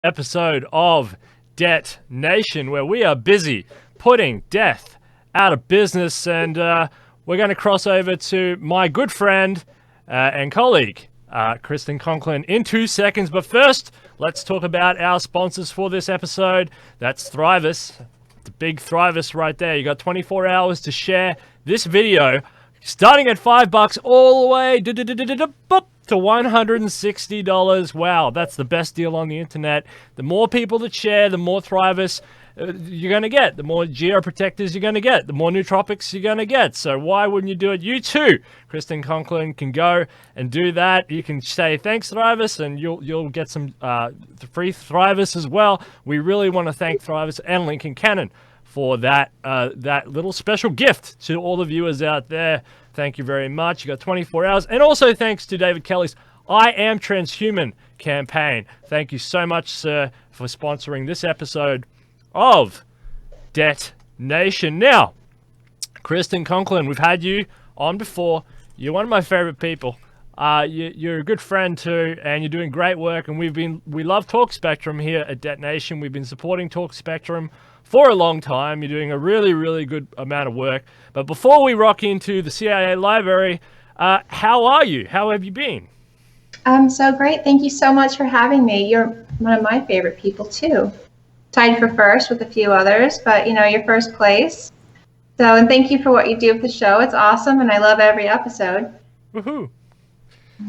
episode of Debt Nation, where we are busy putting death out of business, and we're going to cross over to my good friend and colleague, Kristen Conklin, in 2 seconds. But first, let's talk about our sponsors for this episode. That's Thrivous, the big Thrivous right there. You got 24 hours to share this video, starting at $5 all the way to $160. Wow, that's the best deal on the internet. The more people that share, the more Thrivous you're going to get. The more geoprotectors you're going to get. The more nootropics you're going to get. So why wouldn't you do it? You too, Kristen Conklin, can go and do that. You can say thanks, Thrivous, and you'll get some free Thrivous as well. We really want to thank Thrivous and Lincoln Cannon for that little special gift to all the viewers out there. Thank you very much. You got 24 hours. And also thanks to David Kelly's I Am Transhuman campaign. Thank you so much, sir, for sponsoring this episode of Debt Nation. Now, Kristen Conklin, we've had you on before. You're one of my favorite people. You're a good friend too, and you're doing great work. And we love Talk Spectrum here at Debt Nation. We've been supporting Talk Spectrum for a long time. You're doing a really, really good amount of work. But before we rock into the CIA library, how are you? How have you been? I'm so great. Thank you so much for having me. You're one of my favorite people too. Tied for first with a few others, but you're first place. So, and thank you for what you do with the show. It's awesome, and I love every episode. Woohoo!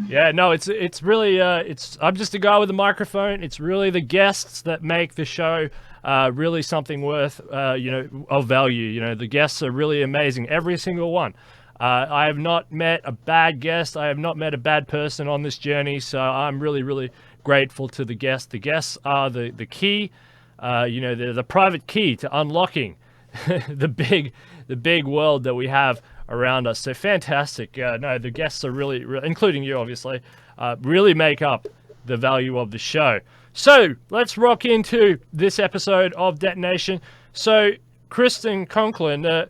Yeah, no, it's really I'm just a guy with a microphone. It's really the guests that make the show really something worth of value. The guests are really amazing, every single one. I have not met a bad guest. I have not met a bad person on this journey. So I'm really, really grateful to the guests. The guests are the key. They're the private key to unlocking the big world that we have around us. So fantastic. No, the guests are really, including you, obviously, really make up the value of the show. So let's rock into this episode of Debt Nation. So, Kristen Conklin,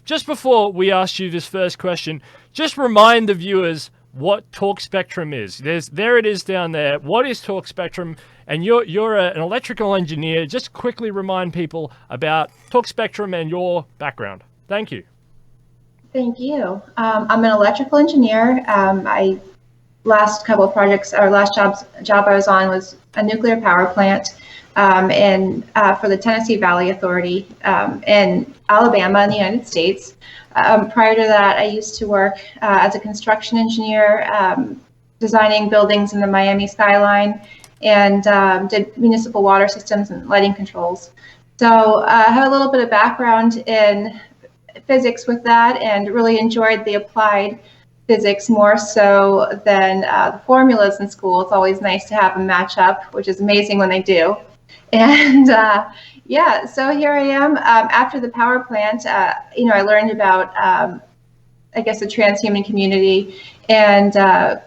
just before we ask you this first question, just remind the viewers what Talk Spectrum is. There it is down there. What is Talk Spectrum? And you're an electrical engineer. Just quickly remind people about Talk Spectrum and your background. Thank you. Thank you. I'm an electrical engineer. Last couple of projects, or last job I was on was a nuclear power plant for the Tennessee Valley Authority in Alabama in the United States. Prior to that, I used to work as a construction engineer, designing buildings in the Miami skyline, and did municipal water systems and lighting controls. So I have a little bit of background in physics with that, and really enjoyed the applied physics more so than the formulas in school. It's always nice to have them match up, which is amazing when they do. And so here I am. After the power plant, I learned about, the transhuman community and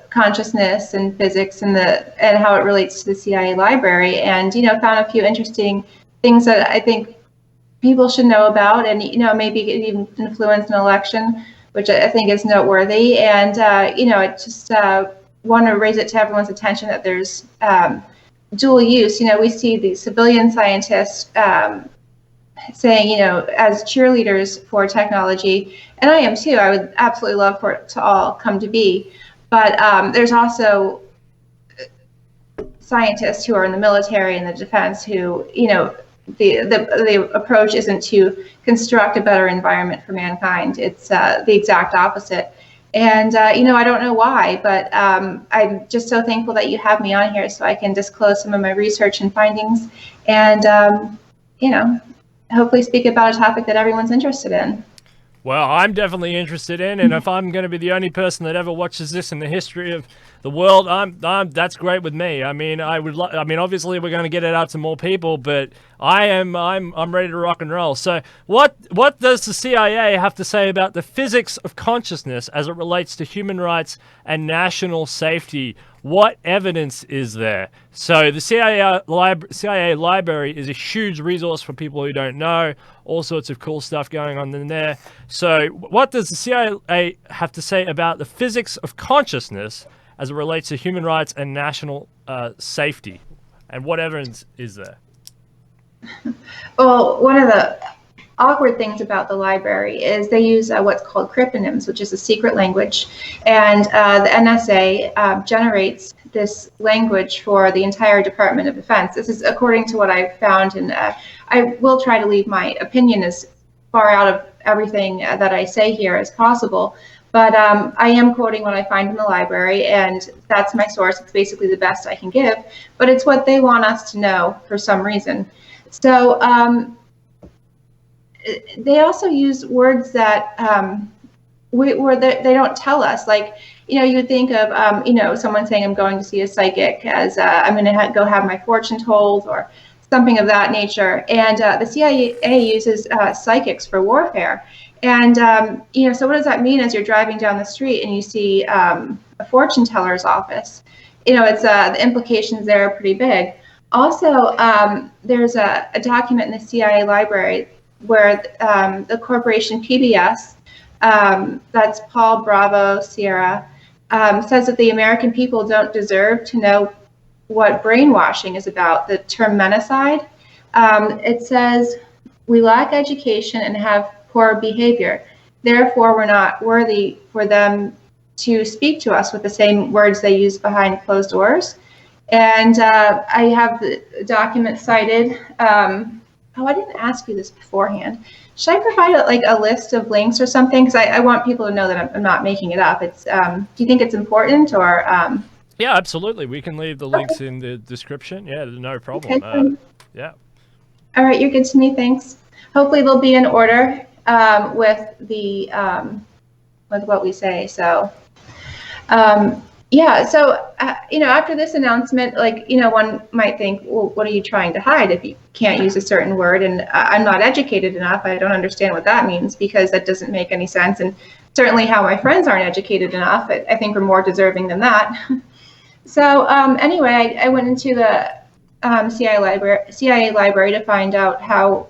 consciousness and physics and how it relates to the CIA library, and found a few interesting things that I think people should know about, and maybe even influence an election, which I think is noteworthy. And I just want to raise it to everyone's attention that there's dual use. We see these civilian scientists saying, as cheerleaders for technology, and I am too. I would absolutely love for it to all come to be. But there's also scientists who are in the military and the defense who, the approach isn't to construct a better environment for mankind. It's the exact opposite. And, I don't know why, but I'm just so thankful that you have me on here so I can disclose some of my research and findings and, hopefully speak about a topic that everyone's interested in. Well, I'm definitely interested in, and if I'm going to be the only person that ever watches this in the history of the world, that's great with me. I mean, obviously we're going to get it out to more people, but I'm ready to rock and roll. So, what does the CIA have to say about the physics of consciousness as it relates to human rights and national safety? What evidence is there? So the CIA library is a huge resource for people who don't know. All sorts of cool stuff going on in there. So what does the CIA have to say about the physics of consciousness as it relates to human rights and national safety? And what evidence is there? Well, one of the awkward things about the library is they use what's called cryptonyms, which is a secret language, and the NSA generates this language for the entire Department of Defense. This is according to what I've found, and I will try to leave my opinion as far out of everything that I say here as possible. But I am quoting what I find in the library, and that's my source. It's basically the best I can give, but it's what they want us to know for some reason. So they also use words that where they don't tell us. Like, you would think of, someone saying, I'm going to see a psychic as I'm going to go have my fortune told, or something of that nature. And the CIA uses psychics for warfare. And, so what does that mean as you're driving down the street and you see a fortune teller's office? It's the implications there are pretty big. Also, there's a document in the CIA library where the corporation PBS, that's Paul Bravo Sierra, says that the American people don't deserve to know what brainwashing is about, the term menacide. It says, we lack education and have poor behavior. Therefore, we're not worthy for them to speak to us with the same words they use behind closed doors. And I have the document cited. I didn't ask you this beforehand. Should I provide a list of links or something? Because I want people to know that I'm not making it up. It's do you think it's important, or? Yeah, absolutely. We can leave the links in the description. Yeah, no problem. Okay. Yeah. All right, you're good to me. Thanks. Hopefully they'll be in order with the with what we say. So. Yeah, so, after this announcement, one might think, well, what are you trying to hide if you can't use a certain word? And I'm not educated enough. I don't understand what that means, because that doesn't make any sense. And certainly how my friends aren't educated enough, I think we're more deserving than that. So anyway, I went into the CIA library to find out how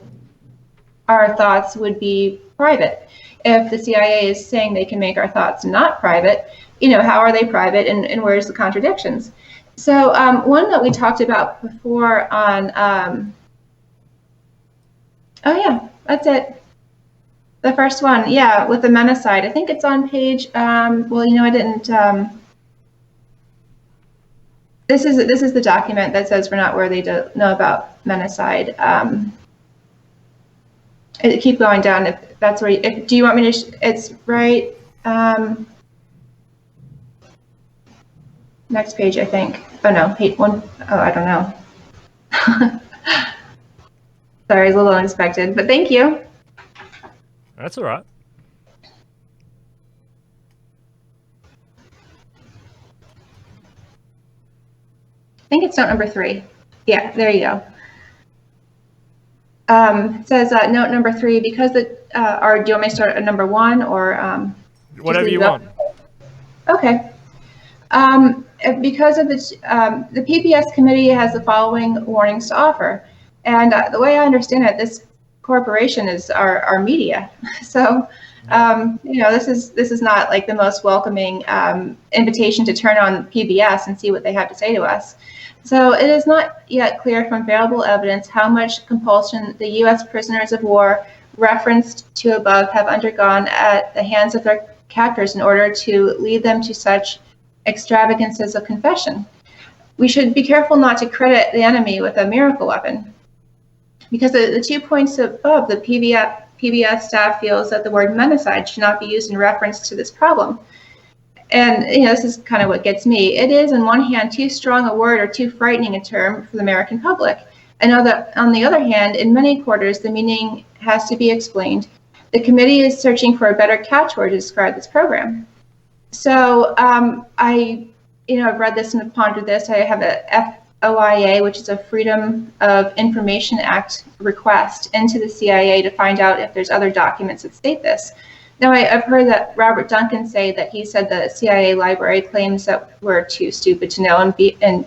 our thoughts would be private. If the CIA is saying they can make our thoughts not private, how are they private, and where's the contradictions? So one that we talked about before on, oh yeah, that's it. The first one, yeah, with the menacide. I think it's on page, I didn't, this is the document that says we're not worthy to know about menacide. Keep going down if that's where do you want me to, it's right, next page, I think. Oh no, page one. Oh, I don't know. Sorry, it's a little unexpected, but thank you. That's all right. I think it's note number 3. Yeah, there you go. It says note number 3, because or do you want me to start at number 1, or whatever you want? Okay. Because of the PBS committee has the following warnings to offer, and the way I understand it, this corporation is our media. So, this is not like the most welcoming invitation to turn on PBS and see what they have to say to us. So it is not yet clear from available evidence how much compulsion the U.S. prisoners of war referenced to above have undergone at the hands of their captors in order to lead them to such extravagances of confession. We should be careful not to credit the enemy with a miracle weapon, because the 2 points above, the PBS staff feels that the word menacide should not be used in reference to this problem. And this is kind of what gets me. It is, on one hand, too strong a word or too frightening a term for the American public. And on the other hand, in many quarters, the meaning has to be explained. The committee is searching for a better catchword to describe this program. So I've read this and pondered this. I have a FOIA, which is a Freedom of Information Act request into the CIA to find out if there's other documents that state this. Now, I've heard that Robert Duncan say that he said the CIA library claims that we're too stupid to know and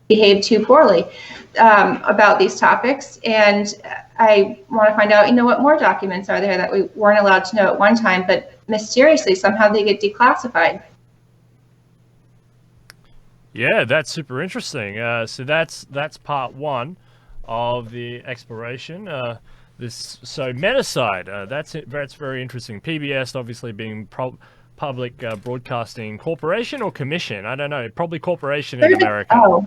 behave too poorly about these topics. And I want to find out, what more documents are there that we weren't allowed to know at one time, but mysteriously somehow they get declassified. Yeah, that's super interesting. So that's part one of the exploration. So Metaside, that's very interesting. PBS obviously being public broadcasting corporation or commission. I don't know. Probably corporation in America. Oh,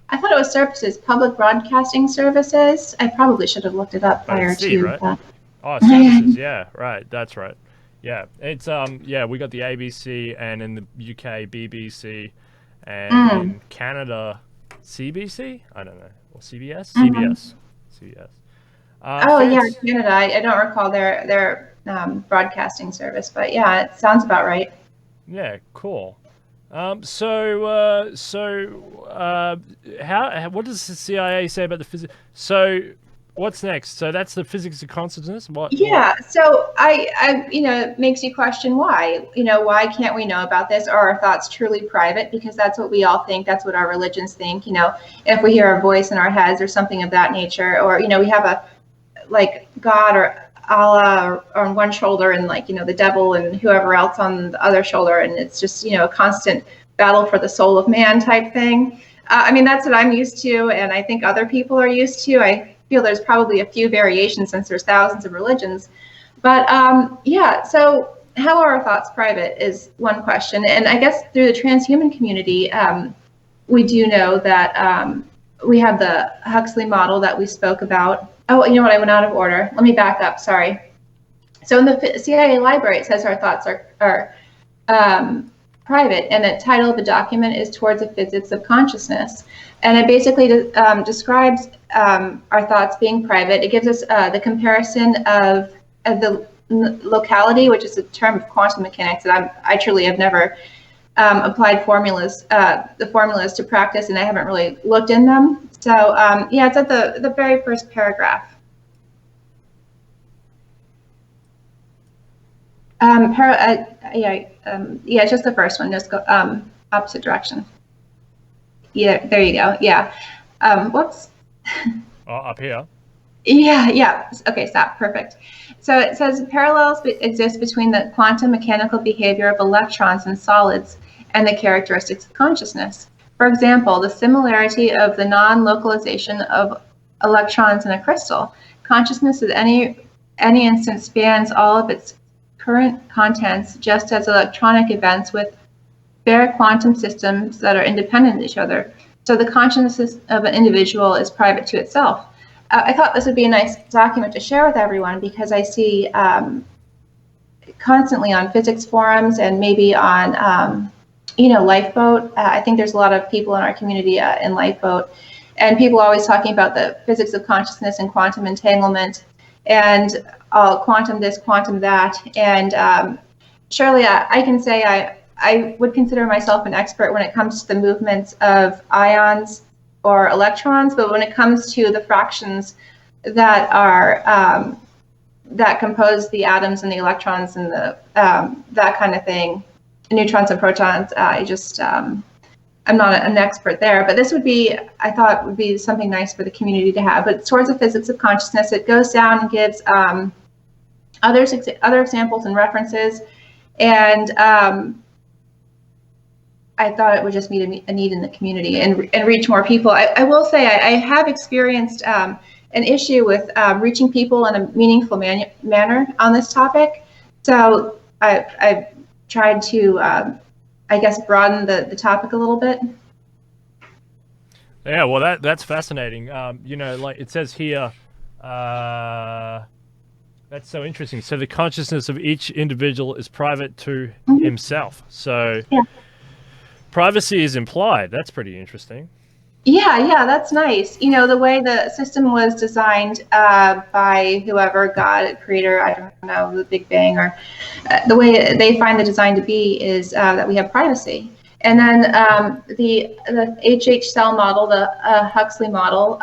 I thought it was services, public broadcasting services. I probably should have looked it up But it's prior C, to right? that. Oh, services. Yeah, right. That's right. Yeah, it's yeah, we got the ABC, and in the UK BBC, and Mm, in Canada CBC. I don't know, or CBS. mm. CBS. CBS. Oh yeah, Fancy. Canada. I don't recall their broadcasting service, but yeah, it sounds about right. Yeah, cool. How what does the CIA say about the physics? So, what's next? So that's the physics of consciousness. What? Yeah, so it makes you question why. Why can't we know about this? Are our thoughts truly private? Because that's what we all think. That's what our religions think. If we hear a voice in our heads or something of that nature, or we have a like God or Allah on one shoulder and the devil and whoever else on the other shoulder, and it's just a constant battle for the soul of man type thing. That's what I'm used to, and I think other people are used to. I feel there's probably a few variations since there's thousands of religions, but yeah. So how are our thoughts private is one question, and I guess through the transhuman community, we do know that we have the Huxley model that we spoke about. Oh, you know what? I went out of order. Let me back up. Sorry. So in the CIA library, it says our thoughts are private, and the title of the document is Towards the Physics of Consciousness. And it basically describes our thoughts being private. It gives us the comparison of the locality, which is a term of quantum mechanics that I truly have never applied the formulas to practice, and I haven't really looked in them. So yeah, it's at the very first paragraph. Yeah, just the first one. Just go opposite direction. Yeah, there you go. Yeah. Whoops. Oh, up here. Yeah. Okay, stop. Perfect. So it says parallels exist between the quantum mechanical behavior of electrons and solids and the characteristics of consciousness. For example, the similarity of the non-localization of electrons in a crystal. Consciousness at any instant spans all of its current contents, just as electronic events with bare quantum systems that are independent of each other. So the consciousness of an individual is private to itself. I thought this would be a nice document to share with everyone because I see constantly on physics forums and maybe on, Lifeboat. I think there's a lot of people in our community in Lifeboat, and people are always talking about the physics of consciousness and quantum entanglement and quantum this, quantum that. And surely I can say I would consider myself an expert when it comes to the movements of ions or electrons, but when it comes to the fractions that are that compose the atoms and the electrons and the that kind of thing, neutrons and protons, I just I'm not an expert there. But this I thought would be something nice for the community to have. But towards the physics of consciousness, it goes down and gives other examples and references, and I thought it would just meet a need in the community and reach more people. I will say I have experienced an issue with reaching people in a meaningful manner on this topic. So I've tried to, I guess, broaden the topic a little bit. Yeah, well, that's fascinating. Like it says here, that's so interesting. So the consciousness of each individual is private to himself. So Yeah. privacy is implied. That's pretty interesting. Yeah, that's nice. The way the system was designed by whoever, God, creator, I don't know, the Big Bang, or the way they find the design to be is that we have privacy. And then the HH cell model, the Huxley model,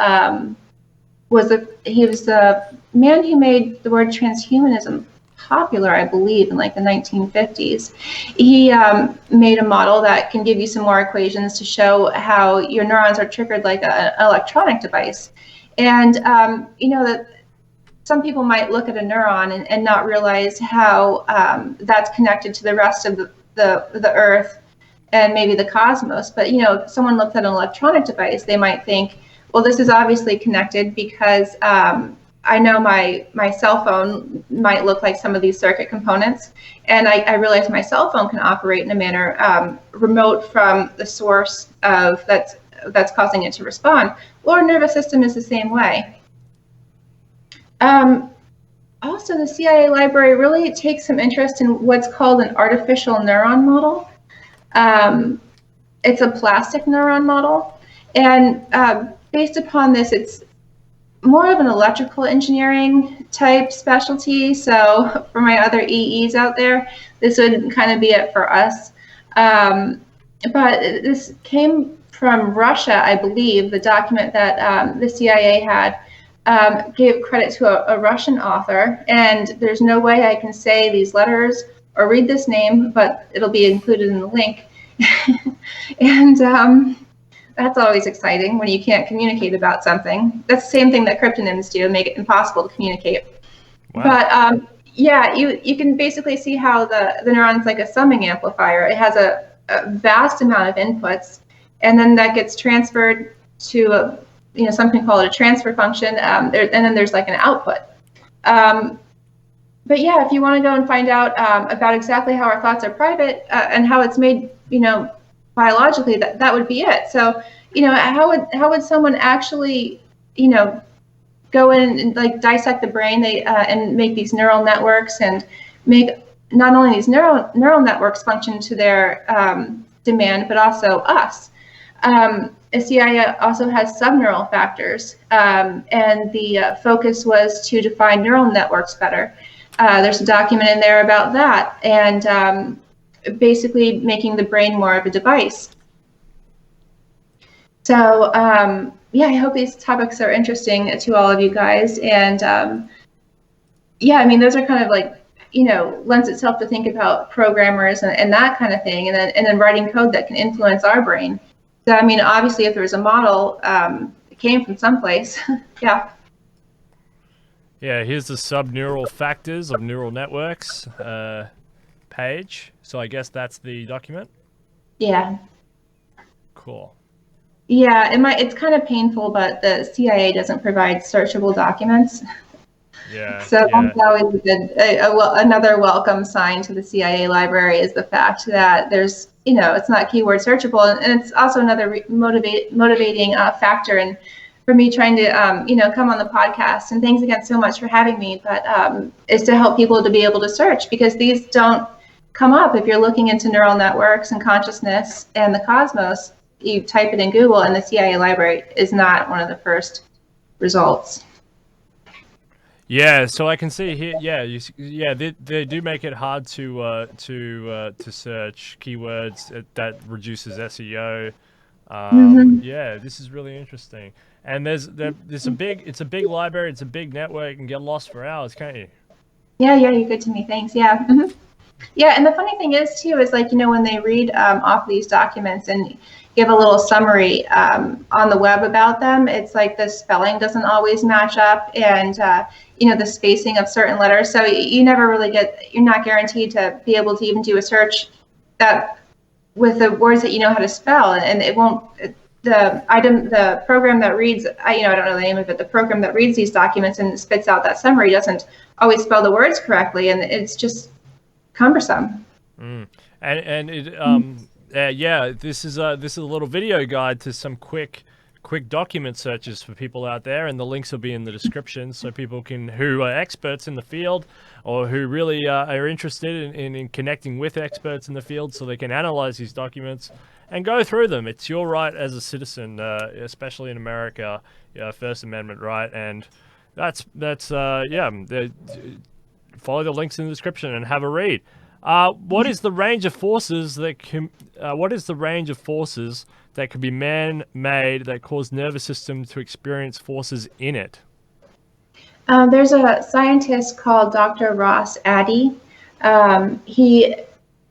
he was the man who made the word transhumanism popular, I believe, in like the 1950s. He made a model that can give you some more equations to show how your neurons are triggered like an electronic device. And that some people might look at a neuron and not realize how that's connected to the rest of the earth and maybe the cosmos. But if someone looks at an electronic device, they might think, well, this is obviously connected because I know my cell phone might look like some of these circuit components, and I realize my cell phone can operate in a manner remote from the source of that's causing it to respond. Well, our nervous system is the same way. Also, the CIA library really takes some interest in what's called an artificial neuron model. It's a plastic neuron model, and based upon this, it's more of an electrical engineering type specialty. So for my other EEs out there, this would kind of be it for us. But this came from Russia, I believe. The document that the CIA had gave credit to a Russian author, and there's no way I can say these letters or read this name, but it'll be included in the link. And that's always exciting when you can't communicate about something. That's the same thing that cryptonyms do, make it impossible to communicate. Wow. But yeah, you can basically see how the neuron's like a summing amplifier. It has a vast amount of inputs, and then that gets transferred to something called a transfer function, and then there's like an output. But yeah, if you want to go and find out about exactly how our thoughts are private and how it's made, biologically, that would be it. So, how would someone actually, go in and like dissect the brain and make these neural networks and make not only these neural networks function to their demand, but also us. CIA also has subneural factors, and the focus was to define neural networks better. There's a document in there about that, and basically making the brain more of a device. So yeah, I hope these topics are interesting to all of you guys. And yeah, I mean, those are kind of like, lends itself to think about programmers and that kind of thing, and then writing code that can influence our brain. So, I mean, obviously, if there was a model, it came from someplace. Yeah. Yeah, here's the subneural factors of neural networks page. So I guess that's the document? Yeah. Cool. Yeah, it's kind of painful, but the CIA doesn't provide searchable documents. Yeah. So that's always another welcome sign to the CIA library is the fact that there's, it's not keyword searchable, and it's also another motivating factor. And for me trying to, come on the podcast, and thanks again so much for having me, but is to help people to be able to search, because these don't come up if you're looking into neural networks and consciousness and the cosmos. You type it in Google, and the CIA library is not one of the first results. Yeah, so I can see here. Yeah, they do make it hard to search keywords. That reduces SEO. Yeah, this is really interesting. And there's a big library. It's a big network. You can get lost for hours, can't you? Yeah, you're good to me. Thanks. Yeah. Mm-hmm. Yeah, and the funny thing is too is like when they read off these documents and give a little summary on the web about them, it's like the spelling doesn't always match up, and the spacing of certain letters. So you never really you're not guaranteed to be able to even do a search that with the words that you know how to spell, and it won't. The program that reads, I don't know the name of it, the program that reads these documents and spits out that summary doesn't always spell the words correctly, and it's just cumbersome. And it yeah, this is a little video guide to some quick document searches for people out there, and the links will be in the description, so people who are experts in the field, or who really are interested in connecting with experts in the field, so they can analyze these documents and go through them. It's your right as a citizen, especially in America, First Amendment right, and that's follow the links in the description and have a read. What is the range of forces that can be man-made that cause nervous system to experience forces in it? There's a scientist called Dr. Ross Addy. He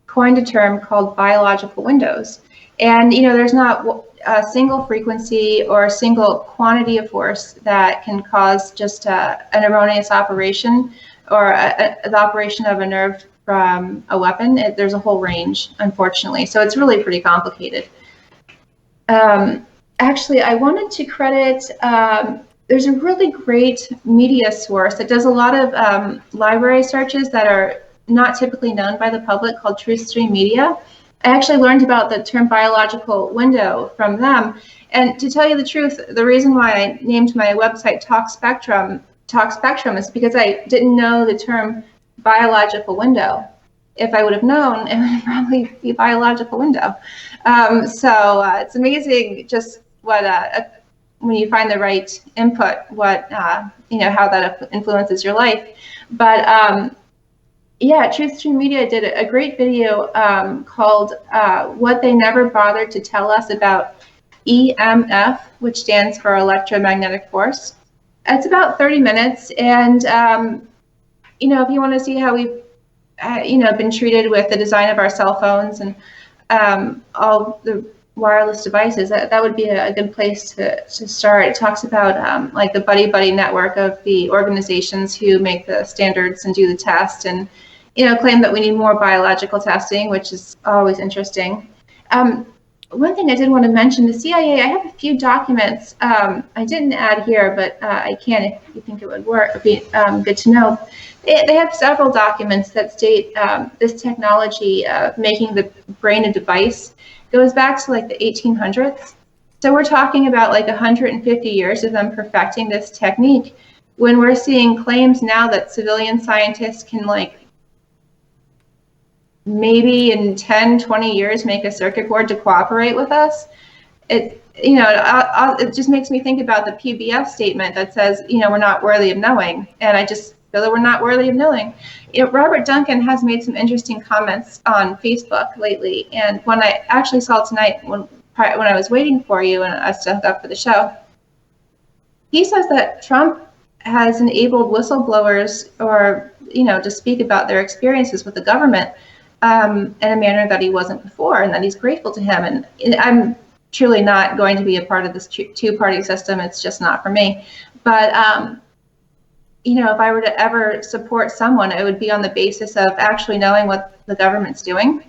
coined a term called biological windows. And, there's not a single frequency or a single quantity of force that can cause just an erroneous operation or the operation of a nerve from a weapon. There's a whole range, unfortunately. So it's really pretty complicated. Actually, I wanted to credit, there's a really great media source that does a lot of library searches that are not typically known by the public, called TruthStream Media. I actually learned about the term biological window from them. And to tell you the truth, the reason why I named my website Talk Spectrum is because I didn't know the term biological window. If I would have known, it would probably be biological window. So it's amazing just what when you find the right input, what how that influences your life. But yeah, TruthStream Media did a great video called "What They Never Bothered to Tell Us About EMF," which stands for electromagnetic force. It's about 30 minutes, and if you want to see how we've been treated with the design of our cell phones and all the wireless devices, that would be a good place to start. It talks about like the buddy network of the organizations who make the standards and do the test, and claim that we need more biological testing, which is always interesting. One thing I did want to mention, the CIA, I have a few documents I didn't add here, but I can if you think it would be good to know. They have several documents that state this technology of making the brain a device goes back to like the 1800s. So we're talking about like 150 years of them perfecting this technique, when we're seeing claims now that civilian scientists can maybe in 10, 20 years make a circuit board to cooperate with us. It just makes me think about the PBS statement that says, we're not worthy of knowing. And I just feel that we're not worthy of knowing. Robert Duncan has made some interesting comments on Facebook lately. And one I actually saw tonight when I was waiting for you and I stood up for the show, he says that Trump has enabled whistleblowers to speak about their experiences with the government in a manner that he wasn't before, and that he's grateful to him. And I'm truly not going to be a part of this two-party system. It's just not for me. But if I were to ever support someone, it would be on the basis of actually knowing what the government's doing,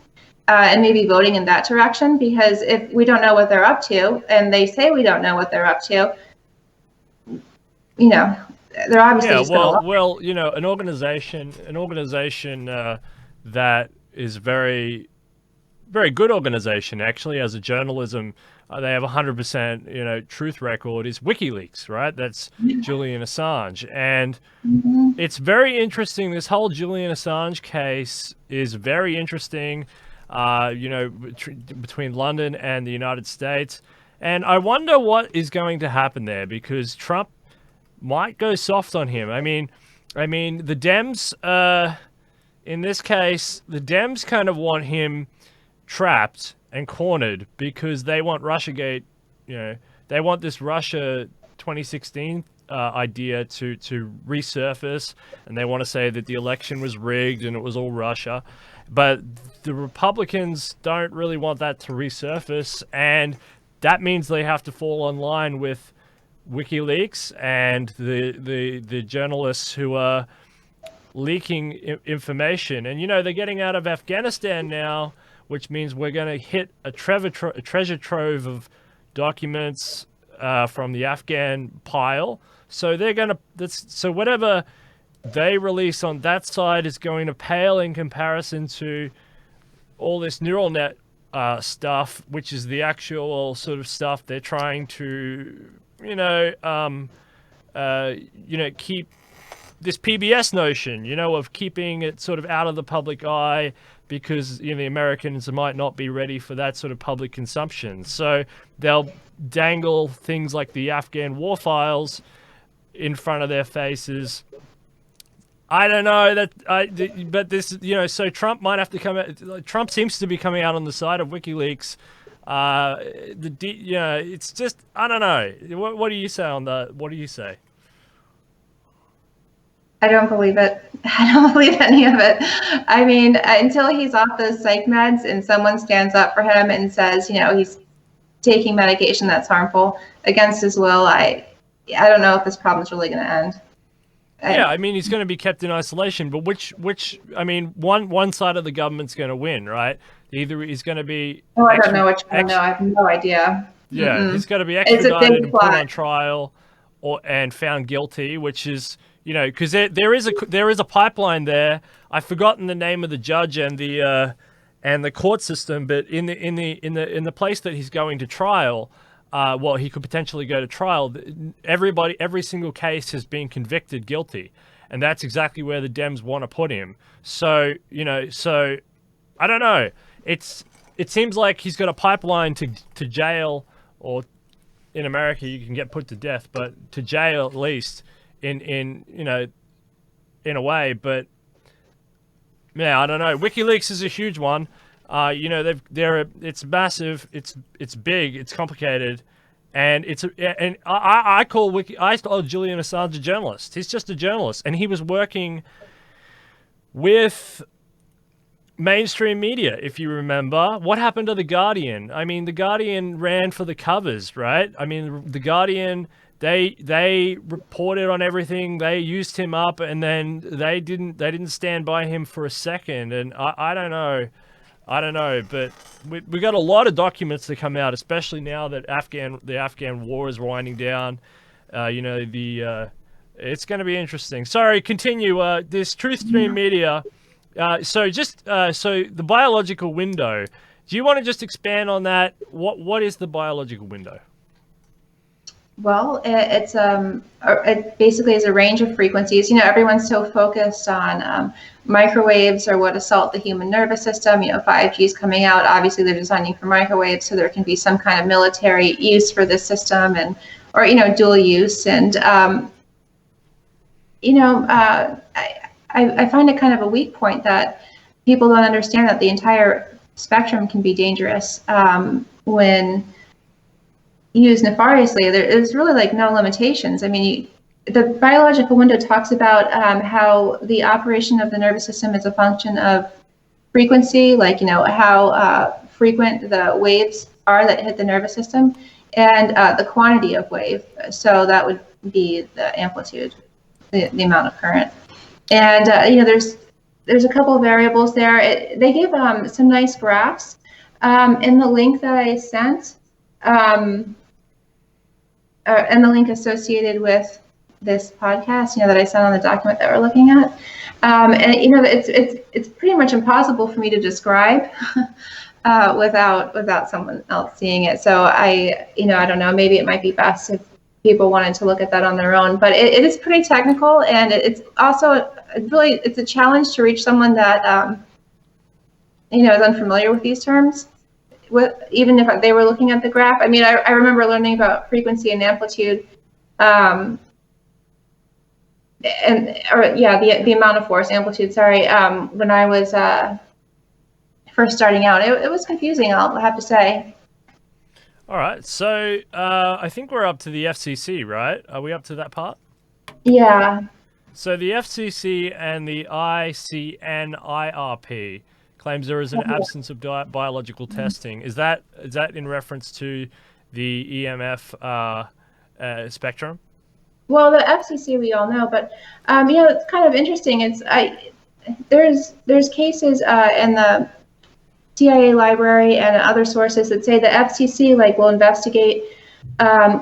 and maybe voting in that direction. Because if we don't know what they're up to, and they say we don't know what they're up to, they're obviously just going to lie. an organization that is very, very good organization, actually, as a journalism. They have 100%, truth record, is WikiLeaks, right? That's Julian Assange. And it's very interesting. This whole Julian Assange case is very interesting, between London and the United States. And I wonder what is going to happen there, because Trump might go soft on him. I mean, the Dems, in this case, the Dems kind of want him trapped and cornered because they want Russiagate, they want this Russia 2016 idea to resurface, and they want to say that the election was rigged and it was all Russia. But the Republicans don't really want that to resurface, and that means they have to fall in line with WikiLeaks and the journalists who are leaking information. And they're getting out of Afghanistan now, which means we're going to hit a treasure trove of documents from the Afghan pile. So they're going to, so whatever they release on that side is going to pale in comparison to all this neural net stuff, which is the actual sort of stuff they're trying to, keep this PBS notion, of keeping it sort of out of the public eye, because the Americans might not be ready for that sort of public consumption. So they'll dangle things like the Afghan war files in front of their faces. I don't know but this, so Trump might have to come out. Trump seems to be coming out on the side of WikiLeaks. It's just, I don't know. What do you say on that? What do you say? I don't believe it. I don't believe any of it. I mean, until he's off those psych meds and someone stands up for him and says, he's taking medication that's harmful against his will, I don't know if this problem's really going to end. Yeah, I mean, he's going to be kept in isolation, but I mean, one side of the government's going to win, right? Either he's going to be Oh, I don't know which one. No, I have no idea. yeah, he's got to be It's a extradited big and put plot. on trial, and found guilty, which is, because there is a pipeline there. I've forgotten the name of the judge and the court system, but in the place that he's going to trial, well, he could potentially go to trial. Every single case has been convicted guilty, and that's exactly where the Dems want to put him. So I don't know. It seems like he's got a pipeline to jail, or in America you can get put to death, but to jail at least in a way. But yeah, I don't know. WikiLeaks is a huge one. It's massive. It's big. It's complicated, and I call Julian Assange a journalist. He's just a journalist, and he was working with mainstream media, if you remember. What happened to The Guardian? I mean, The Guardian ran for the covers, right? I mean, The Guardian, they reported on everything. They used him up, and then they didn't stand by him for a second. And I don't know, but we got a lot of documents to come out, especially now that the Afghan war is winding down. It's going to be interesting. Sorry, continue. This Truth Stream Media. So the biological window. Do you want to just expand on that? What is the biological window? Well, it basically is a range of frequencies. Everyone's so focused on microwaves or what assault the human nervous system. 5G is coming out. Obviously, they're designing for microwaves, so there can be some kind of military use for this system, or dual use. And I find it kind of a weak point that people don't understand that the entire spectrum can be dangerous when used nefariously. There's really like no limitations. I mean, the biological window talks about how the operation of the nervous system is a function of frequency, like how frequent the waves are that hit the nervous system, and the quantity of wave. So that would be the amplitude, the amount of current. And there's a couple of variables there. They give some nice graphs in the link that I sent, and the link associated with this podcast, that I sent on the document that we're looking at. And it's pretty much impossible for me to describe without someone else seeing it. So I don't know. Maybe it might be best if people wanted to look at that on their own, but it is pretty technical, and it's also it's a challenge to reach someone that is unfamiliar with these terms. Even if they were looking at the graph. I mean, I remember learning about frequency and amplitude, the amount of force, amplitude. Sorry, when I was first starting out, it was confusing. I'll have to say. All right, so I think we're up to the FCC, right? Are we up to that part? Yeah. So the FCC and the ICNIRP claims there is an absence of biological testing. Is that in reference to the EMF spectrum? Well, the FCC we all know, but it's kind of interesting. There's cases in the CIA library and other sources that say the FCC will investigate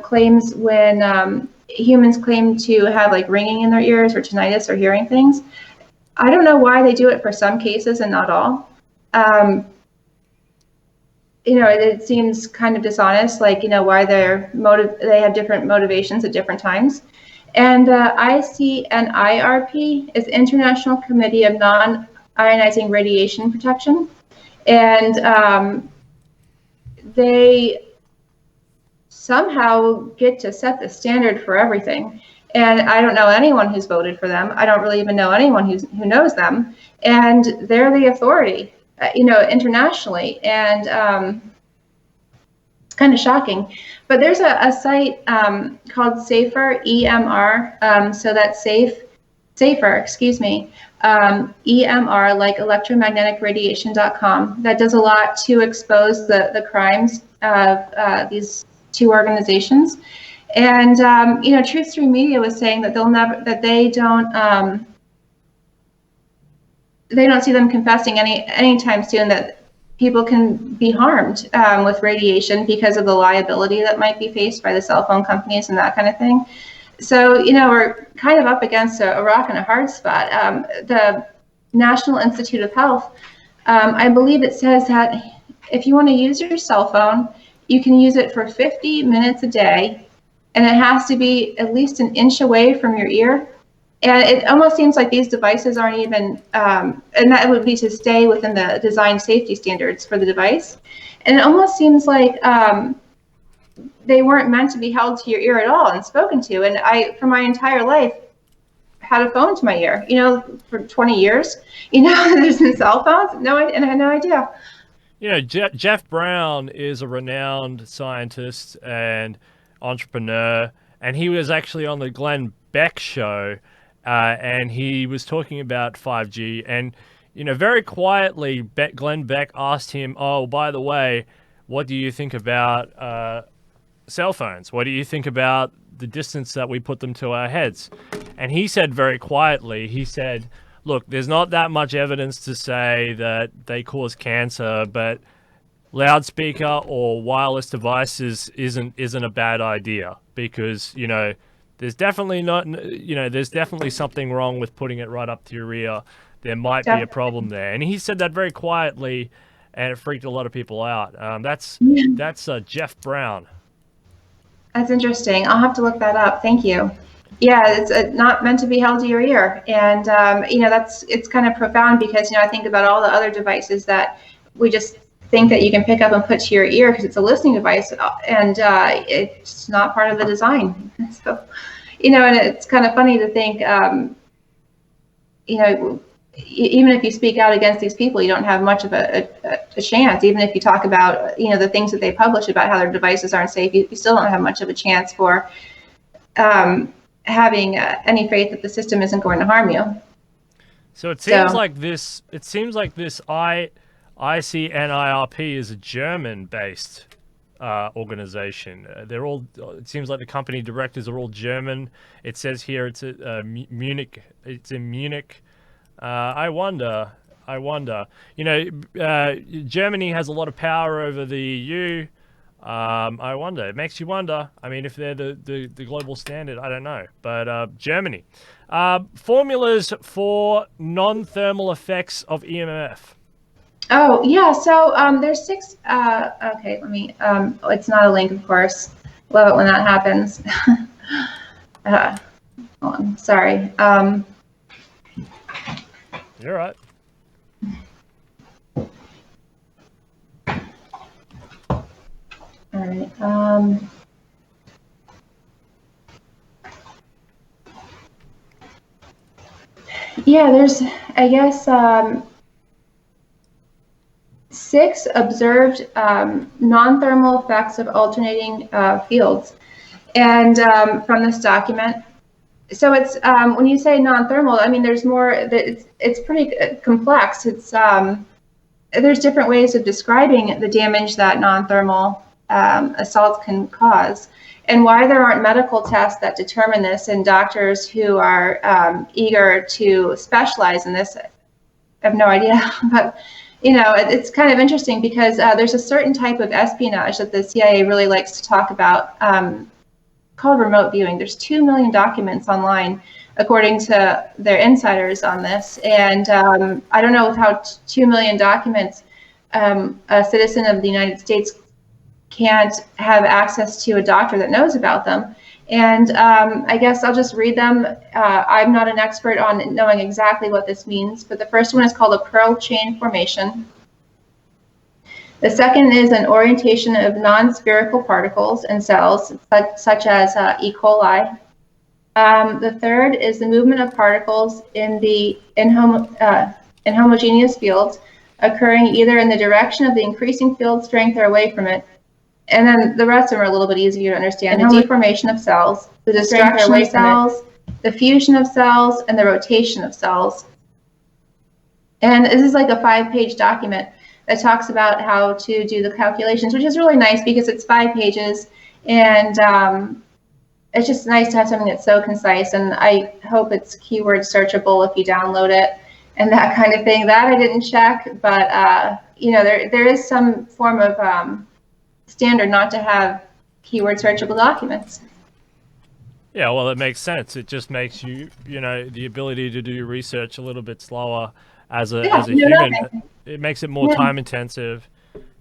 claims when humans claim to have ringing in their ears or tinnitus or hearing things. I don't know why they do it for some cases and not all. It seems kind of dishonest, why they have different motivations at different times. And ICNIRP is International Committee of Non-Ionizing Radiation Protection. And they somehow get to set the standard for everything. And I don't know anyone who's voted for them. I don't really even know anyone who knows them. And they're the authority, internationally. And it's kind of shocking. But there's a site called Safer, EMR. So that's Safer, excuse me. EMR, like electromagnetic-radiation.com. That does a lot to expose the crimes of these two organizations. And Truth Stream Media was saying that they don't see them confessing anytime soon that people can be harmed with radiation because of the liability that might be faced by the cell phone companies and that kind of thing. So, we're kind of up against a rock and a hard spot. The National Institute of Health, I believe it says that if you want to use your cell phone, you can use it for 50 minutes a day, and it has to be at least an inch away from your ear. And it almost seems like these devices aren't even, and that would be to stay within the design safety standards for the device. And it almost seems like they weren't meant to be held to your ear at all and spoken to. And I, for my entire life, had a phone to my ear, for 20 years, there's been cell phones, and I had no idea. Jeff Brown is a renowned scientist and entrepreneur, and he was actually on the Glenn Beck show, and he was talking about 5G, and very quietly, Glenn Beck asked him, "Oh, by the way, what do you think about cell phones? What do you think about the distance that we put them to our heads?" And he said very quietly, he said, "Look, there's not that much evidence to say that they cause cancer, but loudspeaker or wireless devices isn't a bad idea, because there's definitely there's definitely something wrong with putting it right up to your ear. There might be a problem there." And he said that very quietly, and it freaked a lot of people out. That's Jeff Brown. That's interesting. I'll have to look that up. Thank you. Yeah, it's not meant to be held to your ear, and it's kind of profound, because I think about all the other devices that we just think that you can pick up and put to your ear because it's a listening device, and it's not part of the design. So, and it's kind of funny to think, even if you speak out against these people, you don't have much of a chance. Even if you talk about, the things that they publish about how their devices aren't safe, you still don't have much of a chance for having any faith that the system isn't going to harm you. So it seems like this. It seems like this ICNIRP is a German-based organization. They're all. It seems like the company directors are all German. It says here it's Munich. It's in Munich. I wonder. Germany has a lot of power over the EU. I wonder. It makes you wonder. I mean, if they're the global standard, I don't know. But Germany. Formulas for non-thermal effects of EMF. Oh, yeah. So there's 6. Okay, let me. It's not a link, of course. Love it when that happens. Hold on. Sorry. You're right. All right. Yeah, there's, I guess, 6 observed non-thermal effects of alternating fields, and from this document. So it's when you say non-thermal, I mean there's more. It's pretty complex. It's there's different ways of describing the damage that non-thermal assaults can cause, and why there aren't medical tests that determine this, and doctors who are eager to specialize in this. I have no idea, but it's kind of interesting, because there's a certain type of espionage that the CIA really likes to talk about, called remote viewing. There's 2 million documents online, according to their insiders on this. And I don't know how 2 million documents a citizen of the United States can't have access to a doctor that knows about them. And I guess I'll just read them. I'm not an expert on knowing exactly what this means, but the first one is called a pearl chain formation. The second is an orientation of non-spherical particles and cells, such as E. coli. The third is the movement of particles in inhomogeneous fields, occurring either in the direction of the increasing field strength or away from it. And then the rest of them are a little bit easier to understand. The deformation of cells, the destruction of cells, the fusion of cells, and the rotation of cells. And this is like a 5-page document that talks about how to do the calculations, which is really nice because it's 5 pages, and it's just nice to have something that's so concise, and I hope it's keyword searchable if you download it and that kind of thing. That I didn't check, but you know, there is some form of standard not to have keyword searchable documents. Yeah, well, it makes sense. It just makes you, you know, the ability to do research a little bit slower as a human. Nothing. It makes it more time intensive,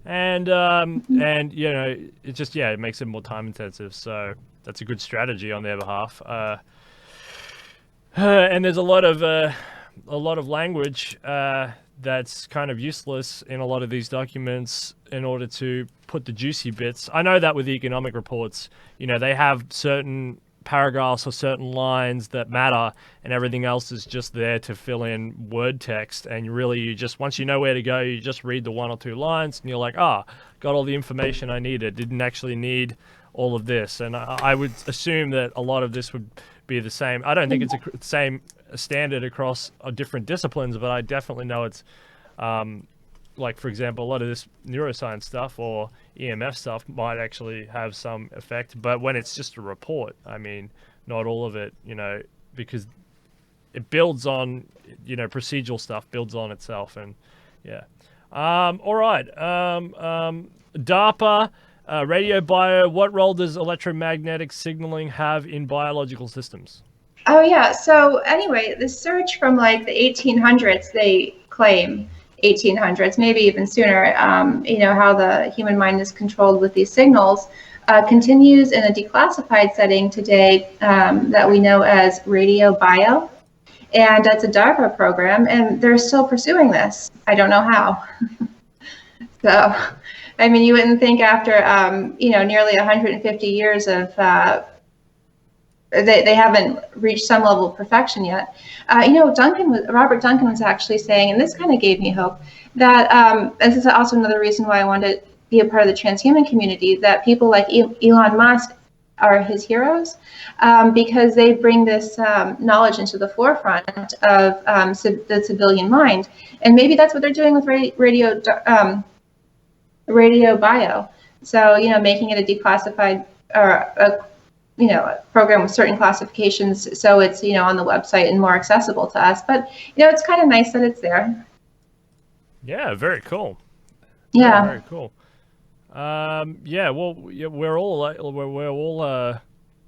and you know, it just it makes it more time intensive. So that's a good strategy on their behalf. And there's a lot of language that's kind of useless in a lot of these documents in order to put the juicy bits. I know that with economic reports, you know, they have certain paragraphs or certain lines that matter, and everything else is just there to fill in word text. And really, you just, once you know where to go, you just read the 1 or 2 lines, and you're like, got all the information I needed. Didn't actually need all of this. And I would assume that a lot of this would be the same. I don't think it's the same standard across different disciplines, but I definitely know it's like, for example, a lot of this neuroscience stuff or EMF stuff might actually have some effect. But when it's just a report, I mean, not all of it, you know, because it builds on, you know, procedural stuff builds on itself. And all right. DARPA, radio bio, what role does electromagnetic signaling have in biological systems? Oh yeah, so anyway, the search from like the 1800s, they claim 1800s, maybe even sooner, you know, how the human mind is controlled with these signals, continues in a declassified setting today that we know as radio bio. And that's a DARPA program, and they're still pursuing this. I don't know how. So, I mean, you wouldn't think after, you know, nearly 150 years of they haven't reached some level of perfection yet. You know, Robert Duncan was actually saying, and this kind of gave me hope, that, and this is also another reason why I wanted to be a part of the transhuman community, that people like Elon Musk are his heroes, because they bring this knowledge into the forefront of the civilian mind. And maybe that's what they're doing with radio bio. So, you know, making it a declassified or a program with certain classifications, so it's, you know, on the website and more accessible to us. But, you know, it's kind of nice that it's there. Yeah, very cool. Yeah. Very cool. Yeah, well, we're all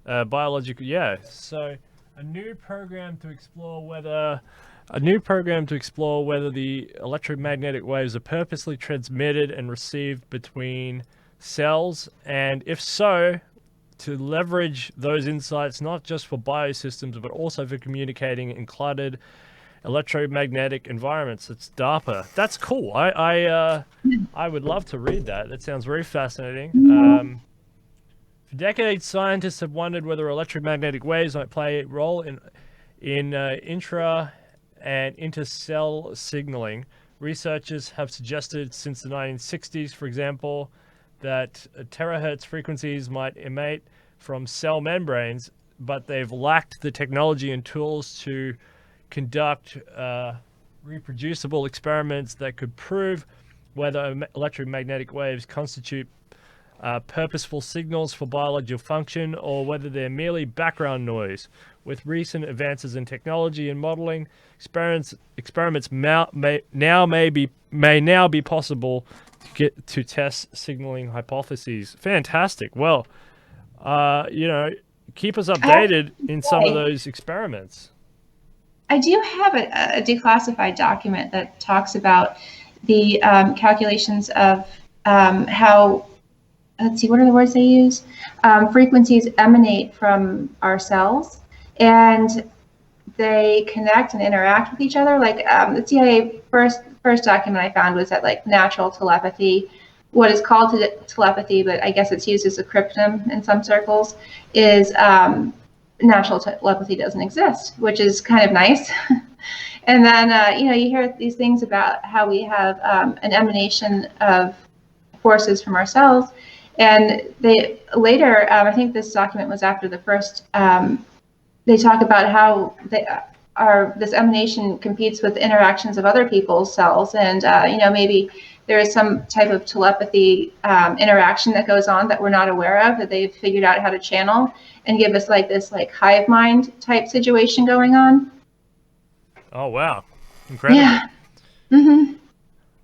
biological. Yeah. So a new program to explore whether the electromagnetic waves are purposely transmitted and received between cells, and if so, to leverage those insights not just for biosystems but also for communicating in cluttered electromagnetic environments. It's DARPA. That's cool. I would love to read that. That sounds very fascinating. For decades, scientists have wondered whether electromagnetic waves might play a role in intra and intercell signaling. Researchers have suggested since the 1960s, for example, that terahertz frequencies might emanate from cell membranes, but they've lacked the technology and tools to conduct reproducible experiments that could prove whether electromagnetic waves constitute purposeful signals for biological function or whether they're merely background noise. With recent advances in technology and modeling, experiments may now be possible to test signaling hypotheses. Fantastic. Well, you know, keep us updated in some of those experiments. I do have a declassified document that talks about the calculations of how, let's see, what are the words they use? Frequencies emanate from our cells, and they connect and interact with each other. Like the CIA first document I found was that like natural telepathy, what is called telepathy, but I guess it's used as a cryptonym in some circles, is natural telepathy doesn't exist, which is kind of nice. And then, you know, you hear these things about how we have an emanation of forces from our cells. And they later, I think this document was after the first, they talk about how this emanation competes with interactions of other people's cells. And, you know, maybe there is some type of telepathy interaction that goes on that we're not aware of, that they've figured out how to channel and give us like this like hive mind type situation going on. Oh, wow. Incredible. Yeah. Mm-hmm.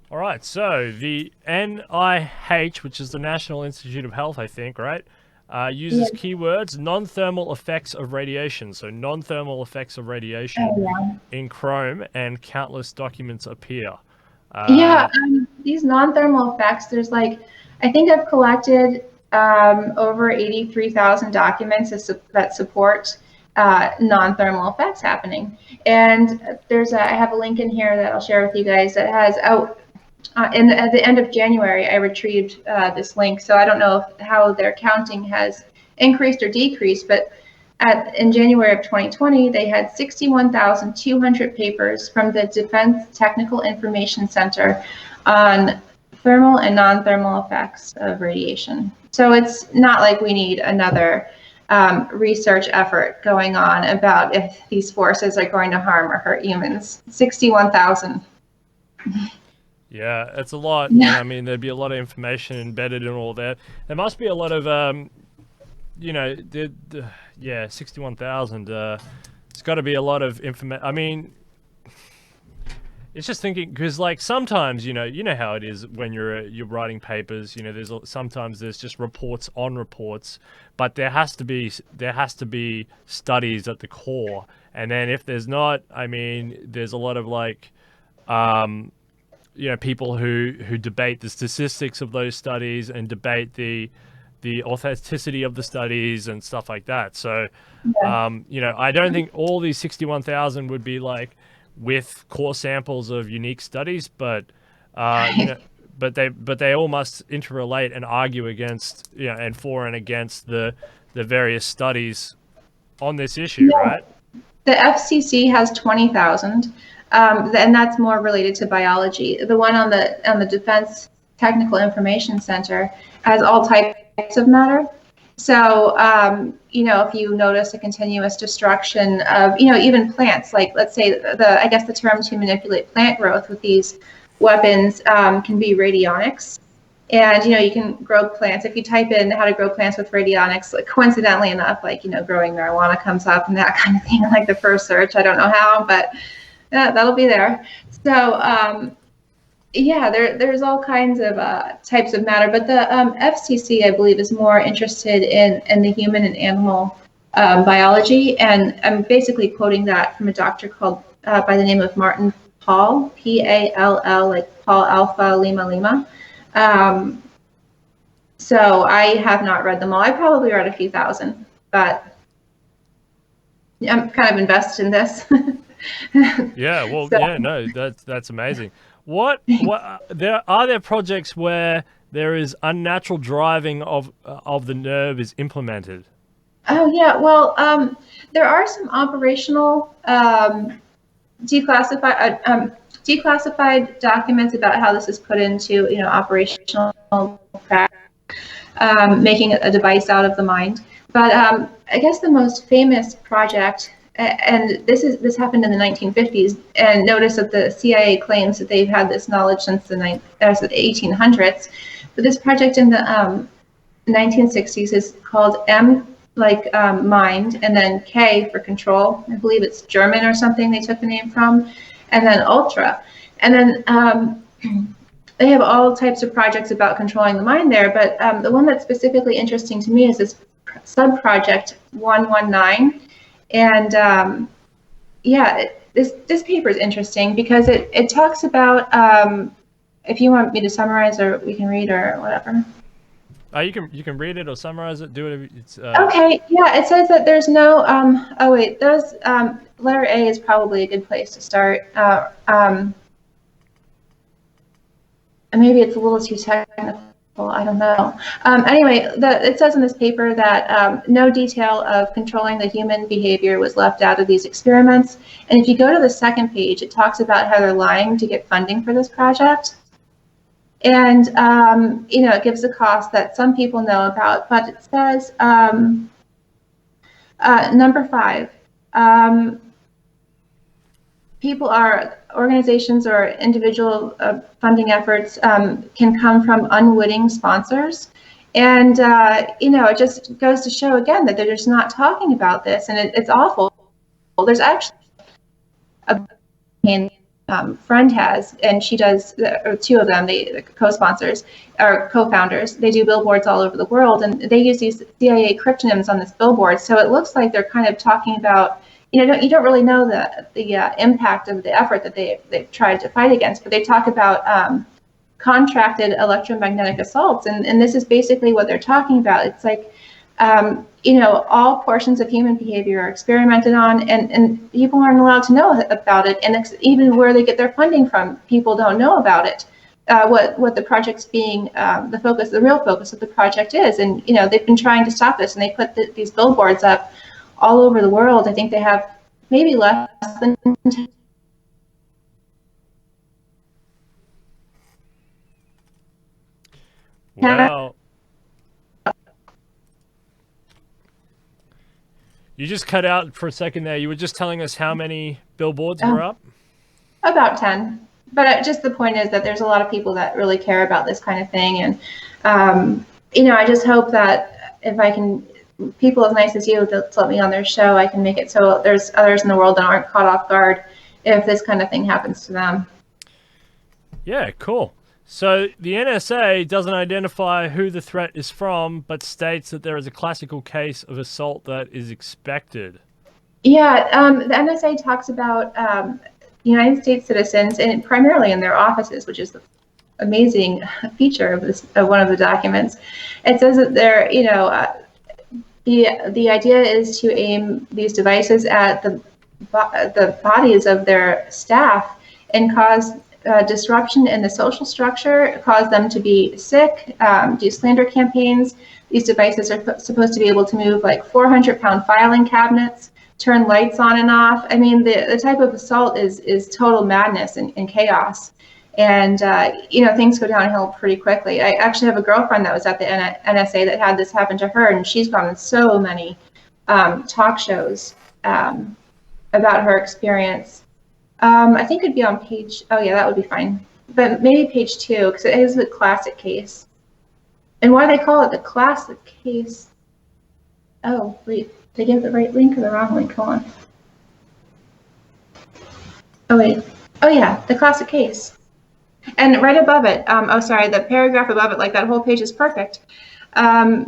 All right. So the NIH, which is the National Institute of Health, I think, right, uses keywords non-thermal effects of radiation. So non-thermal effects of radiation in Chrome, and countless documents appear. These non-thermal effects, there's like, I think I've collected over 83,000 documents that support non-thermal effects happening. And I have a link in here that I'll share with you guys that has at the end of January, I retrieved this link. So I don't know how their counting has increased or decreased, but in January of 2020, they had 61,200 papers from the Defense Technical Information Center on thermal and non-thermal effects of radiation. So it's not like we need another research effort going on about if these forces are going to harm or hurt humans. 61,000. Yeah, it's a lot. Yeah. I mean, there'd be a lot of information embedded in all that. There must be a lot of, 61,000. It's got to be a lot of information. I mean, it's just thinking, because like sometimes, you know how it is when you're writing papers. Sometimes there's just reports on reports, but there has to be studies at the core. And then if there's not, I mean, there's a lot of like, people who debate the statistics of those studies and debate the authenticity of the studies and stuff like that. So, I don't think all these 61,000 would be like with core samples of unique studies, but but they all must interrelate and argue against, and for and against the various studies on this issue, right? The FCC has 20,000, and that's more related to biology. The one on the Defense Technical Information Center has all types of matter. So, if you notice a continuous destruction of, even plants, like let's say I guess the term to manipulate plant growth with these weapons can be radionics. And, you can grow plants. If you type in how to grow plants with radionics, like, coincidentally enough, like, growing marijuana comes up and that kind of thing, like the first search. I don't know how, but that'll be there. So, there's all kinds of types of matter, but the FCC, I believe, is more interested in the human and animal biology, and I'm basically quoting that from a doctor called by the name of Martin Pall, Pall, like Paul Alpha Lima Lima. So I have not read them all. I probably read a few thousand, but I'm kind of invested in this. Yeah, well, no, that's amazing. What are there projects where there is unnatural driving of the nerve is implemented? Oh yeah, well, there are some operational declassified documents about how this is put into operational practice, making a device out of the mind. But I guess the most famous project, and this happened in the 1950s, and notice that the CIA claims that they've had this knowledge since the 1800s. But this project in the 1960s is called M, like mind, and then K for control. I believe it's German or something they took the name from, and then Ultra. And then they have all types of projects about controlling the mind there, but the one that's specifically interesting to me is this sub-project 119. And this paper is interesting because it talks about, if you want me to summarize, or we can read, or whatever. You can read it or summarize it. Do it. It's okay. Yeah, it says that there's no. Letter A is probably a good place to start. Maybe it's a little too technical. I don't know. Anyway, it says in this paper that no detail of controlling the human behavior was left out of these experiments. And if you go to the second page, it talks about how they're lying to get funding for this project. And, it gives a cost that some people know about, but it says, number 5, people are organizations or individual funding efforts can come from unwitting sponsors. And, it just goes to show again that they're just not talking about this, and it's awful. There's actually a friend has, and she does, or two of them, the co-sponsors or co-founders, they do billboards all over the world, and they use these CIA cryptonyms on this billboard. So it looks like they're kind of talking about, you don't really know the impact of the effort that they've tried to fight against, but they talk about contracted electromagnetic assaults, and this is basically what they're talking about. It's like, all portions of human behavior are experimented on, and people aren't allowed to know about it, and even where they get their funding from, people don't know about it. What the project's being, the real focus of the project is, and they've been trying to stop this, and they put these billboards up all over the world. I think they have maybe less than 10. Well, you just cut out for a second there. You were just telling us how many billboards were up? About 10. But just the point is that there's a lot of people that really care about this kind of thing. And, I just hope that if I can, people as nice as you that let me on their show, I can make it so there's others in the world that aren't caught off guard if this kind of thing happens to them. Yeah, cool. So the NSA doesn't identify who the threat is from, but states that there is a classical case of assault that is expected. Yeah, the NSA talks about United States citizens, and primarily in their offices, which is the amazing feature of one of the documents. It says that they're, the idea is to aim these devices at the bodies of their staff and cause disruption in the social structure, cause them to be sick, do slander campaigns. These devices are supposed to be able to move like 400-pound filing cabinets, turn lights on and off. I mean, the type of assault is total madness and chaos. And, things go downhill pretty quickly. I actually have a girlfriend that was at the NSA that had this happen to her, and she's gone on so many talk shows about her experience. I think it'd be on page, oh yeah, that would be fine. But maybe page 2, because it is the classic case. And why they call it the classic case? Oh, wait, did I give the right link or the wrong link? Hold on. Oh, wait. Oh yeah, the classic case. And right above it, the paragraph above it, like that whole page is perfect.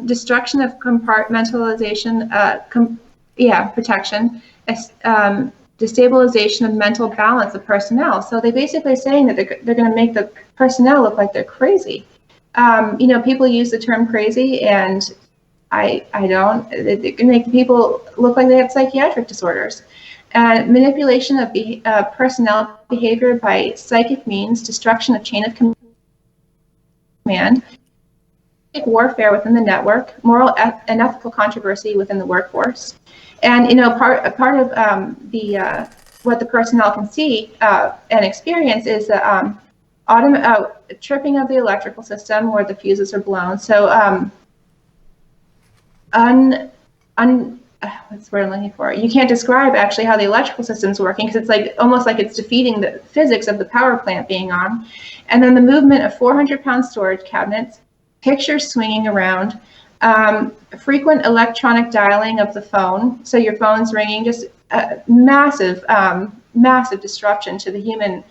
Destruction of compartmentalization, protection, destabilization of mental balance of personnel. So they basically saying that they're going to make the personnel look like they're crazy. People use the term crazy, and I don't. It can make people look like they have psychiatric disorders. Manipulation of personnel behavior by psychic means, destruction of chain of command, warfare within the network, moral and ethical controversy within the workforce. And part of what the personnel can see and experience is the tripping of the electrical system where the fuses are blown. So what's the word I'm looking for? You can't describe actually how the electrical system's working, because it's like almost like it's defeating the physics of the power plant being on. And then the movement of 400-pound storage cabinets, pictures swinging around, frequent electronic dialing of the phone, so your phone's ringing, just massive disruption to the human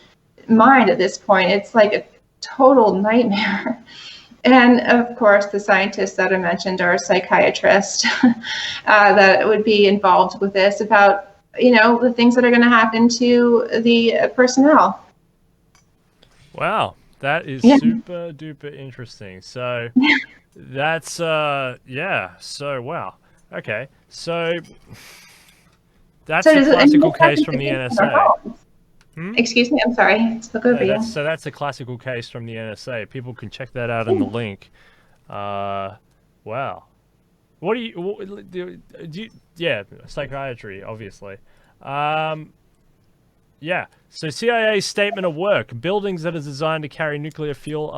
mind at this point. It's like a total nightmare. And of course, the scientists that I mentioned are psychiatrists that would be involved with this about, the things that are going to happen to the personnel. Wow, that is super duper interesting. So that's, so wow. Okay, so that's a classical case from the NSA. Excuse me, I'm sorry. I spoke over you. So that's a classical case from the NSA. People can check that out in the link. Wow. What do you yeah, psychiatry, obviously. Yeah. So CIA statement of work: buildings that are designed to carry nuclear fuel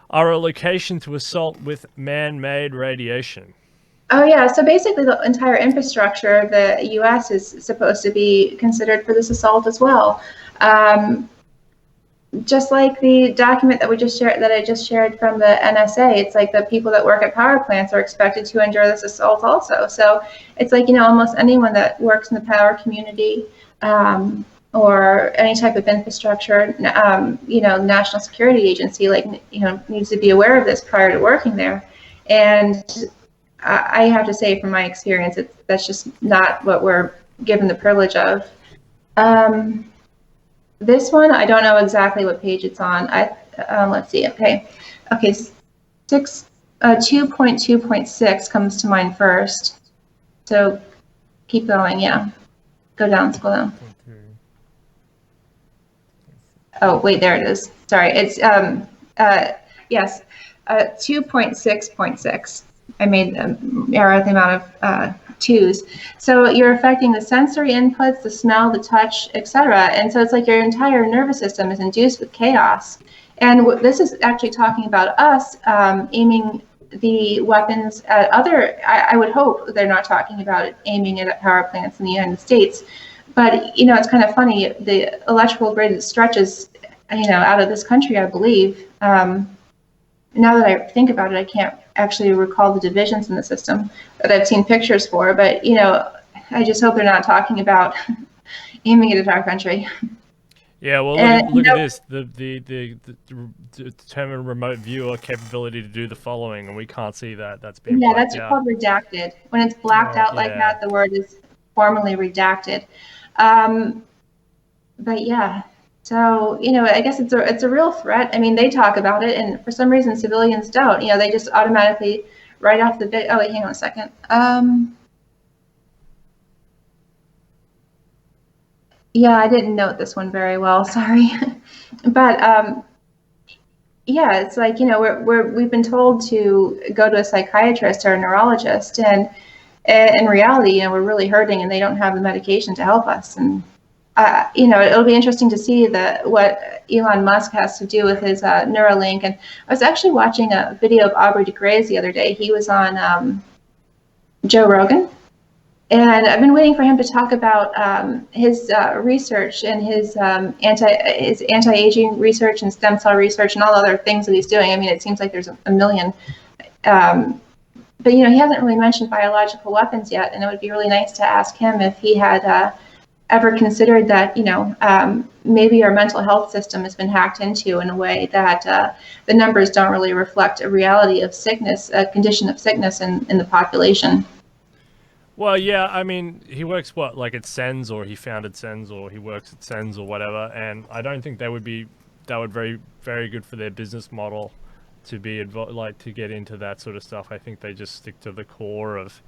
are a location to assault with man-made radiation. Oh yeah, so basically the entire infrastructure of the U.S. is supposed to be considered for this assault as well. Um, just like the document that we just shared, that I just shared from the NSA, it's like the people that work at power plants are expected to endure this assault also. So it's like, almost anyone that works in the power community, or any type of infrastructure, national security agency, like, needs to be aware of this prior to working there. And I have to say, from my experience, that's just not what we're given the privilege of. This one, I don't know exactly what page it's on. Let's see. Okay, 2.2.6 comes to mind first. So keep going. Yeah, go down. Scroll down. Oh wait, there it is. Sorry, it's yes, 2.6.6. I made error the amount of twos. So you're affecting the sensory inputs, the smell, the touch, etc. And so it's like your entire nervous system is induced with chaos. And this is actually talking about us aiming the weapons at other. I would hope they're not talking about it aiming it at power plants in the United States. But it's kind of funny. The electrical grid stretches, out of this country, I believe. Now that I think about it, I can't actually recall the divisions in the system that I've seen pictures for, but I just hope they're not talking about aiming it at our country. Yeah, well, look at this. The determine remote viewer capability to do the following, and we can't see that. That's been that's called redacted. When it's blacked out like that, the word is formally redacted. But yeah. So, I guess it's a real threat. I mean, they talk about it, and for some reason, civilians don't. They just automatically write off the bit. Oh, wait, hang on a second. Yeah, I didn't note this one very well. Sorry, but yeah, it's like we've been told to go to a psychiatrist or a neurologist, and in reality, we're really hurting, and they don't have the medication to help us. And it'll be interesting to see what Elon Musk has to do with his Neuralink. And I was actually watching a video of Aubrey de Grey's the other day. He was on Joe Rogan, and I've been waiting for him to talk about his research and his anti-aging research and stem cell research and all other things that he's doing. I mean, it seems like there's a million. But he hasn't really mentioned biological weapons yet, and it would be really nice to ask him if he had ever considered that, maybe our mental health system has been hacked into in a way that the numbers don't really reflect a reality of sickness, a condition of sickness in the population. Well, yeah, I mean, he works at Sens, or he founded Sens, or he works at Sens, or whatever, and I don't think that would very, very good for their business model to be to get into that sort of stuff. I think they just stick to the core of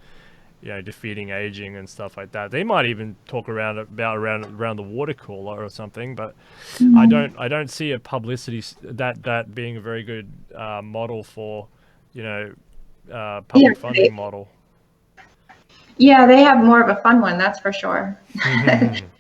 defeating aging and stuff like that. They might even talk around the water cooler or something, but Mm-hmm. I don't see a publicity that being a very good model for public funding model. Yeah, they have more of a fun one, that's for sure.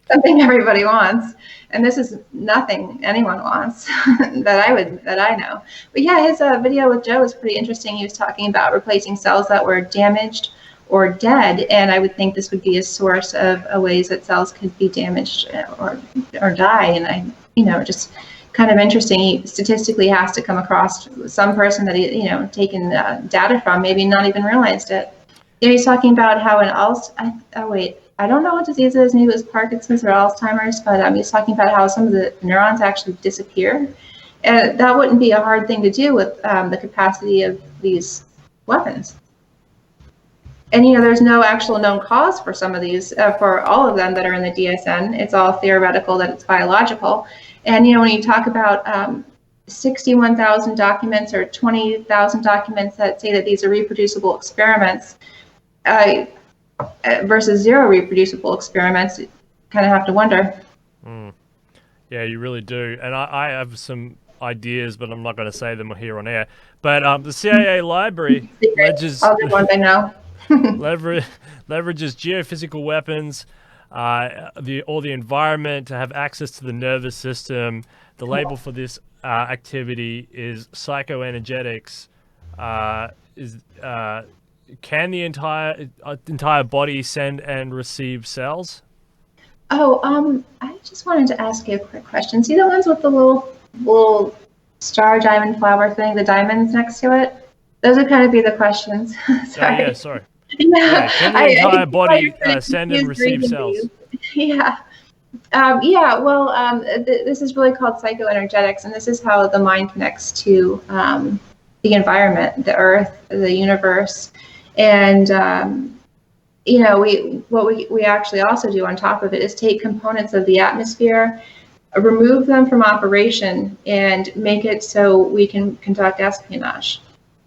Something everybody wants, and this is nothing anyone wants that I know. But yeah, his video with Joe was pretty interesting. He was talking about replacing cells that were damaged or dead, and I would think this would be a source of ways that cells could be damaged or die. And just kind of interesting. He statistically has to come across some person that he taken data from, maybe not even realized it. He's talking about how I don't know what disease it is. Maybe it was Parkinson's or Alzheimer's, but he's talking about how some of the neurons actually disappear. And that wouldn't be a hard thing to do with the capacity of these weapons. And there's no actual known cause for some of these, for all of them that are in the DSN. It's all theoretical that it's biological. And when you talk about 61,000 documents or 20,000 documents that say that these are reproducible experiments, versus 0 reproducible experiments, you kind of have to wonder. Yeah, you really do. And I have some ideas, but I'm not going to say them here on air. But the CIA library leverages geophysical weapons, the environment, to have access to the nervous system. The label for this activity is psychoenergetics. can the entire body send and receive cells? Oh, I just wanted to ask you a quick question. See the ones with the little star diamond flower thing, the diamonds next to it? Those would kind of be the questions. Sorry. Oh, yeah, sorry. Yeah, Can the entire body send and receive cells? Yeah. Well, this is really called psychoenergetics, and this is how the mind connects to the environment, the earth, the universe. And we actually also do on top of it is take components of the atmosphere, remove them from operation, and make it so we can conduct espionage.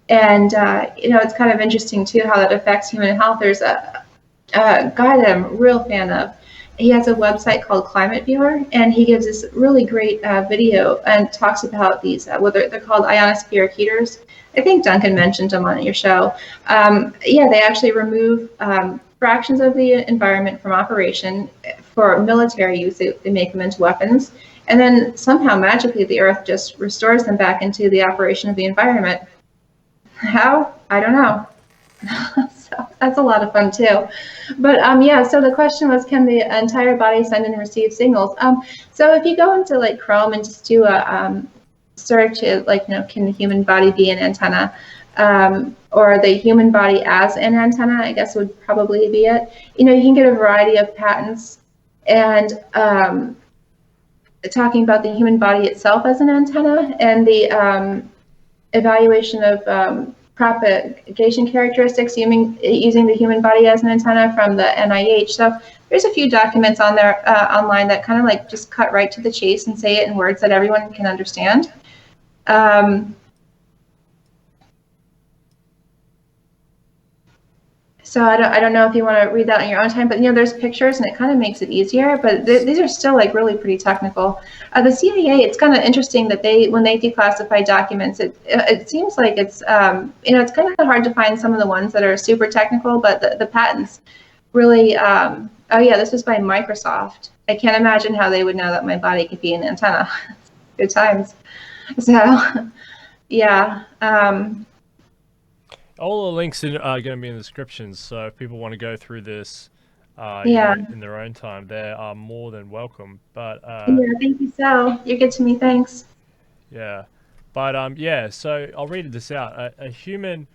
And it's kind of interesting too how that affects human health. There's a guy that I'm a real fan of. He has a website called Climate Viewer, and he gives this really great video and talks about these, whether they're called ionosphere heaters. I think Duncan mentioned them on your show. They actually remove fractions of the environment from operation for military use. They make them into weapons. And then somehow magically the Earth just restores them back into the operation of the environment. How? I don't know. So that's a lot of fun too. But so the question was, can the entire body send and receive signals? So if you go into like Chrome and just do a search, can the human body be an antenna? Or the human body as an antenna, I guess would probably be it. You can get a variety of patents and talking about the human body itself as an antenna and the evaluation of propagation characteristics using the human body as an antenna from the NIH. So there's a few documents on there online that kind of like just cut right to the chase and say it in words that everyone can understand. So I don't know if you want to read that on your own time, but there's pictures and it kind of makes it easier. But these are still like really pretty technical. The CIA, it's kind of interesting that when they declassify documents, it seems like it's it's kind of hard to find some of the ones that are super technical, but the patents really. This was by Microsoft. I can't imagine how they would know that my body could be an antenna. Good times. So yeah. All the links are going to be in the description, so if people want to go through this in their own time, they are more than welcome. But thank you, so you're good to me. Thanks. Yeah, but so I'll read this out. A human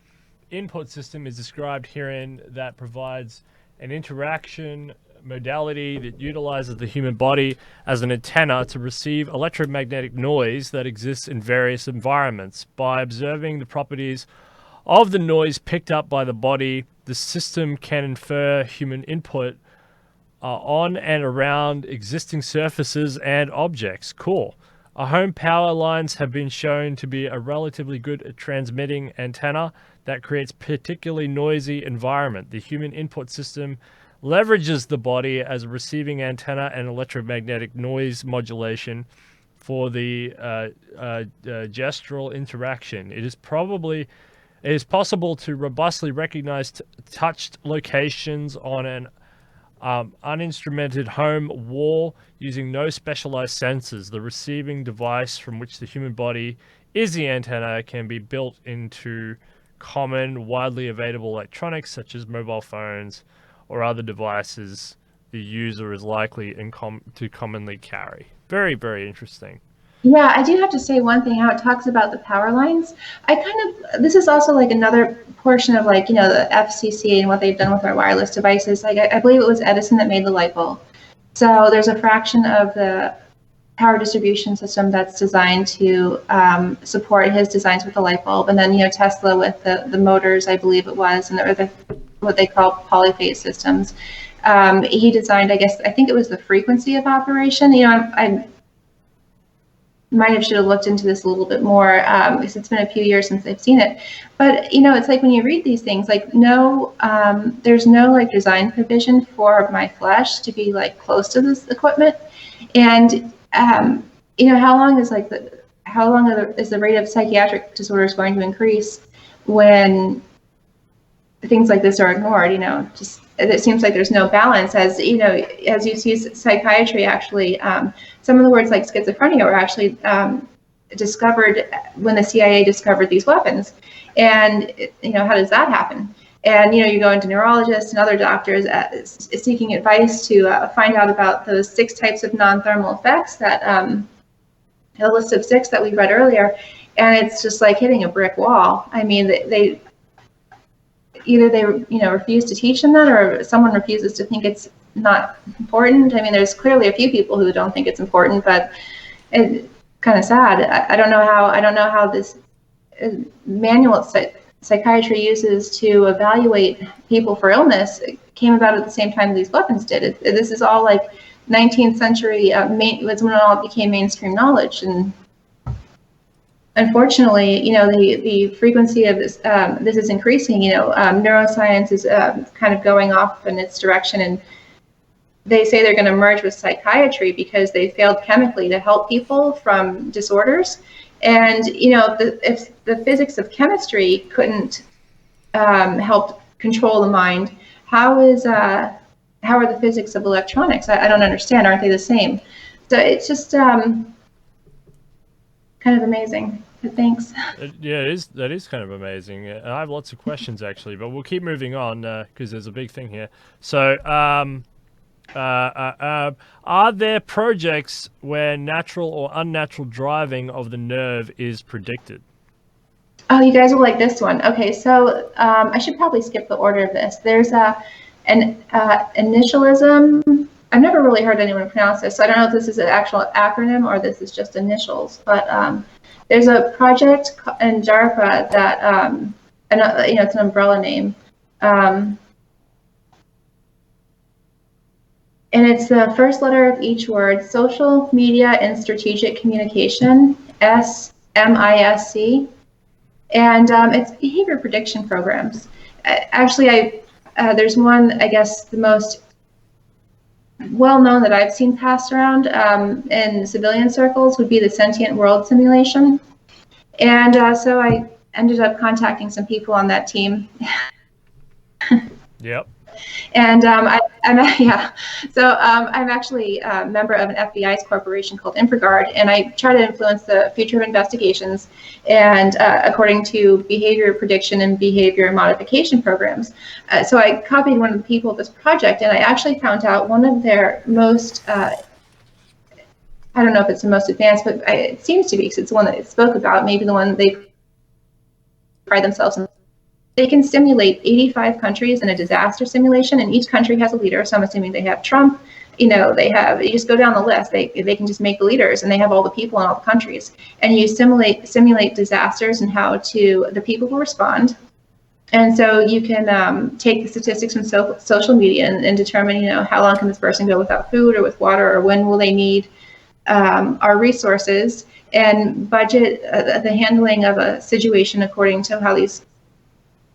input system is described herein that provides an interaction modality that utilizes the human body as an antenna to receive electromagnetic noise that exists in various environments. By observing the properties of the noise picked up by the body, the system can infer human input on and around existing surfaces and objects. Cool. Home power lines have been shown to be a relatively good transmitting antenna that creates particularly noisy environment. The human input system leverages the body as a receiving antenna and electromagnetic noise modulation for the gestural interaction. It is possible to robustly recognize touched locations on an uninstrumented home wall using no specialized sensors. The receiving device from which the human body is the antenna can be built into common, widely available electronics such as mobile phones or other devices the user is likely to commonly carry. Very, very interesting. Yeah, I do have to say one thing, how it talks about the power lines. This is also like another portion of like, the FCC and what they've done with our wireless devices. Like I believe it was Edison that made the light bulb. So there's a fraction of the power distribution system that's designed to support his designs with the light bulb. And then, Tesla with the motors, I believe it was, and what they call polyphase systems. He designed, I think it was the frequency of operation. I should have looked into this a little bit more because it's been a few years since I've seen it. But it's like when you read these things, like there's no like design provision for my flesh to be like close to this equipment. And how long is the rate of psychiatric disorders going to increase when things like this are ignored? It seems like there's no balance as you see psychiatry actually. Some of the words like schizophrenia were actually discovered when the CIA discovered these weapons. And how does that happen? And, you go into neurologists and other doctors seeking advice to find out about those 6 types of non-thermal effects that the list of 6 that we read earlier. And it's just like hitting a brick wall. I mean, they either they refuse to teach them that, or someone refuses to think it's not important. I mean, there's clearly a few people who don't think it's important, but it's kind of sad. I don't know how this manual psychiatry uses to evaluate people for illness came about at the same time these weapons did. This is all like 19th century was when it all became mainstream knowledge. And unfortunately, the frequency of this is increasing. Neuroscience is kind of going off in its direction, and they say they're going to merge with psychiatry because they failed chemically to help people from disorders. And if the physics of chemistry couldn't help control the mind, how are the physics of electronics? I don't understand. Aren't they the same? So it's just kind of amazing. But thanks. Yeah, that is kind of amazing. I have lots of questions actually, but we'll keep moving on because there's a big thing here. So, are there projects where natural or unnatural driving of the nerve is predicted? Oh, you guys will like this one. Okay, so I should probably skip the order of this. There's an initialism. I've never really heard anyone pronounce this, so I don't know if this is an actual acronym or this is just initials. But there's a project in DARPA that, it's an umbrella name. And it's the first letter of each word: social media and strategic communication, SMISC. And it's behavior prediction programs. Actually, there's one, I guess, the most well-known that I've seen passed around in civilian circles would be the Sentient world simulation. And so I ended up contacting some people on that team. Yep. And I'm actually a member of an FBI's corporation called Infraguard, and I try to influence the future of investigations and according to behavior prediction and behavior modification programs. So I copied one of the people of this project, and I actually found out one of their most, I don't know if it's the most advanced, but it seems to be, because it's the one that it spoke about, maybe the one they pride themselves in. They can simulate 85 countries in a disaster simulation, and each country has a leader. So I'm assuming they have Trump. You just go down the list. They can just make the leaders, and they have all the people in all the countries. And you simulate disasters and how the people will respond. And so you can take the statistics from social media and determine, how long can this person go without food or with water, or when will they need our resources, and budget the handling of a situation according to how these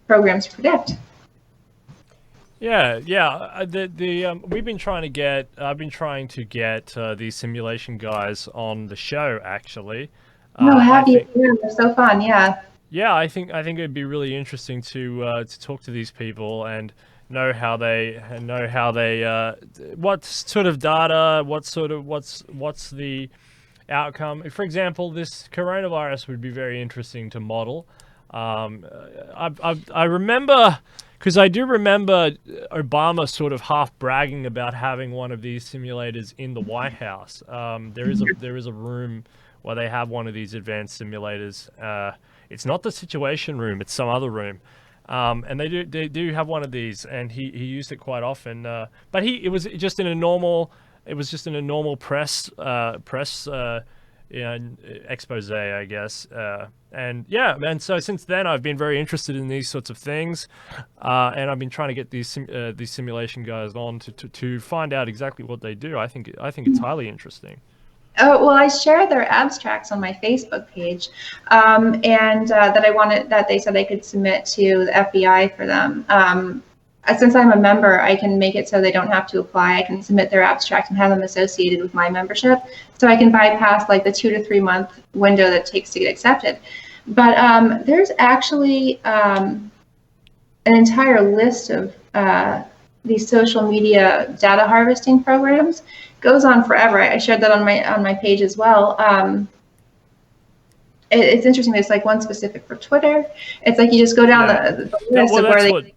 programs predict. Yeah. We've been trying to get. I've been trying to get these simulation guys on the show. Actually. Have you? They're so fun. Yeah. Yeah, I think it'd be really interesting to talk to these people and know how they what sort of data, what's the outcome. For example, this coronavirus would be very interesting to model. I remember, because I do remember Obama sort of half bragging about having one of these simulators in the White House. There is a room where they have one of these advanced simulators. It's not the Situation Room; it's some other room, and they do have one of these, and he used it quite often. But it was just in a normal press expose, I guess. And so since then I've been very interested in these sorts of things, and I've been trying to get these simulation guys on to find out exactly what they do. I think it's highly interesting. Oh, well, I shared their abstracts on my Facebook page, and that they said I could submit to the FBI for them. Since I'm a member, I can make it so they don't have to apply. I can submit their abstract and have them associated with my membership, so I can bypass like the 2 to 3 month window that it takes to get accepted. But there's actually an entire list of these social media data harvesting programs. Goes on forever. I shared that on my page as well. It's interesting. There's like one specific for Twitter. It's like you just go down the list of where they.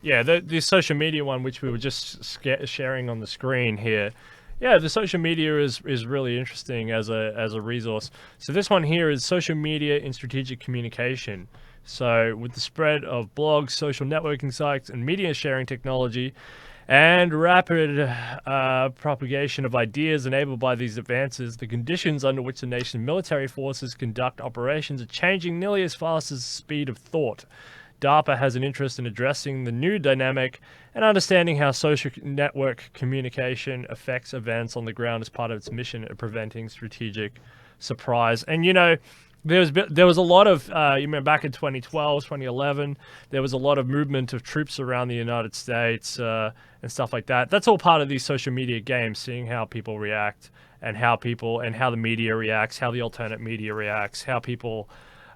Yeah, the social media one, which we were just sharing on the screen here. Yeah, the social media is really interesting as a resource. So this one here is social media in strategic communication. So with the spread of blogs, social networking sites, and media sharing technology, and rapid propagation of ideas enabled by these advances, the conditions under which the nation's military forces conduct operations are changing nearly as fast as the speed of thought. DARPA has an interest in addressing the new dynamic and understanding how social network communication affects events on the ground as part of its mission of preventing strategic surprise. And, you know, there was a lot of, you remember back in 2012, 2011, there was a lot of movement of troops around the United States and stuff like that. That's all part of these social media games, seeing how people react and how the media reacts, how the alternate media reacts, how people,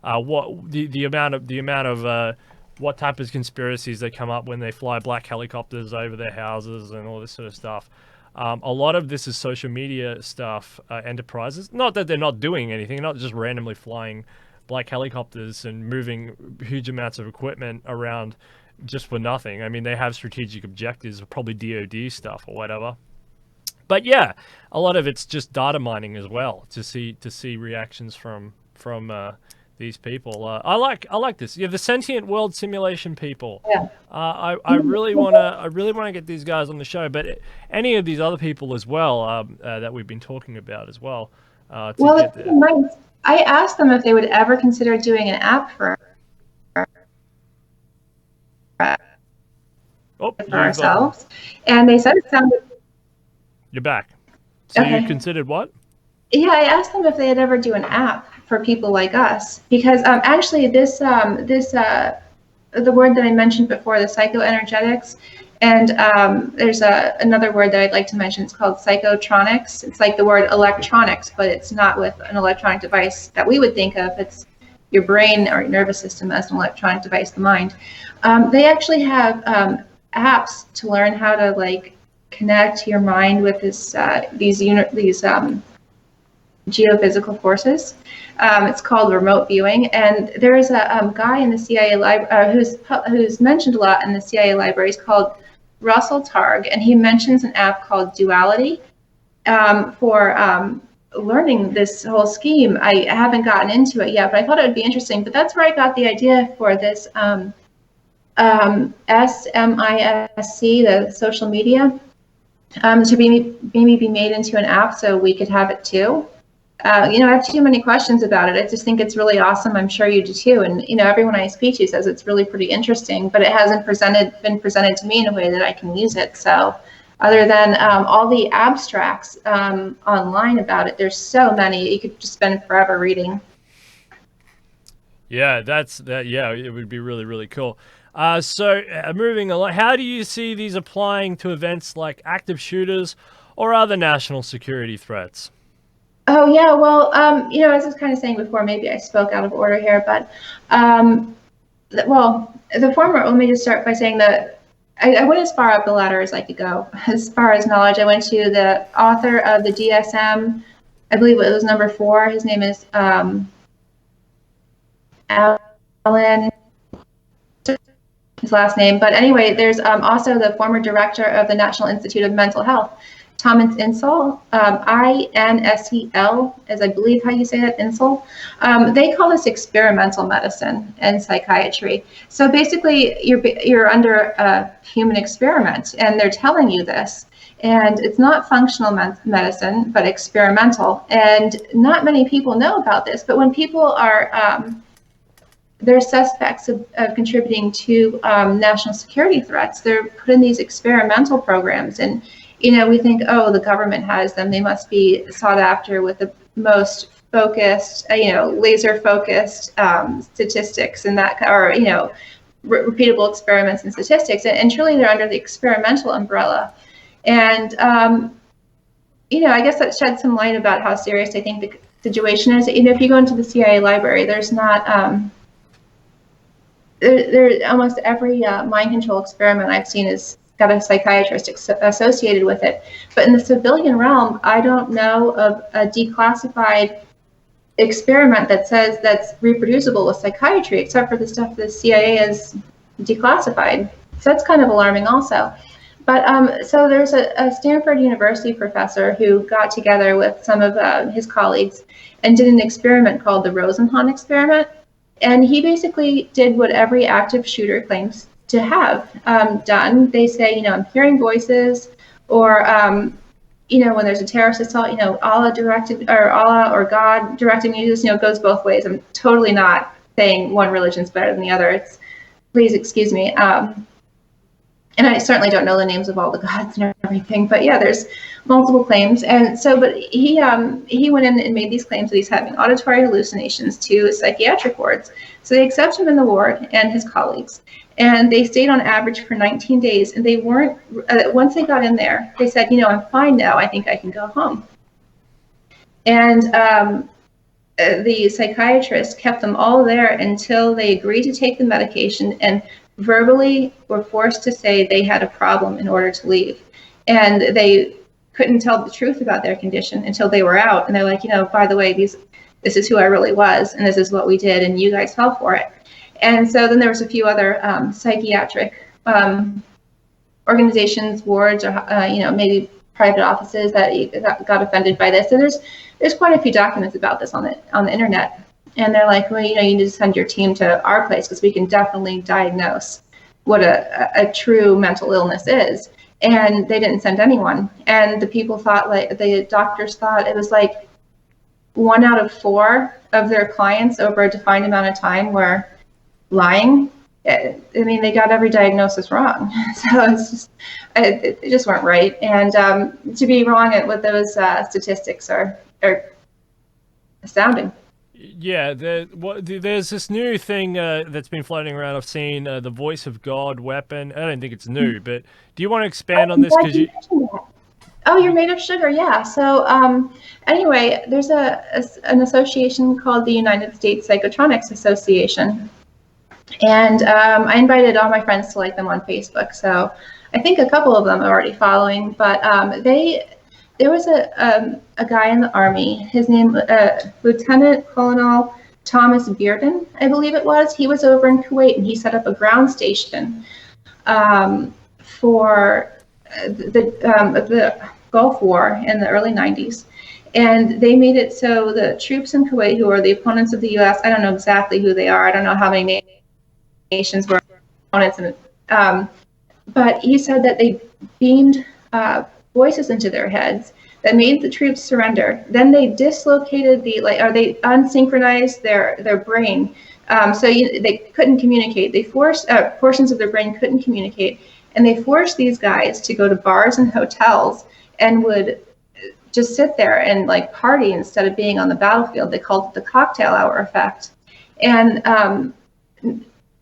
what the amount of what type of conspiracies they come up when they fly black helicopters over their houses and all this sort of stuff. A lot of this is social media stuff, enterprises. Not that they're not doing anything, not just randomly flying black helicopters and moving huge amounts of equipment around just for nothing. I mean, they have strategic objectives, probably DoD stuff or whatever. But yeah, a lot of it's just data mining as well to see reactions from these people. I like this. Yeah, the sentient world simulation people. Yeah. I really wanna get these guys on the show, but any of these other people as well that we've been talking about as well. Well, I asked them if they would ever consider doing an app for ourselves, and they said it sounded. You're back. So okay. You considered what? Yeah, I asked them if they'd ever do an app for people like us, because actually the word that I mentioned before, the psychoenergetics, and there's another word that I'd like to mention. It's called Psychotronics. It's like the word electronics, but it's not with an electronic device that we would think of. It's your brain or your nervous system as an electronic device, the mind. They actually have apps to learn how to like connect your mind with these geophysical forces. It's called remote viewing, and there is a guy in the CIA library who's mentioned a lot in the CIA libraries called Russell Targ, and he mentions an app called Duality for learning this whole scheme. I haven't gotten into it yet, but I thought it would be interesting. But that's where I got the idea for this SMISC, the social media, to maybe be made into an app so we could have it too. I have too many questions about it. I just think it's really awesome. I'm sure you do too. And, everyone I speak to says it's really pretty interesting, but it hasn't been presented to me in a way that I can use it. So other than all the abstracts online about it, there's so many. You could just spend forever reading. Yeah, yeah, it would be really, really cool. So moving along, how do you see these applying to events like active shooters or other national security threats? Oh, yeah. Well, as I was kind of saying before, maybe I spoke out of order here, but, the former, let me just start by saying that I went as far up the ladder as I could go. As far as knowledge, I went to the author of the DSM, I believe it was number 4. His name is Alan, his last name. But anyway, there's also the former director of the National Institute of Mental Health, Thomas Insel, INSEL, as I believe how you say that, Insel. They call this experimental medicine and psychiatry. So basically, you're under a human experiment, and they're telling you this. And it's not functional medicine, but experimental. And not many people know about this, but when people are they're suspects of contributing to national security threats, they're put in these experimental programs. And we think, oh, the government has them. They must be sought after with the most focused, laser-focused statistics and that, or, repeatable experiments and statistics. And truly, they're under the experimental umbrella. And, I guess that sheds some light about how serious I think the situation is. If you go into the CIA library, there's not, there almost every mind control experiment I've seen is got a psychiatrist associated with it. But in the civilian realm, I don't know of a declassified experiment that says that's reproducible with psychiatry, except for the stuff the CIA has declassified. So that's kind of alarming also. But so there's a Stanford University professor who got together with some of his colleagues and did an experiment called the Rosen experiment. And he basically did what every active shooter claims to have done. They say, I'm hearing voices, or when there's a terrorist assault, Allah directed, or Allah or God directed me to this. It goes both ways. I'm totally not saying one religion's better than the other. Please excuse me. And I certainly don't know the names of all the gods and everything, but yeah, there's multiple claims. And so, but he went in and made these claims that he's having auditory hallucinations to psychiatric wards. So they accept him in the ward and his colleagues, and they stayed on average for 19 days. And they weren't, once they got in there, they said, I'm fine now. I think I can go home. And the psychiatrist kept them all there until they agreed to take the medication and verbally were forced to say they had a problem in order to leave. And they couldn't tell the truth about their condition until they were out. And they're like, by the way, this is who I really was, and this is what we did, and you guys fell for it. And so then there was a few other psychiatric organizations, wards, or maybe private offices that got offended by this. And there's quite a few documents about this on the internet. And they're like, well, you need to send your team to our place because we can definitely diagnose what a true mental illness is. And they didn't send anyone. And the people thought, the doctors thought it was like 1 out of 4 of their clients over a defined amount of time were lying. I mean, they got every diagnosis wrong. So it's just, it just weren't right. And to be wrong with those statistics are astounding. Yeah, there's this new thing that's been floating around. I've seen the voice of God weapon. I don't think it's new, but do you want to expand on this? Oh, you're made of sugar, yeah. So anyway, there's an association called the United States Psychotronics Association. And I invited all my friends to like them on Facebook. So I think a couple of them are already following, but there was a guy in the Army, his name, Lieutenant Colonel Thomas Bearden, I believe it was. He was over in Kuwait, and he set up a ground station for the Gulf War in the early 90s. And they made it so the troops in Kuwait, who are the opponents of the U.S., I don't know exactly who they are. I don't know how many nations were opponents. But he said that they beamed voices into their heads that made the troops surrender. Then they dislocated they unsynchronized their brain, so they couldn't communicate. They forced portions of their brain couldn't communicate, and they forced these guys to go to bars and hotels and would just sit there and party instead of being on the battlefield. They called it the cocktail hour effect. And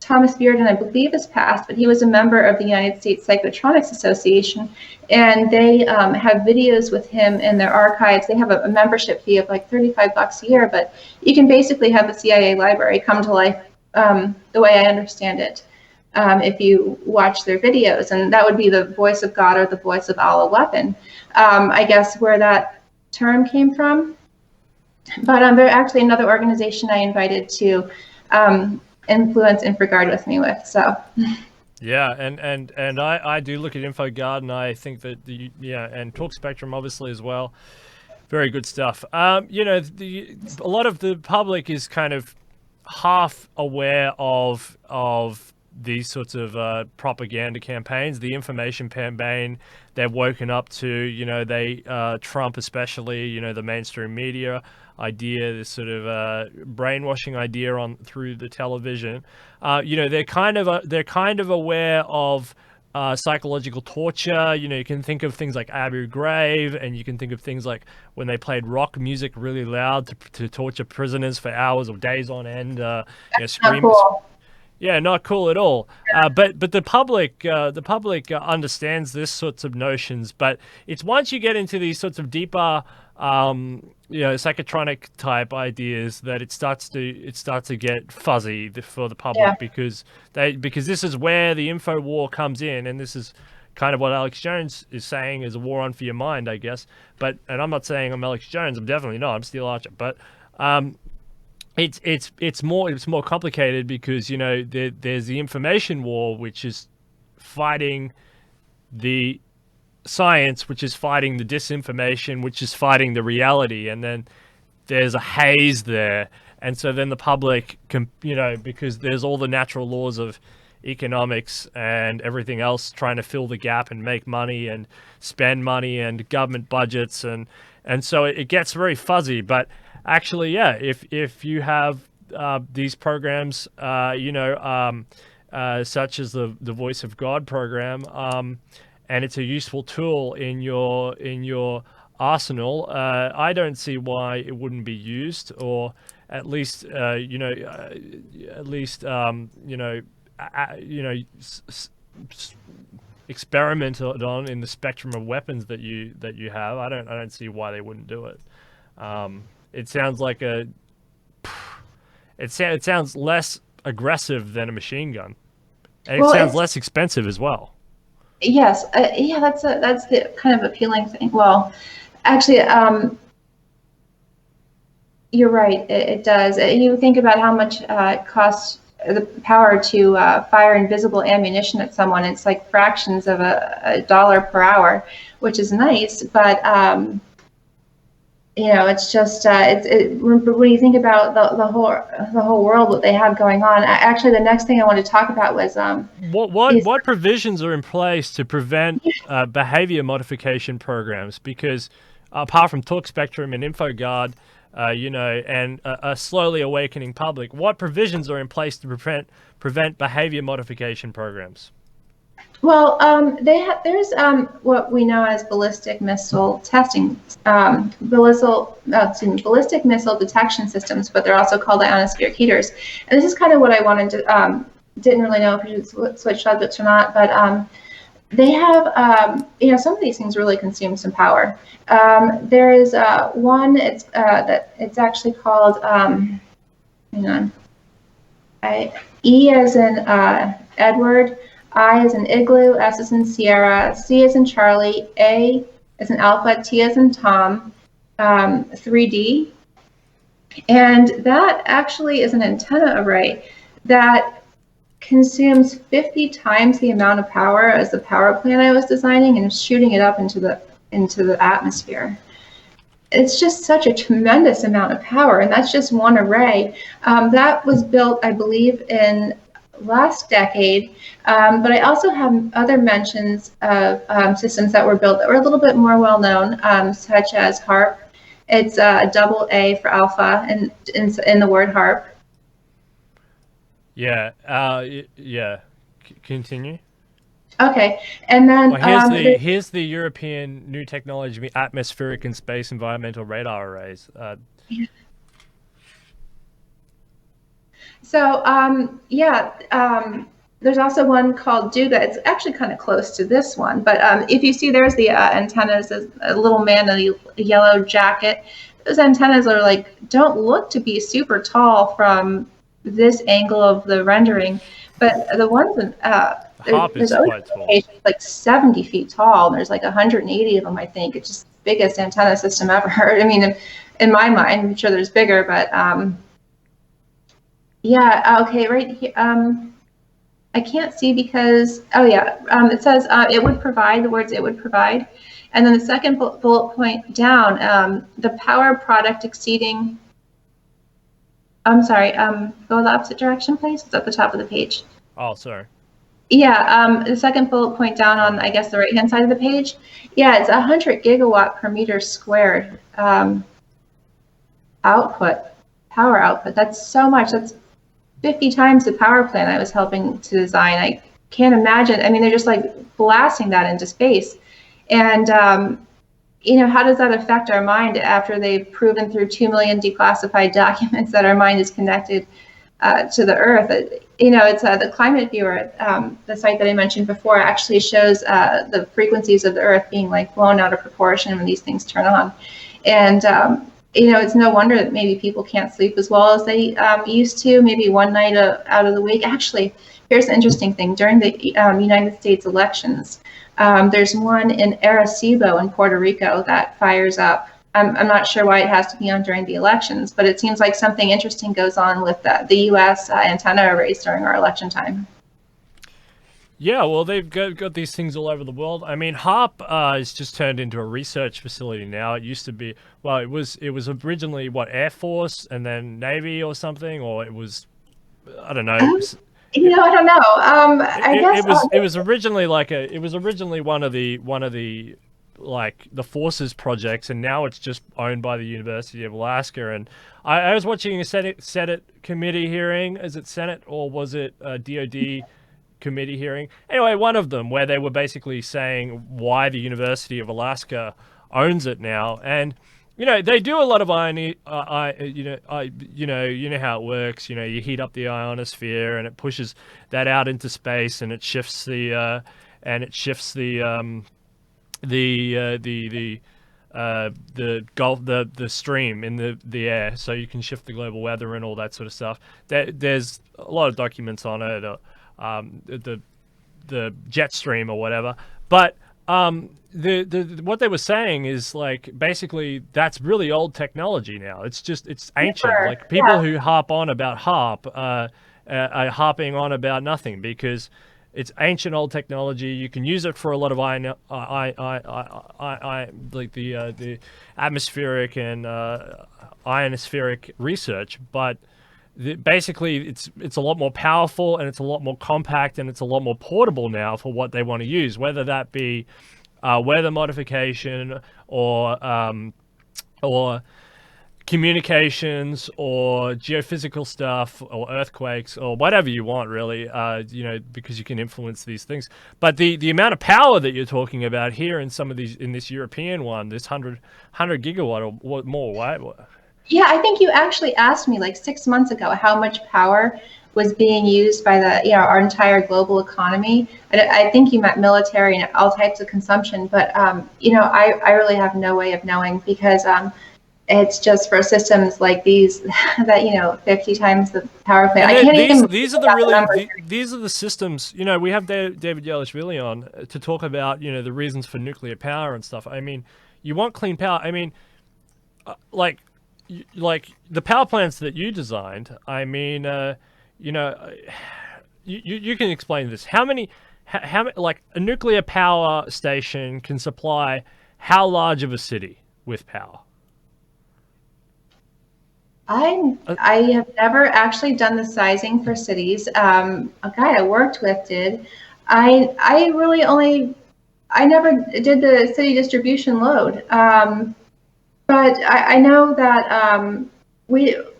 Thomas Bearden, I believe, is passed, but he was a member of the United States Psychotronics Association, and they have videos with him in their archives. They have a membership fee of like $35 a year, but you can basically have the CIA library come to life the way I understand it if you watch their videos, and that would be the voice of God or the voice of Allah weapon, I guess, where that term came from. But they're actually another organization I invited to influence InfoGuard with me with. So yeah, and I do look at InfoGuard, and I think that and Talk Spectrum obviously as well. Very good stuff. A lot of the public is kind of half aware of these sorts of propaganda campaigns, the information campaign they've woken up to. Trump especially, the mainstream media idea, this sort of brainwashing idea through the television. They're kind of aware of psychological torture. You can think of things like Abu Ghraib, and you can think of things like when they played rock music really loud to torture prisoners for hours or days on end. Scream. cool. Yeah, not cool at all. But the public understands this sorts of notions. But it's once you get into these sorts of deeper, psychotronic type ideas that it starts to get fuzzy for the public, because this is where the info war comes in, and this is kind of what Alex Jones is saying is a war on for your mind, I guess. And I'm not saying I'm Alex Jones. I'm definitely not. I'm Steel Archer. But it's more complicated because there's the information war, which is fighting the science, which is fighting the disinformation, which is fighting the reality, and then there's a haze there, and so then the public can, because there's all the natural laws of economics and everything else trying to fill the gap and make money and spend money and government budgets, and so it gets very fuzzy. But actually, yeah, if you have these programs, such as the Voice of God program, and it's a useful tool in your arsenal, I don't see why it wouldn't be used, or at least experimented on in the spectrum of weapons that you have. I don't see why they wouldn't do it. It sounds like it sounds less aggressive than a machine gun, and it sounds less expensive as well. Yes, yeah, that's the kind of appealing thing. Well, actually, you're right. It does. You think about how much it costs the power to fire invisible ammunition at someone. It's like fractions of a dollar per hour, which is nice, but it's just when you think about the whole world, what they have going on. Actually, the next thing I wanted to talk about was what provisions are in place to prevent behavior modification programs? Because apart from Talk Spectrum and InfoGuard, and a slowly awakening public, what provisions are in place to prevent behavior modification programs? Well, there's what we know as ballistic missile testing, ballistic missile detection systems, but they're also called ionospheric heaters. And this is kind of what I wanted to, didn't really know if you should switch subjects or not, but they have, some of these things really consume some power. There is one, it's actually called, hang on, E as in Edward, I as in Igloo, S as in Sierra, C as in Charlie, A as in Alpha, T as in Tom, 3D. And that actually is an antenna array that consumes 50 times the amount of power as the power plant I was designing, and shooting it up into the atmosphere. It's just such a tremendous amount of power, and that's just one array. That was built, I believe, in last decade, but I also have other mentions of systems that were built that were a little bit more well known, such as HARP. It's a double A for alpha in the word HARP. Yeah, continue. Okay, and then here's the European New Technology Atmospheric and Space Environmental Radar Arrays. There's also one called Duga. It's actually kind of close to this one, but if you see, there's the antennas, a little man in a yellow jacket. Those antennas are don't look to be super tall from this angle of the rendering, but the ones in HARP is quite tall, like 70 feet tall, and there's 180 of them, I think. It's just the biggest antenna system ever. I mean, in my mind, I'm sure there's bigger, but okay, right here, I can't see because, it says it would provide, the words it would provide, and then the second bullet point down, the power product exceeding, I'm sorry, go the opposite direction, please. It's at the top of the page. Oh, sorry. Yeah, the second bullet point down on, I guess, the right-hand side of the page. Yeah, it's 100 gigawatt per meter squared power output. That's so much. That's 50 times the power plant I was helping to design. I can't imagine. I mean, they're just blasting that into space. And how does that affect our mind after they've proven through 2 million declassified documents that our mind is connected to the Earth? It's the Climate Viewer, the site that I mentioned before, actually shows the frequencies of the Earth being blown out of proportion when these things turn on. And it's no wonder that maybe people can't sleep as well as they used to, maybe one night out of the week. Actually, here's the interesting thing. During the United States elections, there's one in Arecibo in Puerto Rico that fires up I'm not sure why it has to be on during the elections, but it seems like something interesting goes on with the U.S. Antenna arrays during our election time. Yeah, well, they've got these things all over the world. I mean, HARP is just turned into a research facility now. It used to be, well, it was originally what, Air Force and then Navy or something, or it was, I don't know. You know, I don't know. I guess it was originally one of the like the Forces projects, and now it's just owned by the University of Alaska. And I was watching a Senate committee hearing. Is it Senate or was it DoD? Committee hearing. Anyway, one of them where they were basically saying why the University of Alaska owns it now, and they do a lot of you know how it works. You heat up the ionosphere and it pushes that out into space, and it shifts the stream in the air, so you can shift the global weather and all that sort of stuff. There's a lot of documents on it. The jet stream or whatever, but what they were saying is like basically that's really old technology now. It's ancient. Sure. Like people who harp on about HARP are harping on about nothing because it's ancient old technology. You can use it for a lot of the atmospheric and ionospheric research, but basically it's a lot more powerful and it's a lot more compact and it's a lot more portable now for what they want to use, whether that be weather modification or communications or geophysical stuff or earthquakes or whatever you want, really, because you can influence these things. But the amount of power that you're talking about here in some of these, in this European one, this 100 gigawatt or more, right? Yeah, I think you actually asked me like 6 months ago how much power was being used by our entire global economy. I think you meant military and all types of consumption, but I really have no way of knowing because it's just for systems like these that 50 times the power plant. I can't even. These are the systems. We have David Yelishvili on to talk about the reasons for nuclear power and stuff. I mean, you want clean power. I mean, like the power plants that you designed. I mean, you can explain this. How many like a nuclear power station can supply how large of a city with power? I have never actually done the sizing for cities. A guy I worked with did. I never did the city distribution load. But I know that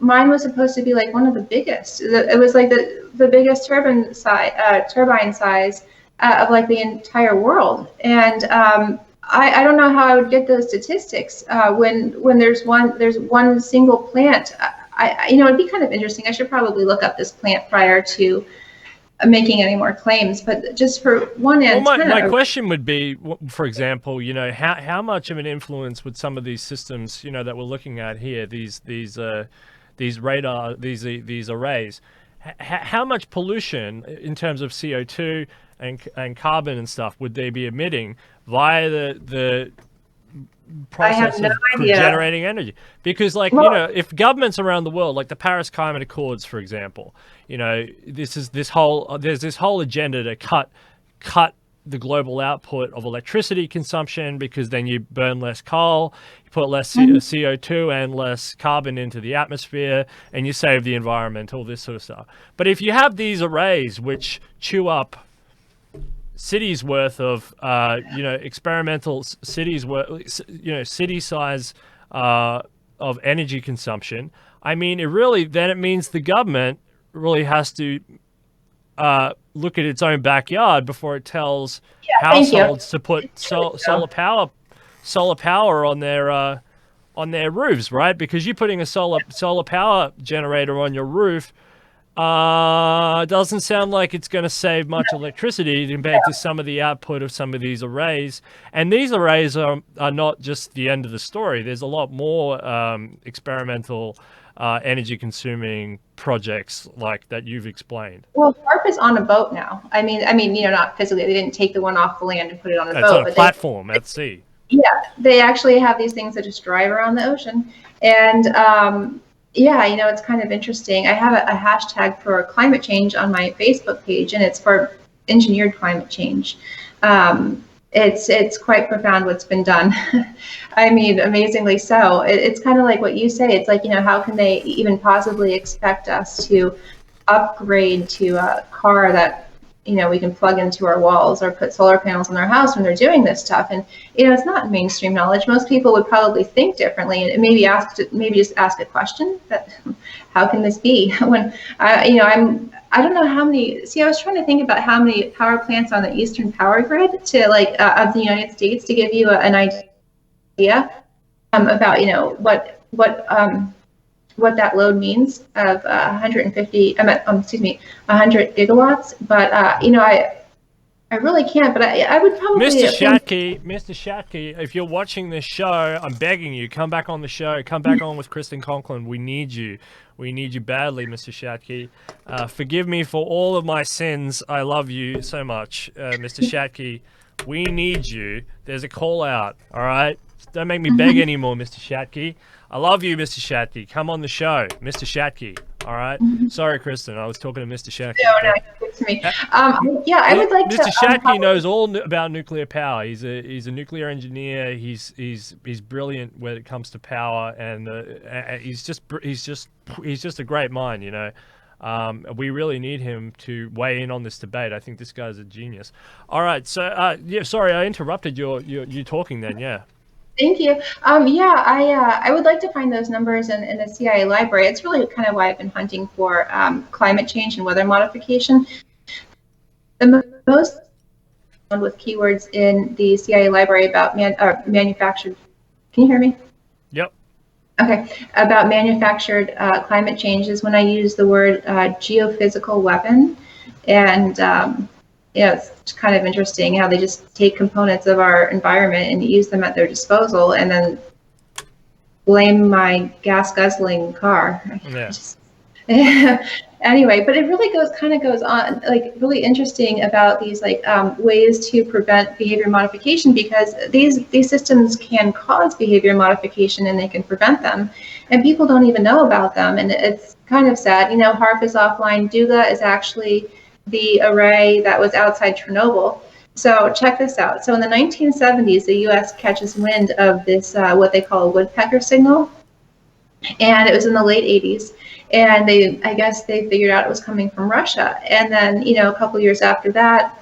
mine was supposed to be like one of the biggest. It was like the biggest turbine size of like the entire world. And I don't know how I would get those statistics when there's one single plant. It'd be kind of interesting. I should probably look up this plant prior to making any more claims, but just for one antenna. My question would be, for example, how much of an influence would some of these systems, that we're looking at here, these radar, these arrays, how much pollution in terms of CO2 and carbon and stuff would they be emitting via the process of generating energy? Because if governments around the world, like the Paris Climate Accords, for example, there's this whole agenda to cut the global output of electricity consumption, because then you burn less coal, you put less CO2 and less carbon into the atmosphere, and you save the environment, all this sort of stuff. But if you have these arrays which chew up cities worth of experimental cities worth, city size of energy consumption, I mean, it means the government really has to look at its own backyard before it tells households to put solar power on their roofs, right? Because you're putting a solar power generator on your roof, doesn't sound like it's going to save much electricity compared to some of the output of some of these arrays. And these arrays are not just the end of the story. There's a lot more experimental energy consuming projects like that you've explained. Well, HARP is on a boat now. I mean, not physically. They didn't take the one off the land and put it on a boat. It's on a platform at sea. Yeah, they actually have these things that just drive around the ocean. And yeah, it's kind of interesting. I have a hashtag for climate change on my Facebook page, and it's for engineered climate change. It's quite profound what's been done. I mean, amazingly so. It's kind of like what you say. It's like, how can they even possibly expect us to upgrade to a car that we can plug into our walls or put solar panels on our house when they're doing this stuff? And it's not mainstream knowledge. Most people would probably think differently and maybe just ask a question that, how can this be? When I don't know how many. See, I was trying to think about how many power plants on the Eastern Power Grid of the United States to give you an idea about what that load means of 150, 100 gigawatts. But I really can't. But I would probably. Mr. Shatke, if you're watching this show, I'm begging you, come back on the show. Come back on with Kristen Conklin. We need you. We need you badly, Mr. Shatke. Forgive me for all of my sins. I love you so much, Mr. Shatke. We need you. There's a call out. All right. Don't make me beg anymore, Mr. Shatke. I love you, Mr. Shatke. Come on the show, Mr. Shatke. All right. Sorry, Kristen. I was talking to Mr. Shatke. No, it's me. Yeah, I would like Mr. to. Shatke knows all about nuclear power. He's a nuclear engineer. He's brilliant when it comes to power, and he's just a great mind. We really need him to weigh in on this debate. I think this guy's a genius. All right. So yeah, sorry, I interrupted you talking then. Yeah. Thank you. Yeah, I would like to find those numbers in the CIA library. It's really kind of why I've been hunting for climate change and weather modification. The most with keywords in the CIA library about manufactured. Can you hear me? Yep. Okay. About manufactured climate change is when I use the word geophysical weapon, and it's kind of interesting how they just take components of our environment and use them at their disposal, and then blame my gas guzzling car. Yeah. Anyway, but it really goes on, like, really interesting about these ways to prevent behavior modification, because these systems can cause behavior modification and they can prevent them, and people don't even know about them, and it's kind of sad. HAARP is offline. Duga is actually the array that was outside Chernobyl. So check this out. So in the 1970s, the U.S. catches wind of this, what they call a woodpecker signal. And it was in the late 80s. And I guess they figured out it was coming from Russia. And then, a couple years after that,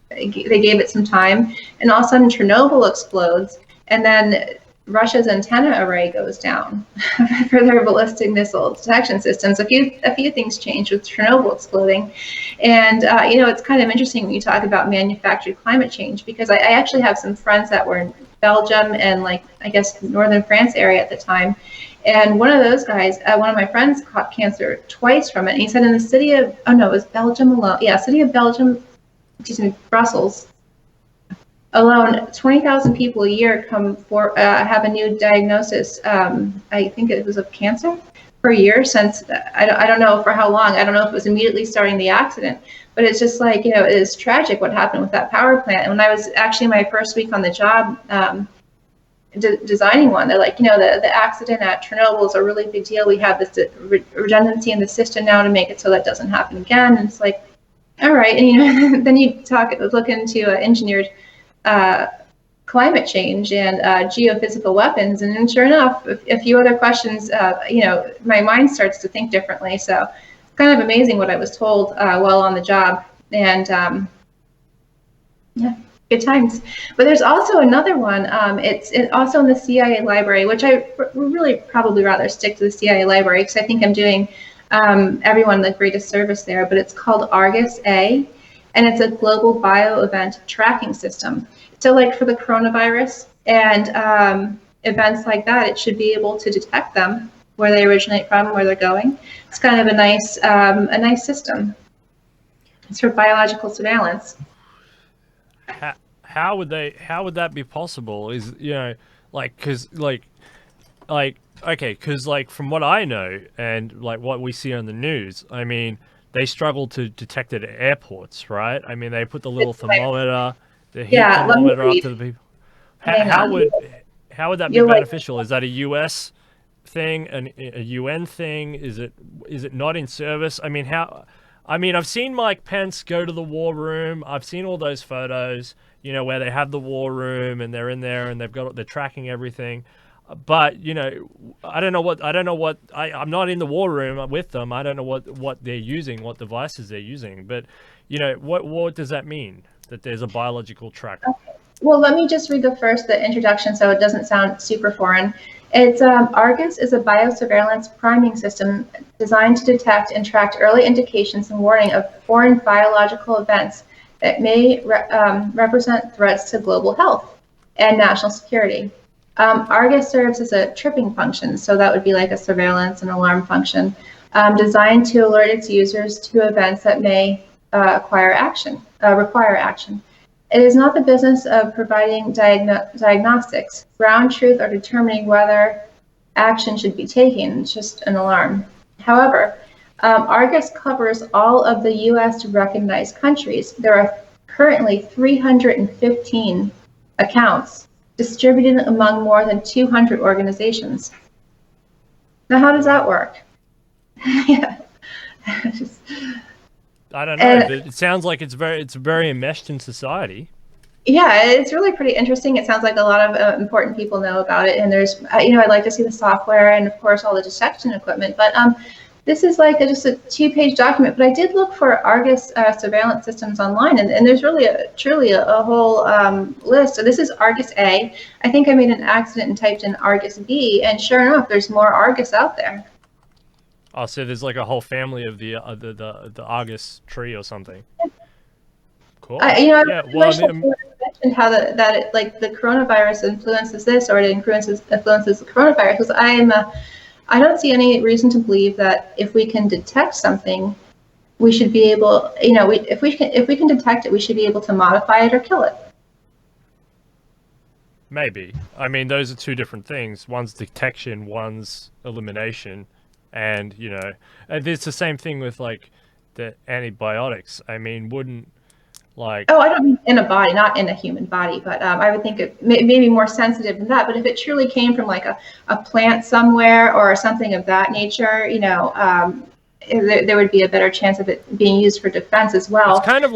they gave it some time. And all of a sudden, Chernobyl explodes. And then Russia's antenna array goes down for their ballistic missile detection systems. A few things changed with Chernobyl exploding. And, it's kind of interesting when you talk about manufactured climate change, because I actually have some friends that were in Belgium and I guess northern France area at the time. And one of those guys, one of my friends caught cancer twice from it. And he said in the city of, it was Belgium alone. Yeah, city of Belgium, Brussels alone, 20,000 people a year have a new diagnosis. I think it was of cancer per year since, I don't know for how long. I don't know if it was immediately starting the accident, but it's just it is tragic what happened with that power plant. And when I was actually my first week on the job, designing one, they're like, the accident at Chernobyl is a really big deal. We have this redundancy in the system now to make it so that doesn't happen again. And it's like, all right. And then you look into engineered climate change and geophysical weapons, and sure enough, a few other questions, my mind starts to think differently. So it's kind of amazing what I was told while on the job. And yeah, good times. But there's also another one. It's also in the CIA library, which I really probably rather stick to the CIA library, because I think I'm doing everyone the greatest service there. But it's called Argus A, and it's a global bio-event tracking system. So for the coronavirus and events like that, it should be able to detect them, where they originate from, where they're going. It's kind of a nice system. It's for biological surveillance. How would that be possible? Is because from what I know and what we see on the news, I mean, they struggle to detect it at airports, right? I mean, they put the little thermometer, the heat thermometer up to the people. hang on. How would that be You're like, beneficial? Is that a U.S. thing, a UN thing? Is it not in service? I mean, how? I mean, I've seen Mike Pence go to the war room. I've seen all those photos, where they have the war room and they're in there and they're tracking everything. But I don't know what I'm not in the war room with them. I don't know what they're using, what devices they're using. But what does that mean that there's a biological tracker? well, let me just read the introduction so it doesn't sound super foreign. It's Argus is a biosurveillance priming system designed to detect and track early indications and warning of foreign biological events that may represent threats to global health and national security. Argus serves as a tripping function, so that would be like a surveillance and alarm function, designed to alert its users to events that may require action. It is not the business of providing diagnostics, ground truth, or determining whether action should be taken. It's just an alarm. However, Argus covers all of the U.S. recognized countries. There are currently 315 accounts distributed among more than 200 organizations. Now, how does that work? Yeah. I don't know, but it sounds like it's very enmeshed in society. Yeah, it's really pretty interesting. It sounds like a lot of important people know about it, and there's, I'd like to see the software and of course all the detection equipment. But this is like just a 2-page document. But I did look for Argus surveillance systems online, and there's really truly a whole list. So this is Argus A. I think I made an accident and typed in Argus B, and sure enough, there's more Argus out there. Oh, so there's like a whole family of the Argus tree or something. Cool. Yeah. Well, mentioned how the coronavirus influences this, or it influences the coronavirus. Because I don't see any reason to believe that if we can detect something, we should be able, if we can detect it, we should be able to modify it or kill it. Maybe. I mean, those are two different things. One's detection, one's elimination. And, it's the same thing with, like, the antibiotics. I mean, wouldn't, like... Oh, I don't mean in a body, not in a human body, but I would think it may be more sensitive than that. But if it truly came from, like, a plant somewhere or something of that nature, there would be a better chance of it being used for defense as well. It's kind of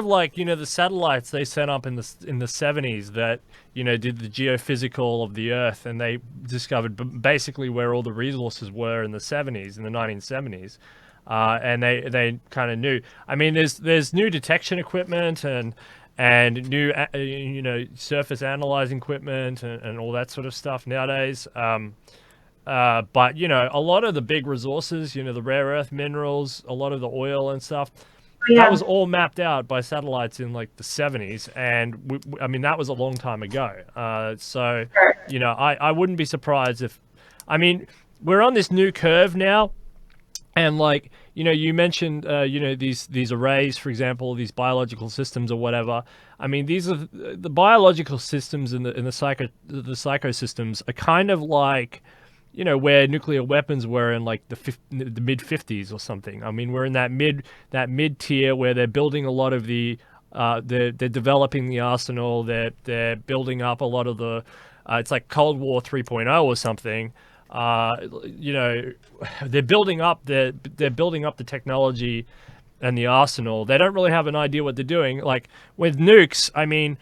like the satellites they sent up in the 70s that did the geophysical of the Earth, and they discovered basically where all the resources were in the 1970s, and they kind of knew. I mean, there's new detection equipment and new surface analyzing equipment and all that sort of stuff nowadays. But a lot of the big resources, the rare earth minerals, a lot of the oil and stuff, that was all mapped out by satellites in like the 70s, and I mean that was a long time ago. So I wouldn't be surprised if, I mean, we're on this new curve now, and like you mentioned these arrays, for example, these biological systems or whatever. I mean, these are the biological systems in the psychosystems are kind of like where nuclear weapons were in like the mid 50s or something. I mean, we're in that mid tier where they're building a lot of they're developing the arsenal. They're building up a lot of the. It's like Cold War 3.0 or something. They're building up the technology and the arsenal. They don't really have an idea what they're doing. Like with nukes, I mean,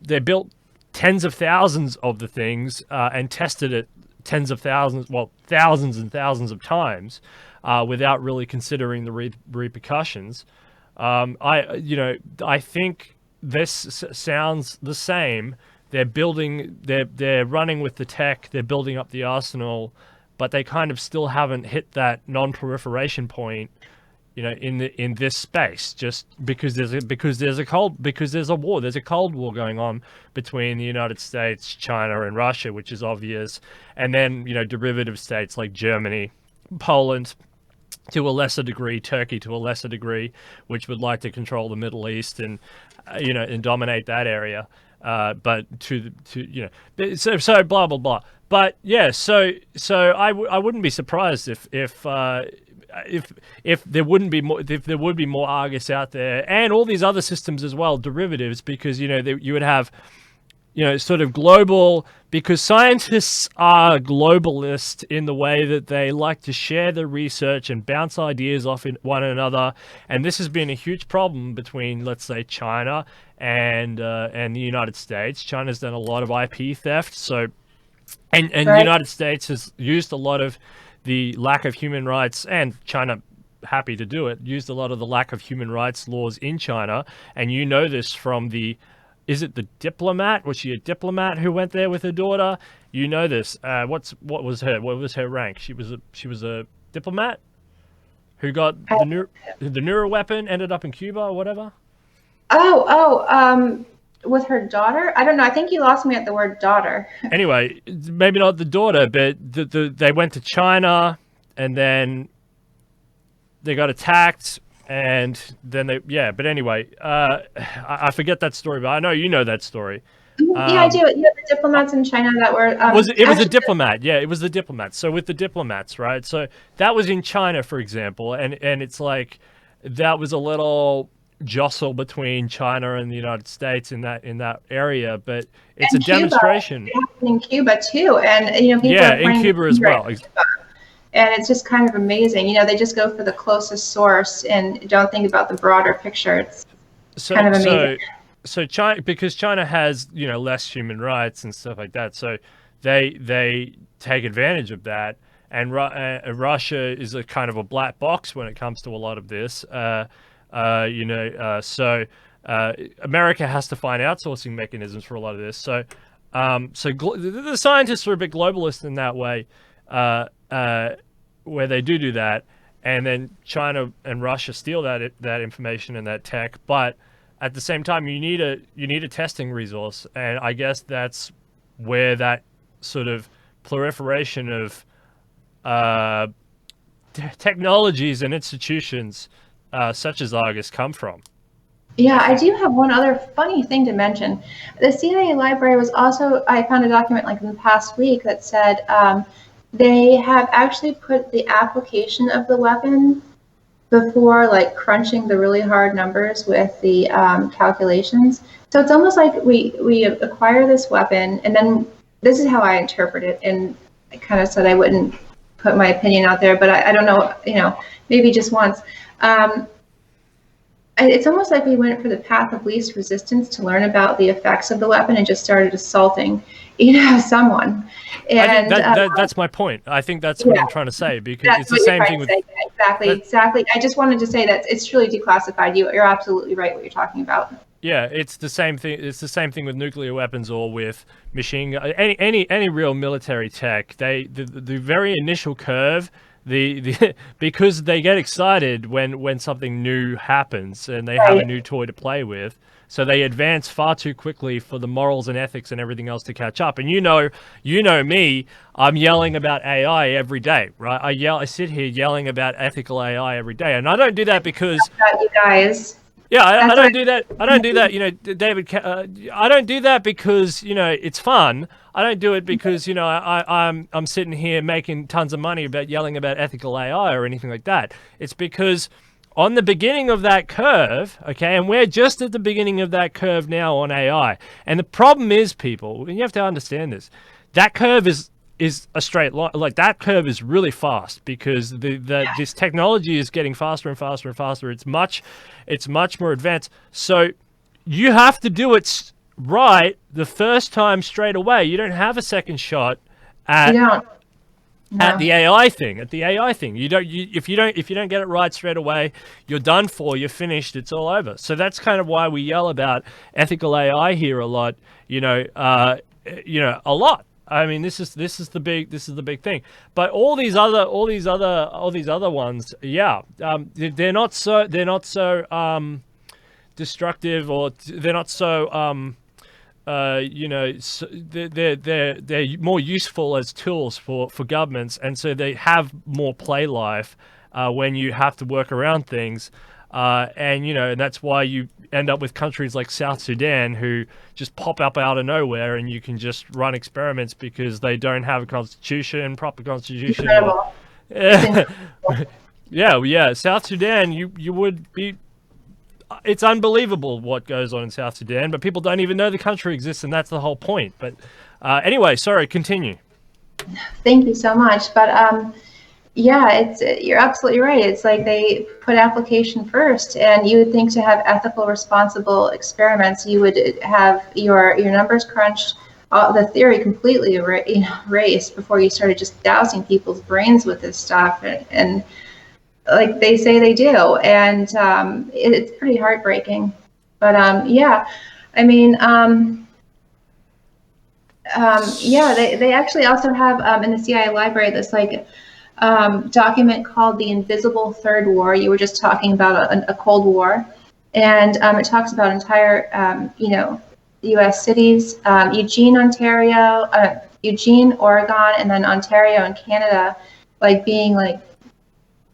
they built tens of thousands of the things and tested it thousands and thousands of times without really considering the repercussions. I think this sounds the same. They're running with the tech, they're building up the arsenal, but they kind of still haven't hit that non-proliferation point, in this space, just because there's a war. There's a Cold War going on between the United States, China, and Russia, which is obvious, and then derivative states like Germany, Poland, to a lesser degree, Turkey to a lesser degree, which would like to control the Middle East and and dominate that area. But so blah blah blah. But yeah, so I wouldn't be surprised if there wouldn't be more, if there would be more Argus out there, and all these other systems as well, derivatives, because you would have sort of global, because scientists are globalist in the way that they like to share the research and bounce ideas off one another. And this has been a huge problem between, let's say, China and the United States. China's done a lot of IP theft, and the United States has used a lot of the lack of human rights, and China, happy to do it, used a lot of the lack of human rights laws in China. And you know this from is it the diplomat? Was she a diplomat who went there with her daughter? You know this. What was her rank? She was a diplomat who got the neuro weapon, ended up in Cuba or whatever. With her daughter? I don't know. I think you lost me at the word daughter. Anyway, maybe not the daughter, but they went to China and then they got attacked. And then but anyway, I forget that story, but I know you know that story. Yeah, I do. The diplomats in China that were... it was a diplomat. Yeah, it was the diplomat. So with the diplomats, right? So that was in China, for example. And it's like, that was a little jostle between China and the United States in that area. But it's a demonstration. It happened in Cuba, too. And, people in Cuba as well. And it's just kind of amazing. They just go for the closest source and don't think about the broader picture. It's kind of amazing. So China, because China has, less human rights and stuff like that, so they take advantage of that. And Russia is a kind of a black box when it comes to a lot of this. So America has to find outsourcing mechanisms for a lot of this. So the scientists are a bit globalist in that way. Where they do that, and then China and Russia steal that information and that tech. But at the same time, you need a testing resource, and I guess that's where that sort of proliferation of technologies and institutions such as Argus come from. Yeah, I do have one other funny thing to mention. The CIA library was also, I found a document like in the past week that said they have actually put the application of the weapon before like crunching the really hard numbers with the calculations. So it's almost like we acquire this weapon, and then this is how I interpret it, and I kind of said I wouldn't put my opinion out there, but I don't know, maybe just once. It's almost like we went for the path of least resistance to learn about the effects of the weapon and just started assaulting, someone. And I think that's my point. I think that's what I'm trying to say, because it's the same thing with... Exactly. I just wanted to say that it's truly declassified. You're absolutely right what you're talking about. Yeah, it's the same thing. It's the same thing with nuclear weapons or with machine gun, any real military tech. The very initial curve, because they get excited when something new happens and they have a new toy to play with, so they advance far too quickly for the morals and ethics and everything else to catch up. And you know me, I'm yelling about AI every day, right? I sit here yelling about ethical AI every day, and I don't do that because you guys. Yeah, I don't do that. I don't do that, David. I don't do that because it's fun. I don't do it because I'm sitting here making tons of money about yelling about ethical AI or anything like that. It's because on the beginning of that curve, okay, and we're just at the beginning of that curve now on AI. And the problem is, people, and you have to understand this, that curve is a straight line. Like, that curve is really fast because this technology is getting faster and faster and faster. It's much more advanced. So you have to do it right the first time straight away. You don't have a second shot at the AI thing. If you don't get it right straight away, you're done for. You're finished. It's all over. So that's kind of why we yell about ethical AI here a lot. A lot. I mean, this is the big thing. But all these other ones, they're not so destructive, or they're not so they're more useful as tools for governments, and so they have more play life when you have to work around things. And that's why you end up with countries like South Sudan who just pop up out of nowhere, and you can just run experiments because they don't have a proper constitution. Incredible. Yeah. South Sudan, you would be it's unbelievable what goes on in South Sudan, but people don't even know the country exists, and that's the whole point. But anyway, sorry, continue. Thank you so much. But yeah, you're absolutely right. It's like they put application first, and you would think to have ethical, responsible experiments, you would have your numbers crunched, the theory completely erased before you started just dousing people's brains with this stuff, and like they say they do, and it's pretty heartbreaking. But yeah, I mean. Yeah, they actually also have in the CIA library this like document called the Invisible Third War. You were just talking about a Cold War, and it talks about entire U.S. cities, Eugene, Oregon, and then Ontario and Canada, like being like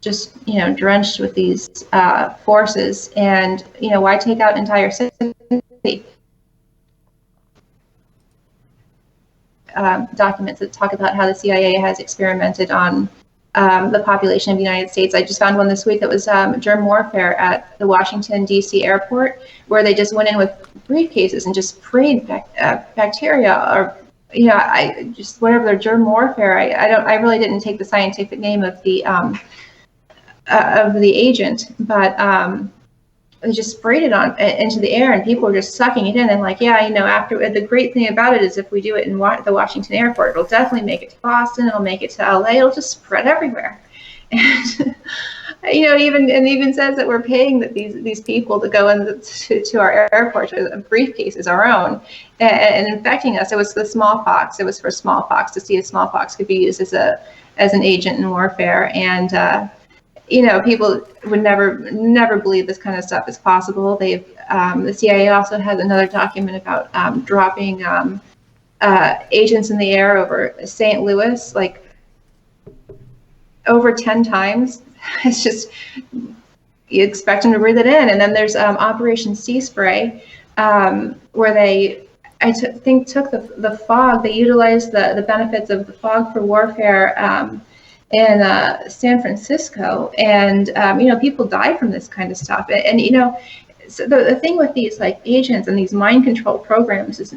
just drenched with these forces. And why take out entire city? Documents that talk about how the CIA has experimented on the population of the United States. I just found one this week that was germ warfare at the Washington, D.C. airport, where they just went in with briefcases and just sprayed bacteria, or I just whatever their germ warfare. I really didn't take the scientific name of the agent, but they just sprayed it on into the air, and people were just sucking it in. And like, yeah, after the great thing about it is if we do it in the Washington airport, it'll definitely make it to Boston, it'll make it to LA, it'll just spread everywhere. And even says that we're paying these people to go to our airport with briefcases, our own, and infecting us. It was the smallpox. It was for smallpox, to see if smallpox could be used as an agent in warfare. And people would never believe this kind of stuff is possible. The CIA also has another document about dropping agents in the air over St. Louis, like over 10 times. It's just, you expect them to breathe it in. And then there's Operation Sea Spray, where they, think, took the fog. They utilized the benefits of the fog for warfare in San Francisco, and people die from this kind of stuff. And so the thing with these like agents and these mind control programs is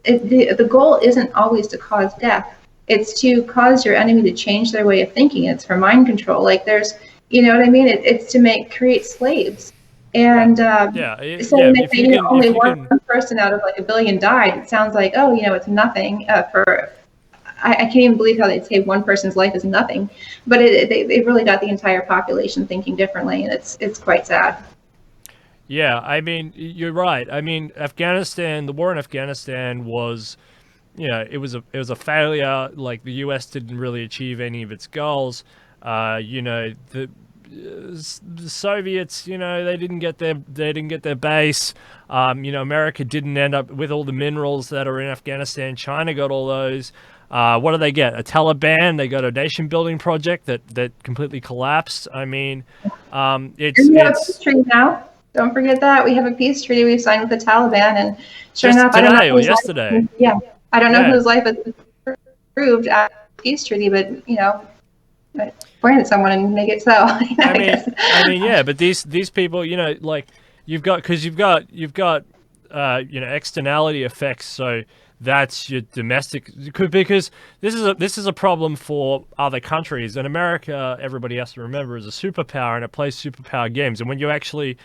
the goal isn't always to cause death. It's to cause your enemy to change their way of thinking. It's for mind control. Like there's, what I mean? It's to create slaves. And if only one person out of like a billion died, it sounds like, it's nothing I can't even believe how they'd say one person's life is nothing, but they really got the entire population thinking differently, and it's quite sad. Yeah, I mean, you're right. I mean, Afghanistan, the war in Afghanistan was, it was a failure. Like the U.S. didn't really achieve any of its goals. The Soviets, they didn't get their base. America didn't end up with all the minerals that are in Afghanistan. China got all those. What do they get? A Taliban. They got a nation-building project that completely collapsed. I mean, it's. And we have a peace treaty now. Don't forget that we have a peace treaty we've signed with the Taliban, and sure enough, I don't know yesterday. I don't know whose life is approved at the peace treaty, but point at someone and make it so. I mean, yeah, but these people, like you've got externality effects, so. That's your domestic, because this is a problem for other countries. And America, everybody has to remember, is a superpower, and it plays superpower games. And when you actually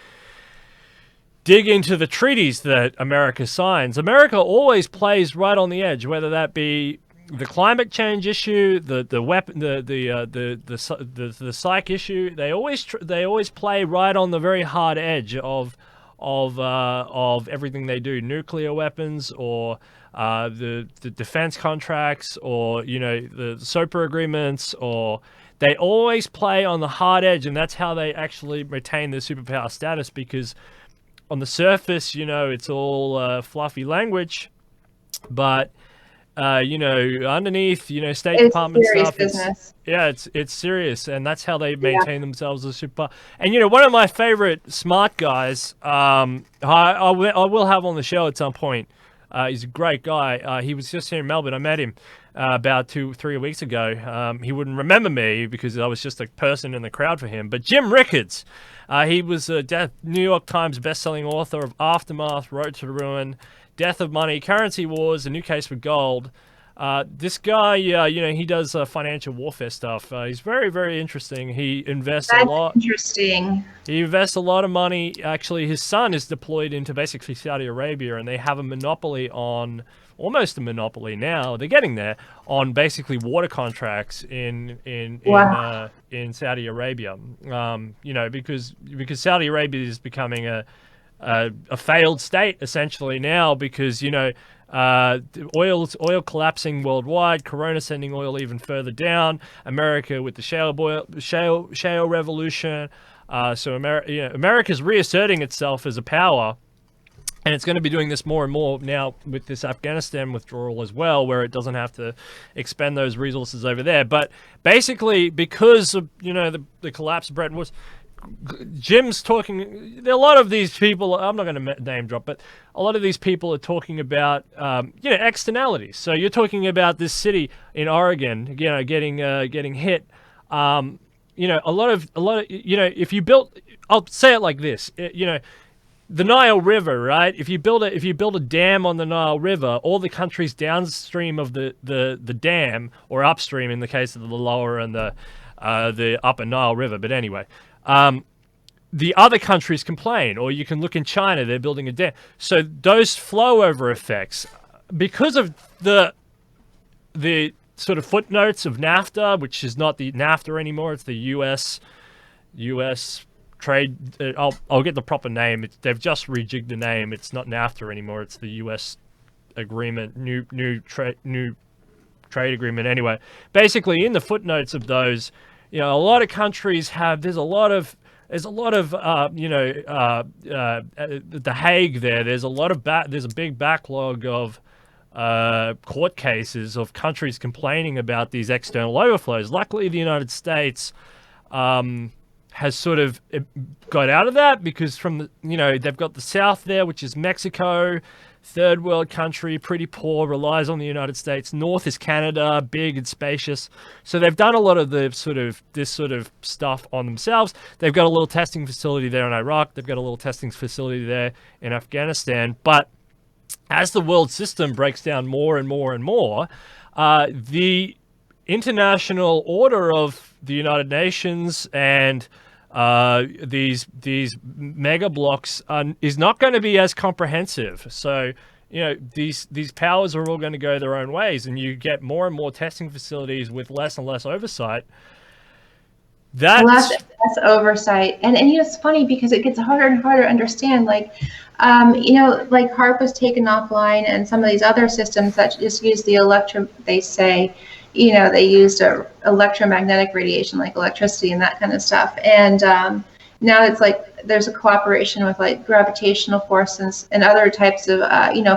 dig into the treaties that America signs, America always plays right on the edge, whether that be the climate change issue, the weapon, the psych issue. They always play right on the very hard edge of everything they do, nuclear weapons or the defense contracts, or the SOPA agreements, or they always play on the hard edge, and that's how they actually retain their superpower status. Because on the surface, it's all fluffy language, but underneath, State Department stuff, it's serious, and that's how they maintain themselves as super. And one of my favorite smart guys, I will have on the show at some point. He's a great guy. He was just here in Melbourne. I met him. about 2-3 weeks ago. He wouldn't remember me because I was just a person in the crowd for him. But Jim Rickards, he was a New York Times best-selling author of Aftermath, Road to Ruin, Death of Money, Currency Wars, A New Case for Gold. This guy, he does financial warfare stuff. He's very, very interesting. He invests a lot. Interesting. He invests a lot of money. Actually, his son is deployed into basically Saudi Arabia, and they have a monopoly on, almost a monopoly now. They're getting there on basically water contracts in Saudi Arabia. Because Saudi Arabia is becoming a failed state essentially now because oil collapsing worldwide, Corona sending oil even further down, America with the shale revolution. So America's reasserting itself as a power, and it's going to be doing this more and more now with this Afghanistan withdrawal as well, where it doesn't have to expend those resources over there. But basically, because of the collapse of Bretton Woods, Jim's talking. There are a lot of these people. I'm not going to name drop, but a lot of these people are talking about externalities. So you're talking about this city in Oregon, getting hit. A lot of if you built, I'll say it like this, the Nile River, right? If you build a dam on the Nile River, all the countries downstream of the dam, or upstream in the case of the lower and the upper Nile River, but anyway. The other countries complain, or you can look in China, they're building a dam. So those flow over effects, because of the sort of footnotes of NAFTA, which is not the NAFTA anymore, it's the U.S. trade. I'll get the proper name. They've just rejigged the name. It's not NAFTA anymore. It's the U.S. agreement, new trade agreement. Anyway, basically in the footnotes of those. A lot of countries have. There's a lot of The Hague there. There's a big backlog of court cases of countries complaining about these external overflows. Luckily, the United States has sort of got out of that because they've got the south there, which is Mexico. Third world country, pretty poor, relies on the United States. North is Canada, big and spacious. So they've done a lot of this sort of stuff on themselves. They've got a little testing facility there in Iraq. They've got a little testing facility there in Afghanistan. But as the world system breaks down more and more and more, the international order of the United Nations and these mega blocks is not going to be as comprehensive. So these powers are all going to go their own ways, and you get more and more testing facilities with less and less oversight. Less oversight, and it's funny because it gets harder and harder to understand. Like HAARP was taken offline, and some of these other systems that just use the they say. They used electromagnetic radiation, like electricity and that kind of stuff. And now it's like there's a cooperation with like gravitational forces and other types of,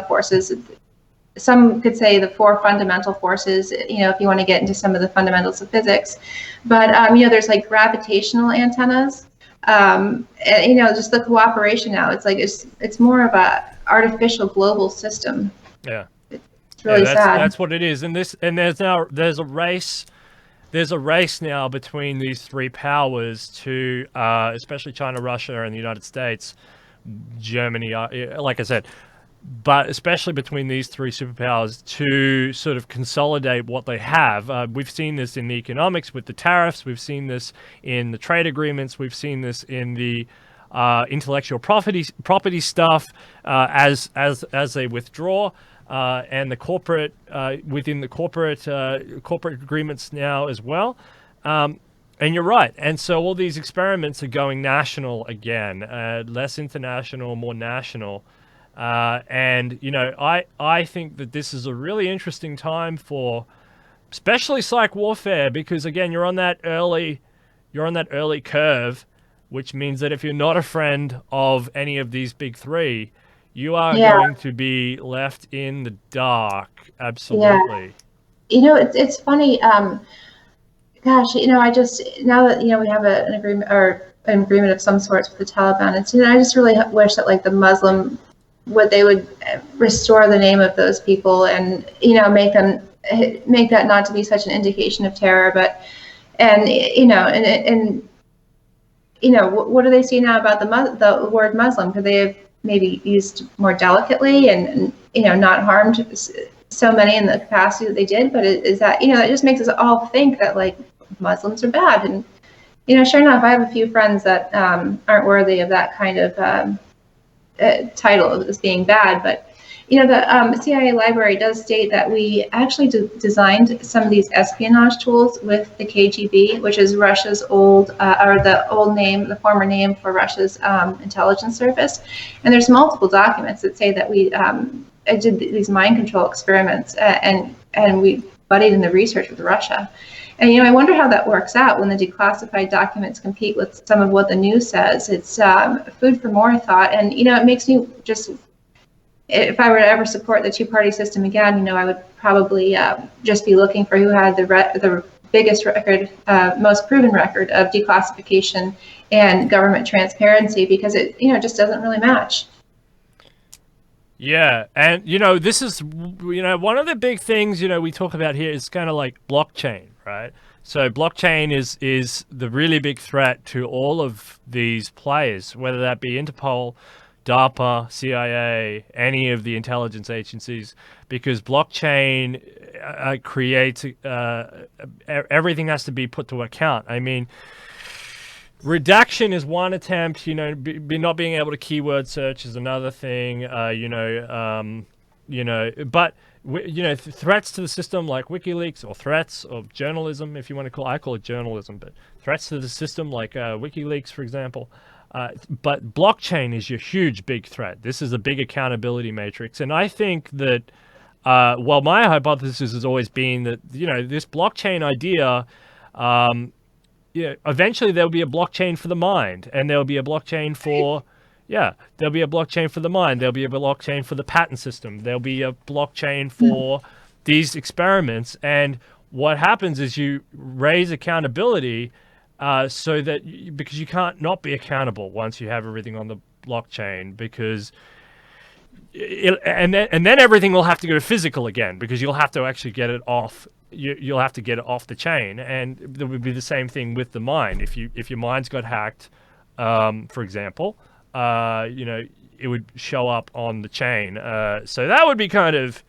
forces. Some could say the 4 fundamental forces, if you want to get into some of the fundamentals of physics. But, there's like gravitational antennas. And, just the cooperation now. It's like it's more of a artificial global system. Yeah. Really sad. That's what it is, and there's a race now between these three powers to, especially China, Russia, and the United States, Germany, like I said, but especially between these three superpowers to sort of consolidate what they have. We've seen this in the economics with the tariffs. We've seen this in the trade agreements. We've seen this in the intellectual property stuff as they withdraw. And the corporate within the corporate agreements now as well, and you're right. And so all these experiments are going national again, less international, more national. And I think that this is a really interesting time for, especially psych warfare, because again you're on that early curve, which means that if you're not a friend of any of these big three, you are going to be left in the dark. Absolutely. Yeah. It's funny. I just, now that, we have an agreement of some sorts with the Taliban, I just really wish that like the Muslim, they would restore the name of those people and, make them make that not to be such an indication of terror. But, and what do they see now about the word Muslim? Could they have maybe used more delicately and not harmed so many in the capacity that they did? But is that, that just makes us all think that like Muslims are bad. And, sure enough, I have a few friends that aren't worthy of that kind of title as being bad. But, the CIA library does state that we actually designed some of these espionage tools with the KGB, which is Russia's old, or the former name for Russia's intelligence service. And there's multiple documents that say that we did these mind control experiments and we buddied in the research with Russia. And, I wonder how that works out when the declassified documents compete with some of what the news says. It's food for more thought. And, it makes me just, if I were to ever support the two-party system again, I would probably just be looking for who had the biggest record, most proven record of declassification and government transparency, because it, just doesn't really match. Yeah, and this is one of the big things we talk about here is kind of like blockchain, right? So blockchain is the really big threat to all of these players, whether that be Interpol, DARPA, CIA, any of the intelligence agencies, because blockchain creates everything has to be put to account. I mean, redaction is one attempt, not being able to keyword search is another thing, but threats to the system like WikiLeaks, or threats of journalism, if you want to I call it journalism, but threats to the system like WikiLeaks, for example. But blockchain is your huge, big threat. This is a big accountability matrix. And I think that, my hypothesis has always been that, this blockchain idea, eventually there'll be a blockchain for the mind, and there'll be a blockchain for, there'll be a blockchain for the mind. There'll be a blockchain for the patent system. There'll be a blockchain for these experiments. And what happens is you raise accountability so that because you can't not be accountable once you have everything on the blockchain, because and then everything will have to go to physical again, because you'll have to actually get it off. You'll have to get it off the chain, and there would be the same thing with the mind. If your mind's got hacked, for example, it would show up on the chain. So that would be kind of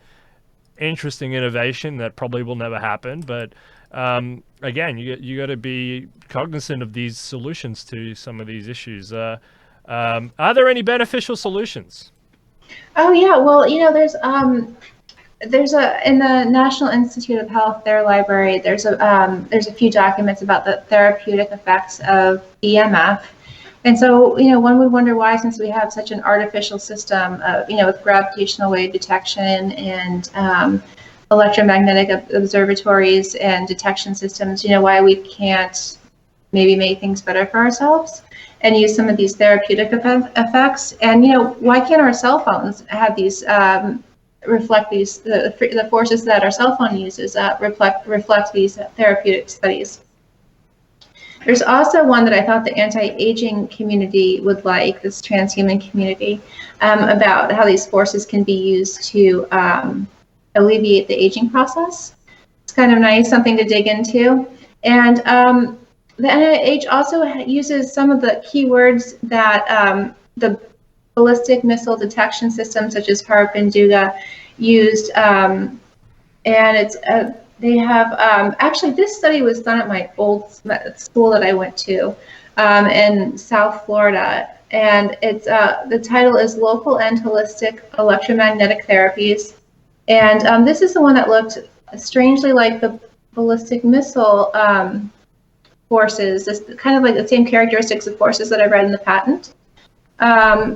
interesting innovation that probably will never happen. But again, you got to be cognizant of these solutions to some of these issues. Are there any beneficial solutions? Oh yeah, well, there's in the National Institute of Health, their library, there's a few documents about the therapeutic effects of EMF. And so, one would wonder why, since we have such an artificial system of, with gravitational wave detection and electromagnetic observatories and detection systems, why we can't maybe make things better for ourselves and use some of these therapeutic effects. And, why can't our cell phones have these, reflect these, the forces that our cell phone uses, reflect these therapeutic studies? There's also one that I thought the anti-aging community would like, this transhuman community, about how these forces can be used to alleviate the aging process. It's kind of nice, something to dig into. And the NIH also uses some of the keywords that the ballistic missile detection systems such as HARP and Duga used, and it's they have actually, this study was done at my old school that I went to in South Florida, and it's the title is Local and Holistic Electromagnetic Therapies, and this is the one that looked strangely like the ballistic missile forces, this kind of like the same characteristics of forces that I read in the patent.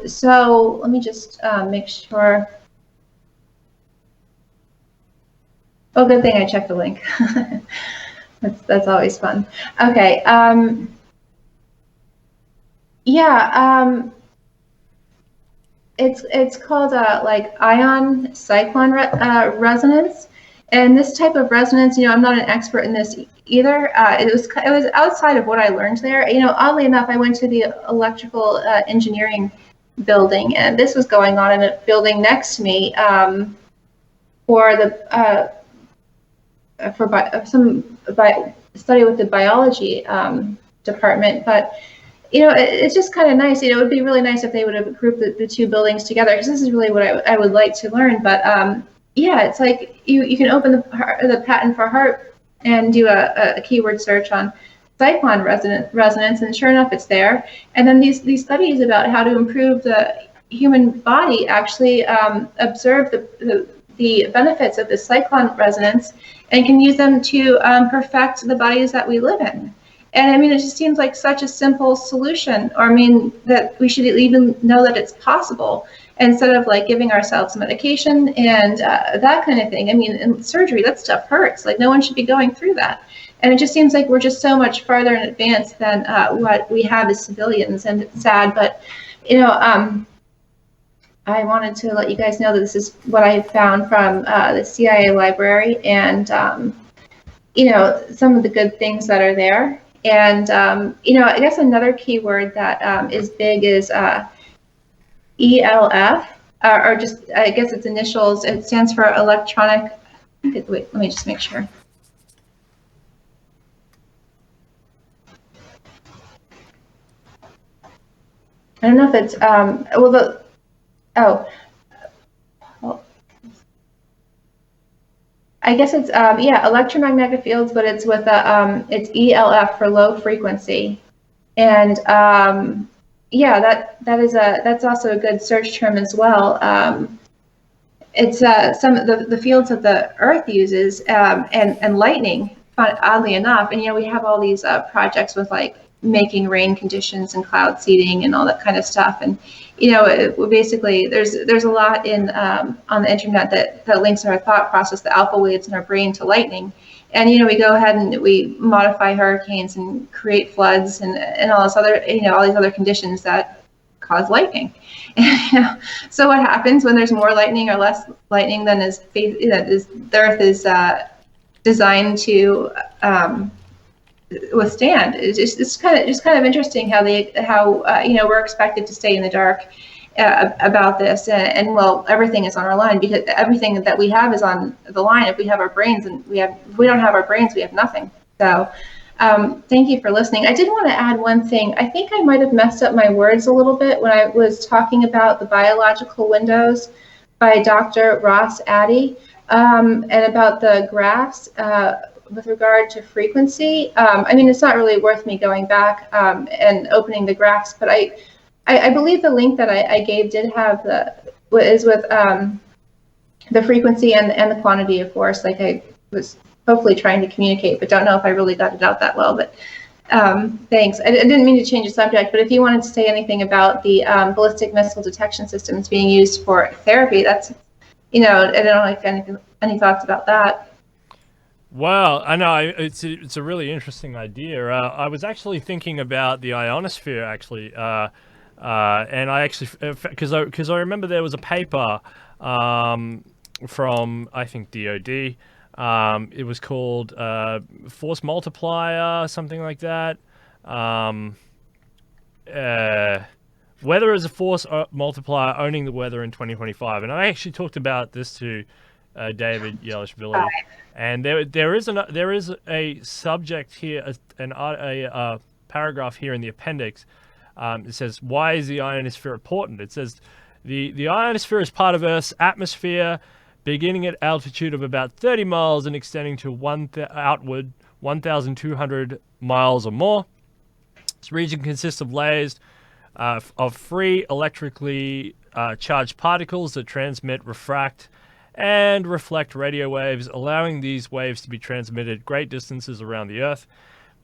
So let me just make sure. Oh, good thing I checked the link. That's always fun. Okay. It's called like ion cyclone resonance, and this type of resonance. I'm not an expert in this either. It was outside of what I learned there. Oddly enough, I went to the electrical engineering building, and this was going on in a building next to me for the study with the biology department, but it's just kind of nice. It would be really nice if they would have grouped the two buildings together, because this is really what I would like to learn. But yeah, it's like you can open the patent for heart and do a keyword search on cyclone resonance, and sure enough, it's there. And then these studies about how to improve the human body actually observe the benefits of the cyclone resonance and can use them to perfect the bodies that we live in. And I mean, it just seems like such a simple solution, or I mean, that we should even know that it's possible instead of like giving ourselves medication and that kind of thing. I mean, in surgery, that stuff hurts. Like no one should be going through that. And it just seems like we're just so much farther in advance than what we have as civilians, and it's sad. But, I wanted to let you guys know that this is what I found from the CIA library, and, some of the good things that are there. And, I guess another keyword that is big is ELF, or just, I guess its initials. It stands for electronic. Wait, let me just make sure. I don't know if it's, I guess it's, electromagnetic fields, but it's with it's ELF for low frequency. And that's also a good search term as well. It's some of the fields that the Earth uses, and lightning, oddly enough. And, we have all these projects with like making rain conditions and cloud seeding and all that kind of stuff. And, basically there's a lot in on the internet that links our thought process, the alpha waves in our brain, to lightning. And, we go ahead and we modify hurricanes and create floods and all this other, all these other conditions that cause lightning. And, so what happens when there's more lightning or less lightning than the Earth is designed to withstand? It's kind of interesting how we're expected to stay in the dark about this, and well, everything is on our line, because everything that we have is on the line. If we have our brains, and if we don't have our brains, we have nothing. So thank you for listening. I did want to add one thing. I think I might have messed up my words a little bit when I was talking about the biological windows by Dr. Ross Addy, and about the graphs with regard to frequency. I mean, it's not really worth me going back and opening the graphs, but I believe the link that I gave did have is with the frequency and the quantity of force, like I was hopefully trying to communicate, but don't know if I really got it out that well. But thanks. I didn't mean to change the subject, but if you wanted to say anything about the ballistic missile detection systems being used for therapy, that's, I don't know if any thoughts about that. Well, I know it's a really interesting idea. I was actually thinking about the ionosphere, actually, and I actually, because I remember there was a paper from, I think, DoD. It was called Force Multiplier, something like that. Weather as a Force Multiplier, Owning the Weather in 2025. And I actually talked about this to David Yelishvili. And there is a subject here, a paragraph here in the appendix. It says, why is the ionosphere important? It says, the ionosphere is part of Earth's atmosphere, beginning at altitude of about 30 miles and extending to outward 1,200 miles or more. This region consists of layers of free electrically charged particles that transmit, refract, and reflect radio waves, allowing these waves to be transmitted great distances around the Earth.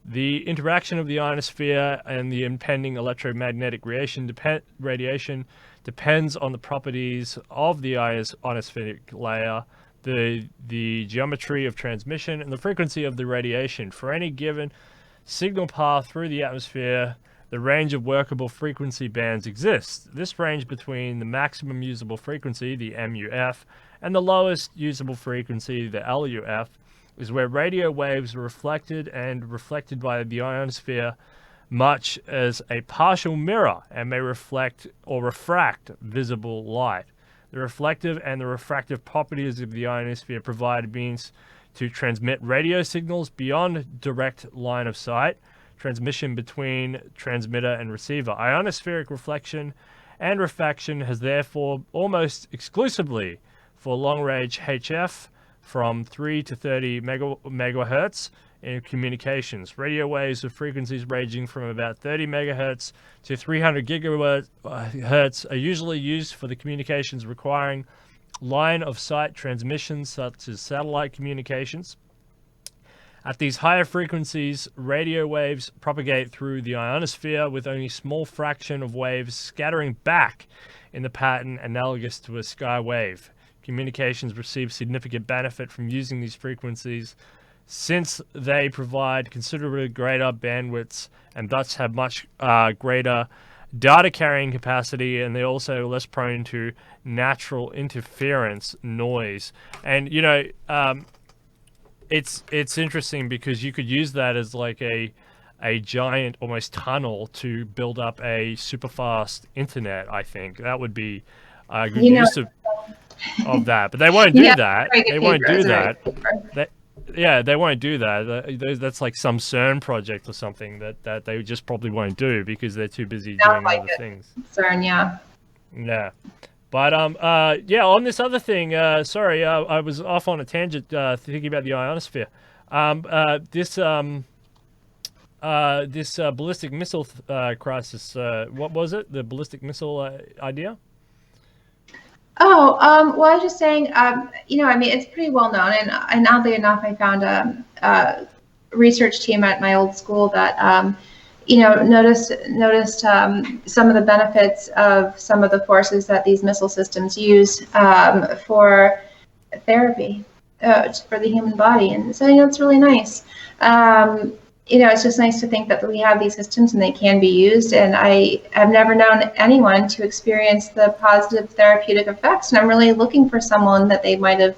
The interaction of the ionosphere and the impending electromagnetic radiation depends on the properties of the ionospheric layer, the geometry of transmission, and the frequency of the radiation. For any given signal path through the atmosphere, the range of workable frequency bands exists. This range between the maximum usable frequency, the MUF, and the lowest usable frequency, the LUF, is where radio waves are reflected by the ionosphere much as a partial mirror and may reflect or refract visible light. The reflective and the refractive properties of the ionosphere provide means to transmit radio signals beyond direct line of sight, transmission between transmitter and receiver. Ionospheric reflection and refraction has therefore almost exclusively for long-range HF from 3 to 30 megahertz in communications. Radio waves with frequencies ranging from about 30 megahertz to 300 gigahertz are usually used for the communications requiring line-of-sight transmissions such as satellite communications. At these higher frequencies, radio waves propagate through the ionosphere with only a small fraction of waves scattering back in the pattern analogous to a sky wave. Communications receive significant benefit from using these frequencies since they provide considerably greater bandwidths and thus have much greater data carrying capacity, and they're also less prone to natural interference noise. And it's interesting because you could use that as like a giant almost tunnel to build up a super fast internet. I think that would be a good use of that, but they won't do that. They won't do that. They won't do that. That's like some CERN project or something that they just probably won't do because they're too busy doing other things. CERN, yeah. But on this other thing, sorry, I was off on a tangent thinking about the ionosphere. This ballistic missile crisis. What was it? The ballistic missile idea? Well, I was just saying, it's pretty well known, and oddly enough, I found a research team at my old school that, noticed some of the benefits of some of the forces that these missile systems use for therapy for the human body, and so it's really nice. It's just nice to think that we have these systems and they can be used. And I have never known anyone to experience the positive therapeutic effects. And I'm really looking for someone that they might have.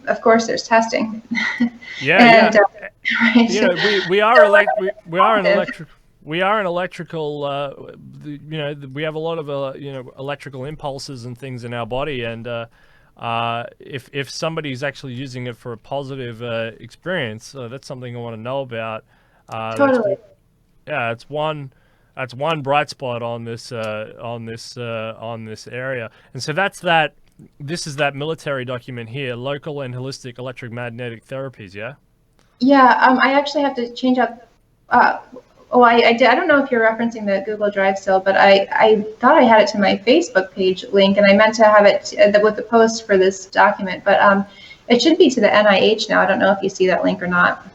Of course, there's testing. Yeah, and, right. We are an electrical. We have a lot of electrical impulses and things in our body, and if somebody's actually using it for a positive experience, that's something I want to know about. Totally. That's one bright spot on this area, and so that's that. This is that military document here: local and holistic electromagnetic therapies. Yeah. Yeah. I actually have to change up. I did. I don't know if you're referencing the Google Drive still, but I thought I had it to my Facebook page link, and I meant to have it with the post for this document, but it should be to the NIH now. I don't know if you see that link or not.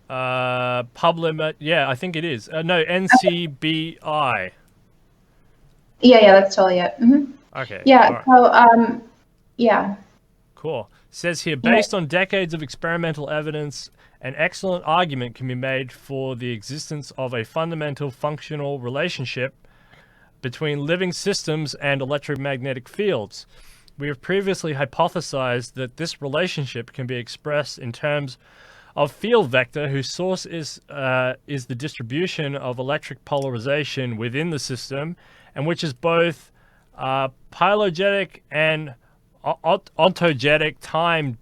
PubLib, yeah, I think it is. No, NCBI. Yeah, that's totally it. Mm-hmm. Okay. Yeah. Right. So, yeah. Cool. Says here, based on decades of experimental evidence, an excellent argument can be made for the existence of a fundamental functional relationship between living systems and electromagnetic fields. We have previously hypothesized that this relationship can be expressed in terms of field vector whose source is the distribution of electric polarization within the system, and which is both phylogenetic and ontogenic time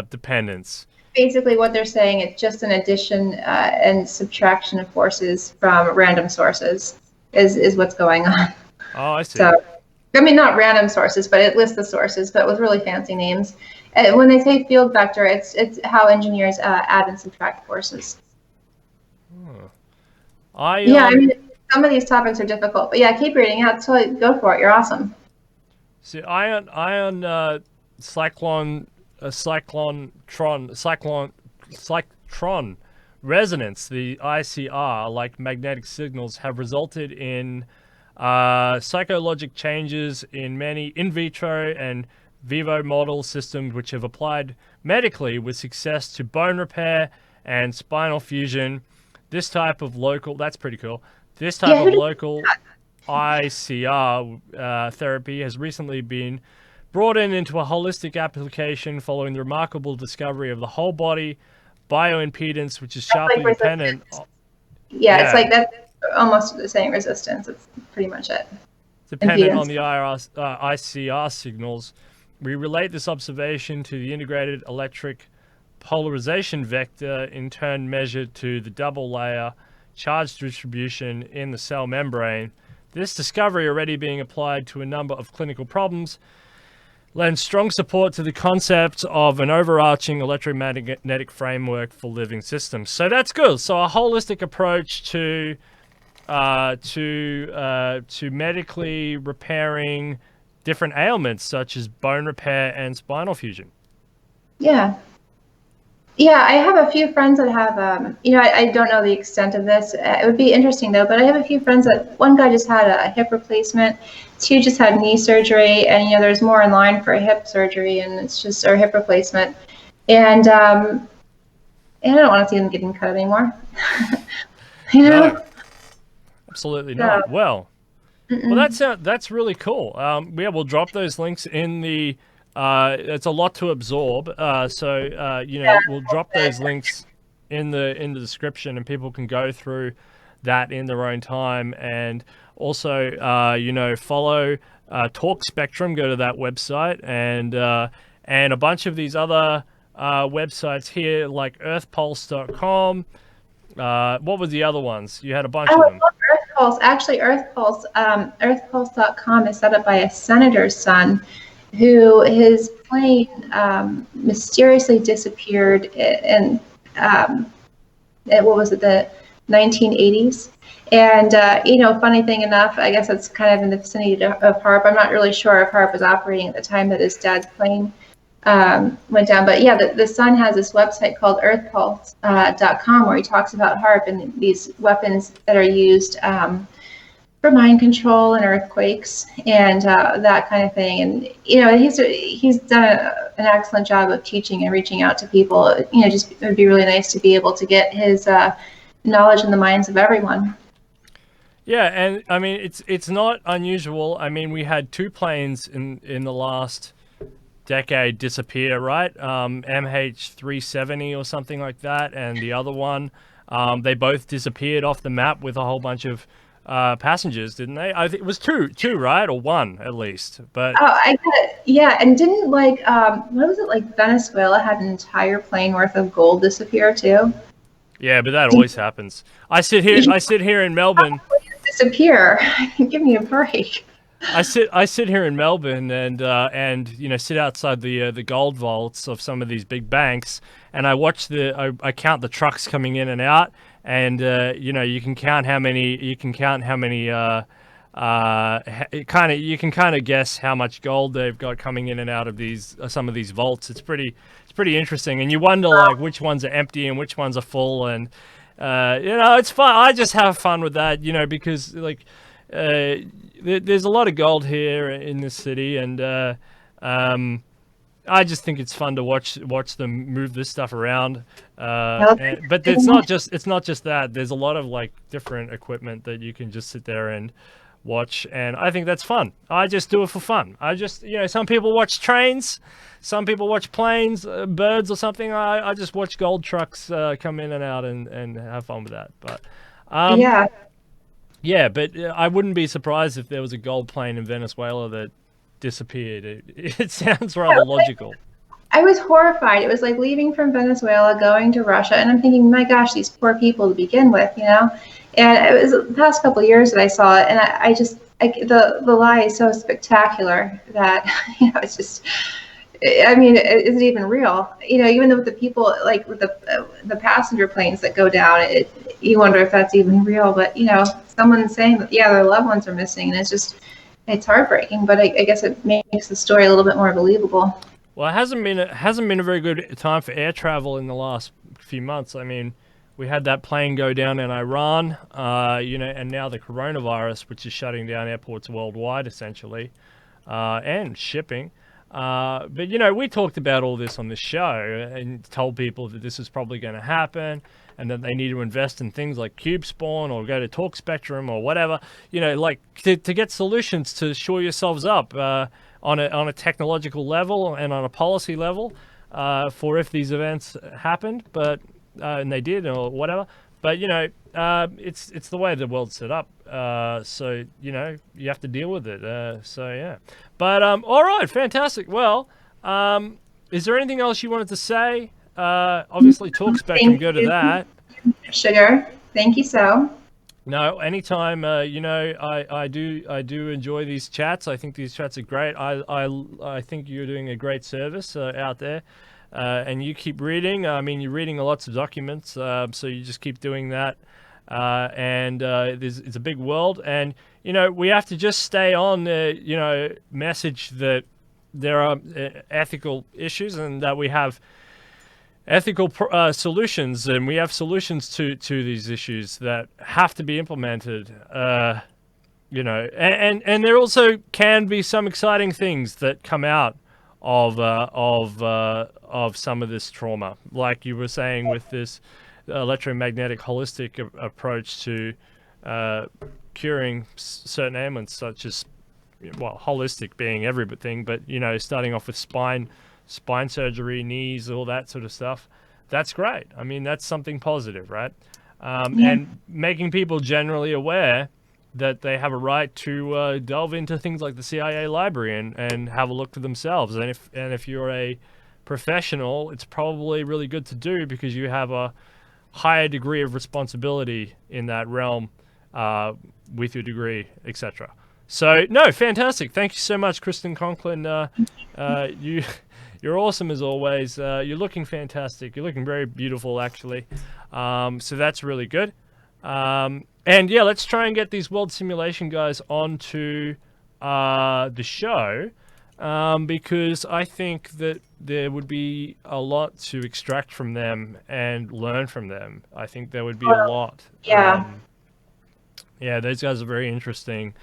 dependence. Basically, what they're saying is just an addition and subtraction of forces from random sources is what's going on. Oh, I see. So, I mean, not random sources, but it lists the sources, but with really fancy names. And when they say field vector, it's how engineers add and subtract forces. I mean, some of these topics are difficult, but yeah, keep reading. Yeah, totally go for it. You're awesome. See, ion cyclotron resonance, the ICR, like magnetic signals, have resulted in psychologic changes in many in vitro and vivo model systems, which have applied medically with success to bone repair and spinal fusion. This type of local, that's pretty cool. This type of local ICR therapy has recently been brought into a holistic application following the remarkable discovery of the whole body bioimpedance, which is sharply dependent. Yeah, it's like that's almost the same resistance. It's pretty much it. Dependent on the ICR signals, We relate this observation to the integrated electric polarization vector, in turn measured to the double layer charge distribution in the cell membrane. This discovery, already being applied to a number of clinical problems, lends strong support to the concept of an overarching electromagnetic framework for living systems. So that's good. So a holistic approach to medically repairing different ailments such as bone repair and spinal fusion. Yeah. Yeah, I have a few friends that have, I don't know the extent of this. It would be interesting though, but I have a few friends that one guy just had a hip replacement, two just had knee surgery, and there's more in line for a hip surgery, and it's just or hip replacement, and I don't want to see them getting cut anymore. No, absolutely not. So, Well, that's really cool. We'll drop those links in the. It's a lot to absorb, we'll drop those links in the description, and people can go through that in their own time. And also, follow Talk Spectrum. Go to that website, and a bunch of these other websites here, like earthpulse.com. What were the other ones? You had a bunch of them. Earth Pulse. Actually, earthpulse.com is set up by a senator's son, who his plane mysteriously disappeared in what was it, the 1980s. And funny thing enough, I guess it's kind of in the vicinity of HARP. I'm not really sure if HARP was operating at the time that his dad's plane went down. But yeah, the son has this website called earthpulse.com where he talks about HARP and these weapons that are used for mind control and earthquakes and that kind of thing. And he's done an excellent job of teaching and reaching out to people. Just it would be really nice to be able to get his knowledge in the minds of everyone. Yeah, and I mean it's not unusual. I mean, we had two planes in the last decade disappear, right? MH370 or something like that, and the other one, they both disappeared off the map with a whole bunch of passengers, didn't they? I think it was two, right? Or one at least. But I get it. Yeah, and didn't what was it, like Venezuela had an entire plane worth of gold disappear too? Yeah, but that always happens. I sit here in Melbourne. Disappear. Give me a break. I sit here in Melbourne and sit outside the gold vaults of some of these big banks, and I watch I count the trucks coming in and out, and you can count how many you can kind of guess how much gold they've got coming in and out of some of these vaults. It's pretty interesting, and you wonder like which ones are empty and which ones are full, and it's fun. I just have fun with that, because like there's a lot of gold here in this city, and I just think it's fun to watch them move this stuff around. But it's not just that. There's a lot of like different equipment that you can just sit there and watch, and I think that's fun. I just do it for fun. I just some people watch trains, some people watch planes, birds or something. I just watch gold trucks come in and out and have fun with that. But yeah, but I wouldn't be surprised if there was a gold plane in Venezuela that disappeared. It sounds rather logical. I was horrified. It was like leaving from Venezuela, going to Russia, and I'm thinking, my gosh, these poor people to begin with, And it was the past couple of years that I saw it, and the lie is so spectacular that it's just. I mean, is it even real? Even with the people, like with the passenger planes that go down, you wonder if that's even real. But someone's saying that their loved ones are missing, and it's heartbreaking. But I guess it makes the story a little bit more believable. Well, it hasn't been a very good time for air travel in the last few months. I mean, we had that plane go down in Iran, and now the coronavirus, which is shutting down airports worldwide, essentially, and shipping. But we talked about all this on the show and told people that this is probably going to happen, and that they need to invest in things like CubeSpawn or go to Talk Spectrum or whatever, like to get solutions to shore yourselves up on a technological level and on a policy level for if these events happened, but and they did or whatever. But it's the way the world's set up. So you have to deal with it. So yeah. But all right, fantastic. Well, is there anything else you wanted to say? Obviously, talk spectrum. Go to that. Sugar. Thank you so. No, anytime. I do enjoy these chats. I think these chats are great. I think you're doing a great service out there, and you keep reading. I mean, you're reading lots of documents, so you just keep doing that. And it's a big world, and we have to just stay on the message that there are ethical issues and that we have ethical solutions, and we have solutions to these issues that have to be implemented. And there also can be some exciting things that come out of some of this trauma, like you were saying with this electromagnetic holistic approach to curing certain ailments, such as, well, holistic being everything, but starting off with spine surgery, knees, all that sort of stuff. That's great. I mean, that's something positive, right? And making people generally aware that they have a right to delve into things like the CIA library and have a look for themselves. And if you're a professional, it's probably really good to do, because you have a higher degree of responsibility in that realm with your degree, etc. So, no, fantastic. Thank you so much, Kristen Conklin. You're awesome as always. You're looking fantastic. You're looking very beautiful, actually. So that's really good. And yeah, let's try and get these world simulation guys onto the show, because I think that there would be a lot to extract from them and learn from them. I think there would be a lot. Yeah. Yeah, those guys are very interesting.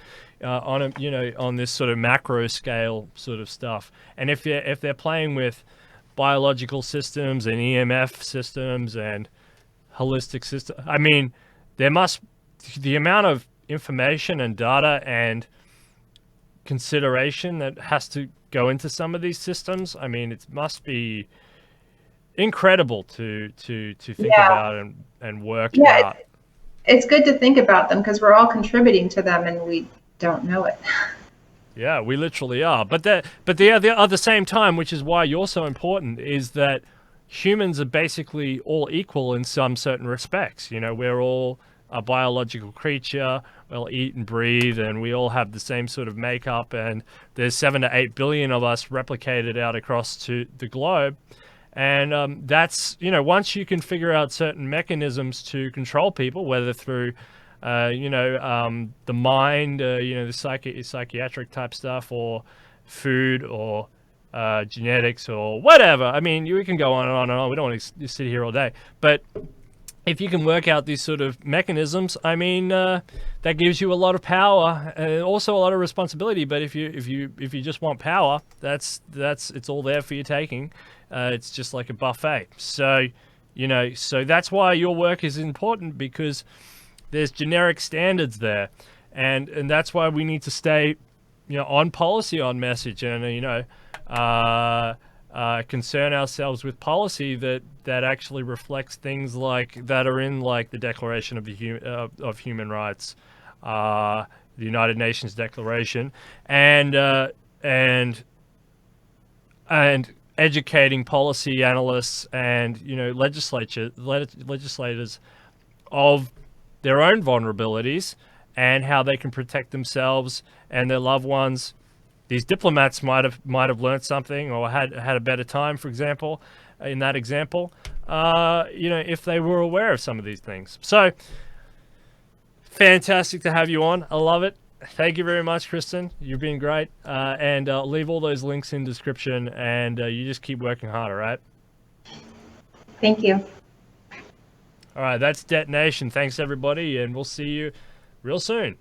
On this sort of macro scale sort of stuff. And if they're playing with biological systems and EMF systems and holistic systems, I mean, the amount of information and data and consideration that has to go into some of these systems. I mean, it must be incredible to think about and work out. It's good to think about them, because we're all contributing to them and we don't know it. Yeah, we literally are. But at the same time, which is why you're so important, is that humans are basically all equal in some certain respects. We're all a biological creature. We all eat and breathe, and we all have the same sort of makeup. And there's 7 to 8 billion of us replicated out across to the globe. And that's, once you can figure out certain mechanisms to control people, whether through the mind, the psychiatric type stuff, or food, or genetics, or whatever. I mean, we can go on and on and on. We don't want to sit here all day. But if you can work out these sort of mechanisms, I mean, that gives you a lot of power and also a lot of responsibility. But if you just want power, it's all there for your taking. It's just like a buffet. So so that's why your work is important, because there's generic standards there, and that's why we need to stay, on policy, on message, and concern ourselves with policy that actually reflects things like that are in, like, the Declaration of Human Rights, the United Nations Declaration, and educating policy analysts and legislators of their own vulnerabilities and how they can protect themselves and their loved ones. These diplomats might have learned something or had a better time, for example, in that example, if they were aware of some of these things. So, fantastic to have you on. I love it. Thank you very much, Kristen. You've been great. And I'll leave all those links in description, and you just keep working hard, all right? Thank you. All right, that's Detonation. Thanks, everybody, and we'll see you real soon.